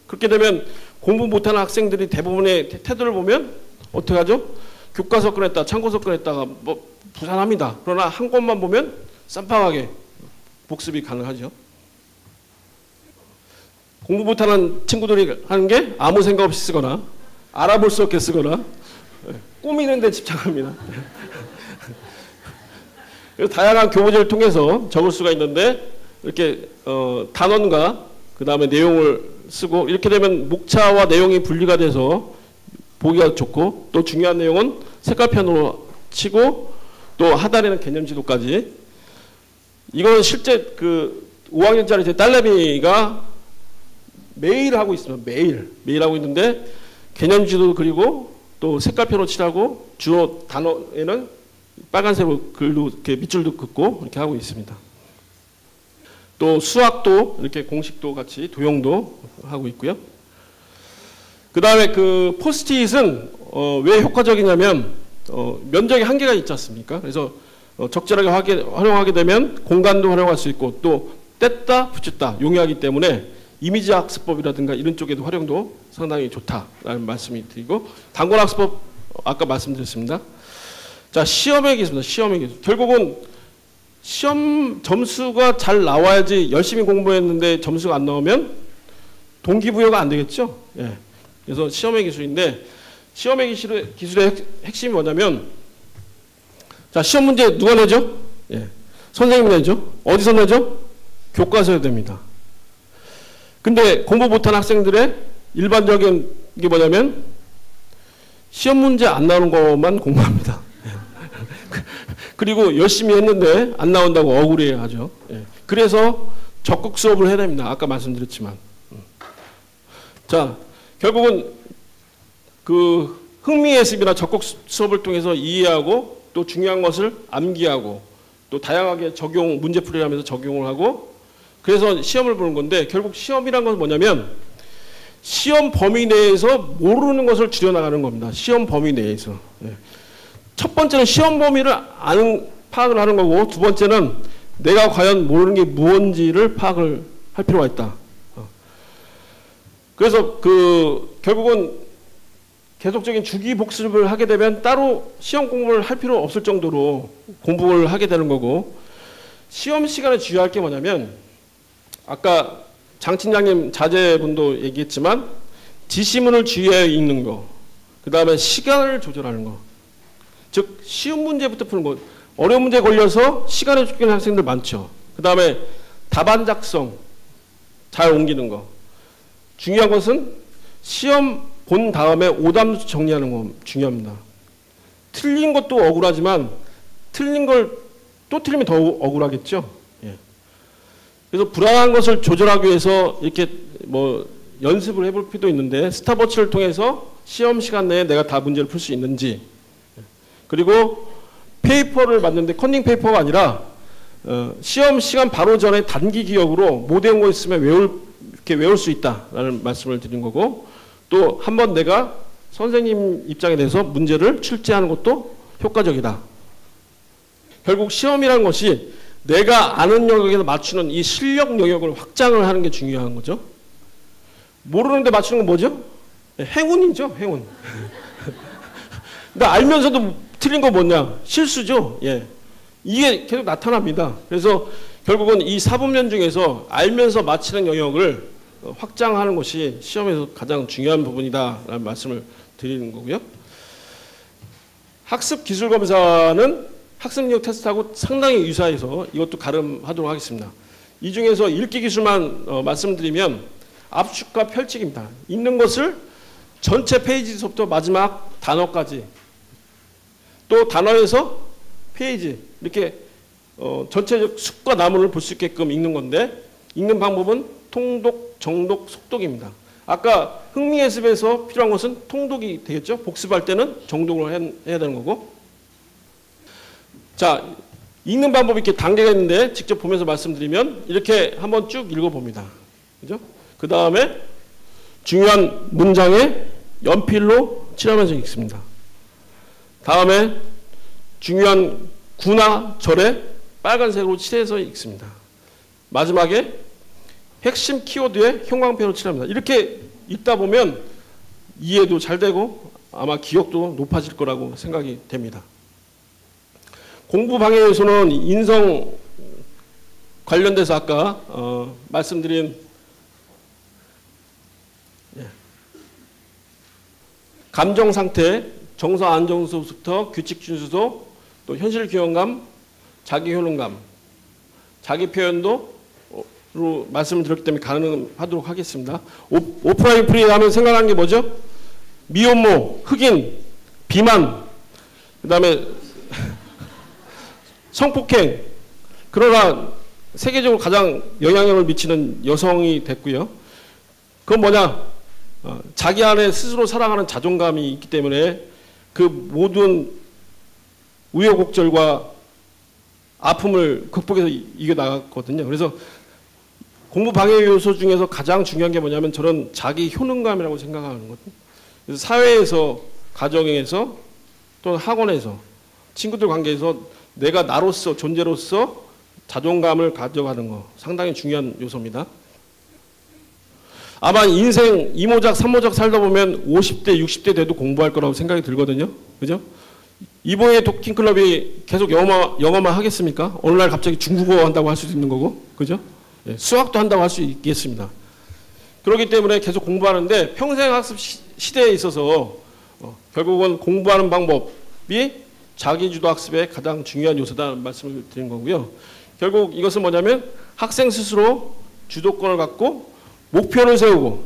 그렇게 되면 공부 못하는 학생들이 대부분의 태도를 보면 어떻게 하죠? 교과서 꺼냈다, 참고서 꺼냈다가 뭐 부산합니다. 그러나 한 권만 보면 쌈빵하게 복습이 가능하죠. 공부 못하는 친구들이 하는 게 아무 생각 없이 쓰거나 알아볼 수 없게 쓰거나 꾸미는 데 집착합니다. 다양한 교보제를 통해서 적을 수가 있는데, 이렇게 단원과 그 다음에 내용을 쓰고, 이렇게 되면 목차와 내용이 분리가 돼서 보기가 좋고, 또 중요한 내용은 색깔펜으로 치고, 또 하단에는 개념지도까지. 이거는 실제 그 5학년짜리 제 딸내미가 매일 하고 있습니다. 매일 하고 있는데, 개념지도 그리고 또 색깔펜으로 칠하고, 주요 단어에는 빨간색으로 글도 이렇게 밑줄도 긋고 이렇게 하고 있습니다. 또 수학도 이렇게 공식도 같이 도형도 하고 있고요. 그 다음에 그 포스트잇은 왜 효과적이냐면 면적의 한계가 있지 않습니까? 그래서 적절하게 활용하게 되면 공간도 활용할 수 있고, 또 뗐다 붙였다 용이하기 때문에 이미지 학습법이라든가 이런 쪽에도 활용도 상당히 좋다라는 말씀이 드리고, 단권 학습법 아까 말씀드렸습니다. 자, 시험의 기술입니다. 시험의 기술. 결국은 시험 점수가 잘 나와야지. 열심히 공부했는데 점수가 안 나오면 동기부여가 안 되겠죠. 예. 그래서 시험의 기술인데, 시험의 기술의 핵심이 뭐냐면, 자, 시험 문제 누가 내죠? 예. 선생님이 내죠. 어디서 내죠? 교과서에 됩니다. 근데 공부 못한 학생들의 일반적인 게 뭐냐면 시험 문제 안 나오는 것만 공부합니다. 그리고 열심히 했는데 안 나온다고 억울해하죠. 예. 그래서 적극 수업을 해야 됩니다. 아까 말씀드렸지만. 자, 결국은 그 흥미예습이나 적극 수업을 통해서 이해하고 또 중요한 것을 암기하고 또 다양하게 적용, 문제풀이를 하면서 적용을 하고 그래서 시험을 보는 건데 결국 시험이란 건 뭐냐면 시험 범위 내에서 모르는 것을 줄여나가는 겁니다. 시험 범위 내에서. 예. 첫 번째는 시험 범위를 파악을 하는 거고 두 번째는 내가 과연 모르는 게 무엇인지를 파악을 할 필요가 있다. 그래서 결국은 계속적인 주기 복습을 하게 되면 따로 시험 공부를 할 필요 없을 정도로 공부를 하게 되는 거고 시험 시간에 주의할 게 뭐냐면 아까 장 팀장님 자제분도 얘기했지만 지시문을 주의해 읽는 거 그 다음에 시간을 조절하는 거 즉 쉬운 문제부터 푸는 거 어려운 문제에 걸려서 시간을 쫓기는 학생들 많죠. 그 다음에 답안 작성 잘 옮기는 거 중요한 것은 시험 본 다음에 오답 정리하는 거 중요합니다. 틀린 것도 억울하지만 틀린 걸 또 틀리면 더 억울하겠죠. 예. 그래서 불안한 것을 조절하기 위해서 이렇게 뭐 연습을 해볼 필요도 있는데 스탑워치를 통해서 시험 시간 내에 내가 다 문제를 풀 수 있는지 그리고 페이퍼를 만드는데 컨닝 페이퍼가 아니라 시험 시간 바로 전에 단기 기억으로 못 외운 거 있으면 이렇게 외울 수 있다라는 말씀을 드린 거고 또 한번 내가 선생님 입장에 대해서 문제를 출제하는 것도 효과적이다. 결국 시험이라는 것이 내가 아는 영역에서 맞추는 이 실력 영역을 확장을 하는 게 중요한 거죠. 모르는데 맞추는 건 뭐죠? 행운이죠, 행운. 근데 알면서도 틀린 거 뭐냐? 실수죠. 예. 이게 계속 나타납니다. 그래서 결국은 이 사분면 중에서 알면서 맞히는 영역을 확장하는 것이 시험에서 가장 중요한 부분이다라는 말씀을 드리는 거고요. 학습 기술 검사는 학습력 테스트하고 상당히 유사해서 이것도 가름하도록 하겠습니다. 이 중에서 읽기 기술만 말씀드리면 압축과 펼치기입니다. 읽는 것을 전체 페이지서부터 마지막 단어까지 또 단어에서 페이지 이렇게 전체적 숫과 나무를 볼 수 있게끔 읽는 건데 읽는 방법은 통독, 정독, 속독입니다. 아까 흥미예습에서 필요한 것은 통독이 되겠죠. 복습할 때는 정독을 해야 되는 거고 자 읽는 방법이 이렇게 단계가 있는데 직접 보면서 말씀드리면 이렇게 한번 쭉 읽어봅니다. 그죠? 그 다음에 중요한 문장에 연필로 칠하면서 읽습니다. 다음에 중요한 구나 절에 빨간색으로 칠해서 읽습니다. 마지막에 핵심 키워드에 형광펜으로 칠합니다. 이렇게 읽다 보면 이해도 잘 되고 아마 기억도 높아질 거라고 생각이 됩니다. 공부 방해 요소는 인성 관련돼서 아까 말씀드린 감정 상태, 정서 안정소부터 규칙 준수도, 또 현실 기억감, 자기 효능감, 자기 표현도로 말씀을 드렸기 때문에 가능하도록 하겠습니다. 오프라인 프리 하면 생각하는 게 뭐죠? 미혼모, 흑인, 비만, 그 다음에 성폭행. 그러나 세계적으로 가장 영향력을 미치는 여성이 됐고요. 그건 뭐냐? 자기 안에 스스로 사랑하는 자존감이 있기 때문에 그 모든 우여곡절과 아픔을 극복해서 이겨나갔거든요. 그래서 공부 방해 요소 중에서 가장 중요한 게 뭐냐면 저는 자기 효능감이라고 생각하는 거거든요. 그래서 사회에서, 가정에서, 또 학원에서, 친구들 관계에서 내가 나로서, 존재로서 자존감을 가져가는 거 상당히 중요한 요소입니다. 아마 인생 2모작, 3모작 살다 보면 50대, 60대 돼도 공부할 거라고 생각이 들거든요. 그죠? 이번에 도킹클럽이 계속 영어만 하겠습니까? 어느 날 갑자기 중국어 한다고 할 수도 있는 거고. 그죠? 예, 수학도 한다고 할 수 있겠습니다. 그렇기 때문에 계속 공부하는데 평생 학습 시대에 있어서 결국은 공부하는 방법이 자기주도 학습의 가장 중요한 요소다는 말씀을 드린 거고요. 결국 이것은 뭐냐면 학생 스스로 주도권을 갖고 목표를 세우고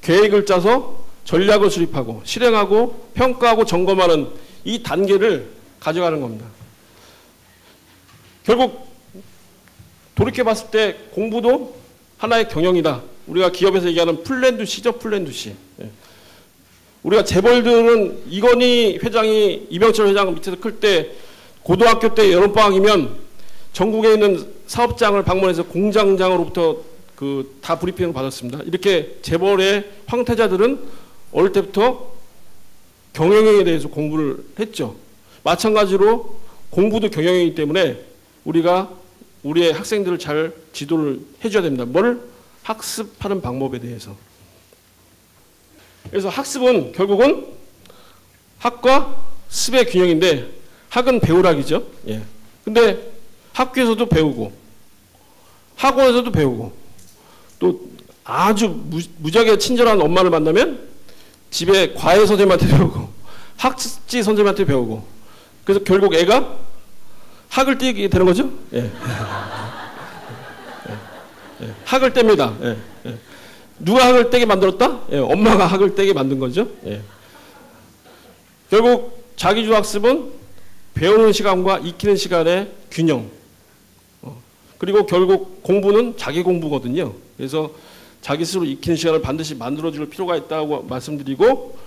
계획을 짜서 전략을 수립하고 실행하고 평가하고 점검하는 이 단계를 가져가는 겁니다. 결국 돌이켜 봤을 때 공부도 하나의 경영이다. 우리가 기업에서 얘기하는 플랜 두 C죠, 플랜 두 C. 예. 우리가 재벌들은 이건희 회장이 이병철 회장 밑에서 클 때 고등학교 때 여름방학이면 전국에 있는 사업장을 방문해서 공장장으로부터 다 브리핑을 받았습니다. 이렇게 재벌의 황태자들은 어릴 때부터 경영에 대해서 공부를 했죠. 마찬가지로 공부도 경영이기 때문에 우리가 우리의 학생들을 잘 지도를 해줘야 됩니다. 뭘? 학습하는 방법에 대해서. 그래서 학습은 결국은 학과 습의 균형인데 학은 배우락이죠. 예. 근데 학교에서도 배우고 학원에서도 배우고 또 아주 무지하게 친절한 엄마를 만나면 집에 과외 선생님한테 배우고 학습지 선생님한테 배우고 그래서 결국 애가 학을 떼게 되는 거죠. 예. 예. 학을 뗍니다. 예. 예. 누가 학을 떼게 만들었다? 예. 엄마가 학을 떼게 만든 거죠. 예. 결국 자기주도 학습은 배우는 시간과 익히는 시간의 균형. 그리고 결국 공부는 자기 공부거든요. 그래서 자기 스스로 익히는 시간을 반드시 만들어줄 필요가 있다고 말씀드리고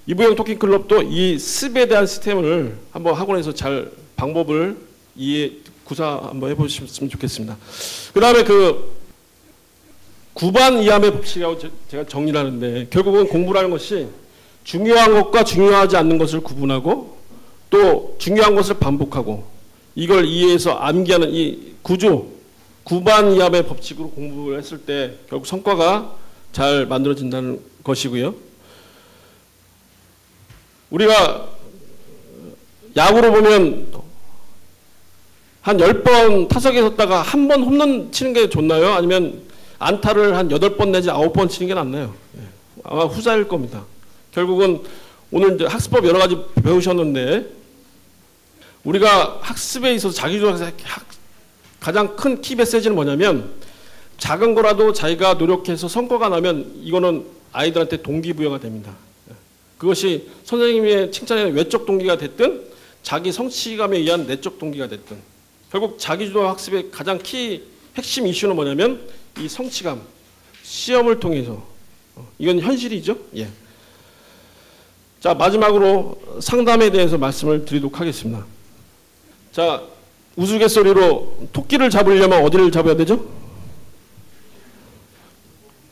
이부영 토킹클럽도 이 습에 대한 시스템을 한번 학원에서 잘 방법을 구사 한번 해보셨으면 좋겠습니다. 그 다음에 구반 이함의 법칙이라고 제가 정리를 하는데 결국은 공부라는 것이 중요한 것과 중요하지 않는 것을 구분하고 또 중요한 것을 반복하고 이걸 이해해서 암기하는 이 구조 구반 이함의 법칙으로 공부를 했을 때 결국 성과가 잘 만들어진다는 것이고요. 우리가 야구로 보면 한 10번 타석에 섰다가 한 번 홈런 치는 게 좋나요? 아니면 안타를 한 8번 내지 9번 치는 게 낫나요? 아마 후자일 겁니다. 결국은 오늘 이제 학습법 여러 가지 배우셨는데 우리가 학습에 있어서 자기주도학습 가장 큰 키 메시지는 뭐냐면 작은 거라도 자기가 노력해서 성과가 나면 이거는 아이들한테 동기부여가 됩니다. 그것이 선생님의 칭찬에 외적 동기가 됐든 자기 성취감에 의한 내적 동기가 됐든 결국 자기주도 학습의 가장 핵심 이슈는 뭐냐면 이 성취감, 시험을 통해서 이건 현실이죠. 예. 자 마지막으로 상담에 대해서 말씀을 드리도록 하겠습니다. 자 우스갯소리로 토끼를 잡으려면 어디를 잡아야 되죠?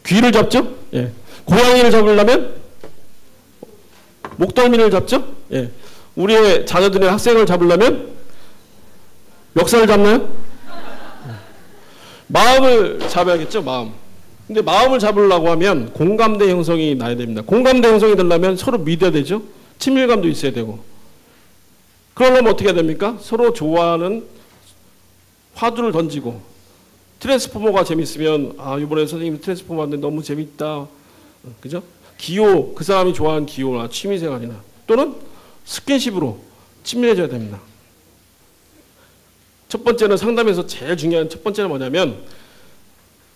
귀를 잡죠? 예. 고양이를 잡으려면 목덜미를 잡죠? 예. 우리의 자녀들의 학생을 잡으려면 멱살을 잡나요? 마음을 잡아야겠죠, 마음. 근데 마음을 잡으려고 하면 공감대 형성이 나야 됩니다. 공감대 형성이 되려면 서로 믿어야 되죠? 친밀감도 있어야 되고. 그러려면 어떻게 해야 됩니까? 서로 좋아하는 화두를 던지고 트랜스포머가 재밌으면 이번에 선생님 트랜스포머 하는데 너무 재밌다. 그죠? 기호, 그 사람이 좋아하는 기호나 취미생활이나 또는 스킨십으로 친밀해져야 됩니다. 첫 번째는 상담에서 제일 중요한 첫 번째는 뭐냐면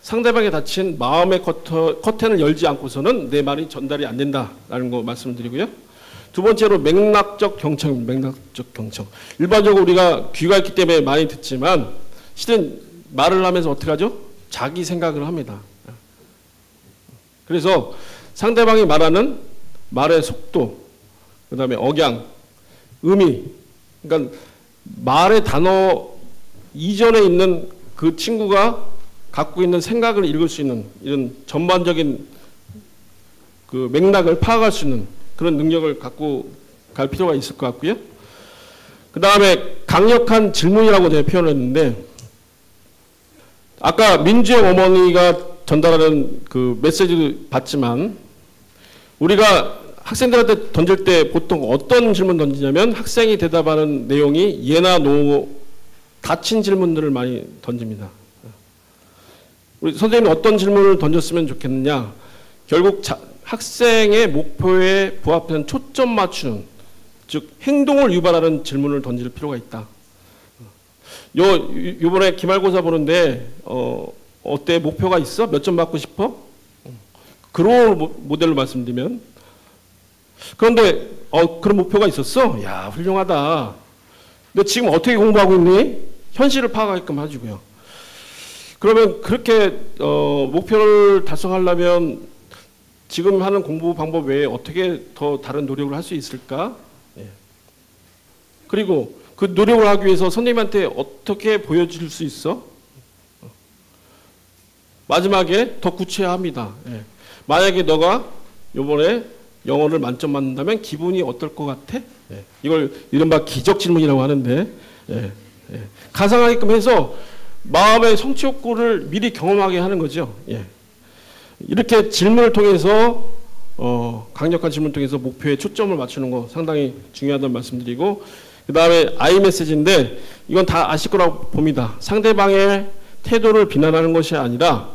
상대방이 닫힌 마음의 커튼을 열지 않고서는 내 말이 전달이 안 된다라는 거 말씀드리고요. 두 번째로 맥락적 경청입니다. 맥락적 경청. 일반적으로 우리가 귀가 있기 때문에 많이 듣지만 실은 말을 하면서 어떻게 하죠? 자기 생각을 합니다. 그래서 상대방이 말하는 말의 속도, 그 다음에 억양, 의미, 그러니까 말의 단어 이전에 있는 그 친구가 갖고 있는 생각을 읽을 수 있는 이런 전반적인 그 맥락을 파악할 수 있는 그런 능력을 갖고 갈 필요가 있을 것 같고요. 그 다음에 강력한 질문이라고 제가 표현했는데 아까 민주의 어머니가 전달하는 그 메시지도 봤지만 우리가 학생들한테 던질 때 보통 어떤 질문 던지냐면 학생이 대답하는 내용이 예나 노 닫힌 질문들을 많이 던집니다. 우리 선생님이 어떤 질문을 던졌으면 좋겠느냐. 결국 학생의 목표에 부합하는 초점 맞추는 즉 행동을 유발하는 질문을 던질 필요가 있다. 요번에 기말고사 보는데 어때? 목표가 있어? 몇 점 받고 싶어? 그런 모델로 말씀드리면 그런데 그런 목표가 있었어? 야 훌륭하다. 너 지금 어떻게 공부하고 있니? 현실을 파악하게끔 해주고요. 그러면 그렇게 목표를 달성하려면 지금 하는 공부 방법 외에 어떻게 더 다른 노력을 할 수 있을까? 예. 그리고 그 노력을 하기 위해서 선생님한테 어떻게 보여줄 수 있어? 마지막에 더 구체화합니다. 예. 만약에 너가 요번에 영어를 만점 맞는다면 기분이 어떨 것 같아? 예. 이걸 이른바 기적 질문이라고 하는데, 예. 예. 가상하게끔 해서 마음의 성취 욕구를 미리 경험하게 하는 거죠. 예. 이렇게 질문을 통해서 강력한 질문을 통해서 목표에 초점을 맞추는 거 상당히 중요하다는 말씀드리고, 그 다음에 I 메시지인데 이건 다 아실 거라고 봅니다. 상대방의 태도를 비난하는 것이 아니라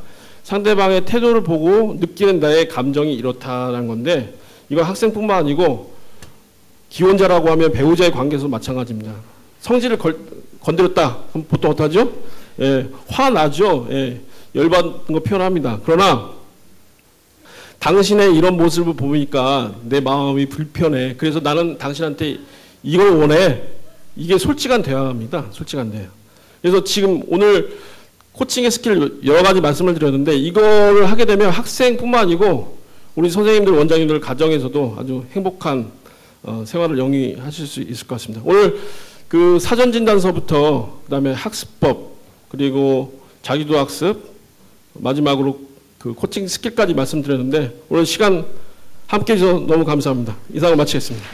상대방의 태도를 보고 느끼는 나의 감정이 이렇다는 건데, 이건 학생뿐만 아니고 기혼자라고 하면 배우자의 관계에서 마찬가지입니다. 성질을 건드렸다 그럼 보통 어떡하죠? 예, 화나죠. 예, 열받는 거 표현합니다. 그러나 당신의 이런 모습을 보니까 내 마음이 불편해. 그래서 나는 당신한테 이걸 원해. 이게 솔직한 대화입니다. 솔직한 대화. 그래서 지금 오늘 코칭의 스킬 여러 가지 말씀을 드렸는데, 이거를 하게 되면 학생뿐만 아니고 우리 선생님들, 원장님들 가정에서도 아주 행복한 생활을 영위하실 수 있을 것 같습니다. 오늘 그 사전진단서부터 그다음에 학습법, 그리고 자기도 학습, 마지막으로 그 코칭 스킬까지 말씀드렸는데 오늘 시간 함께 해주셔서 너무 감사합니다. 이상을 마치겠습니다.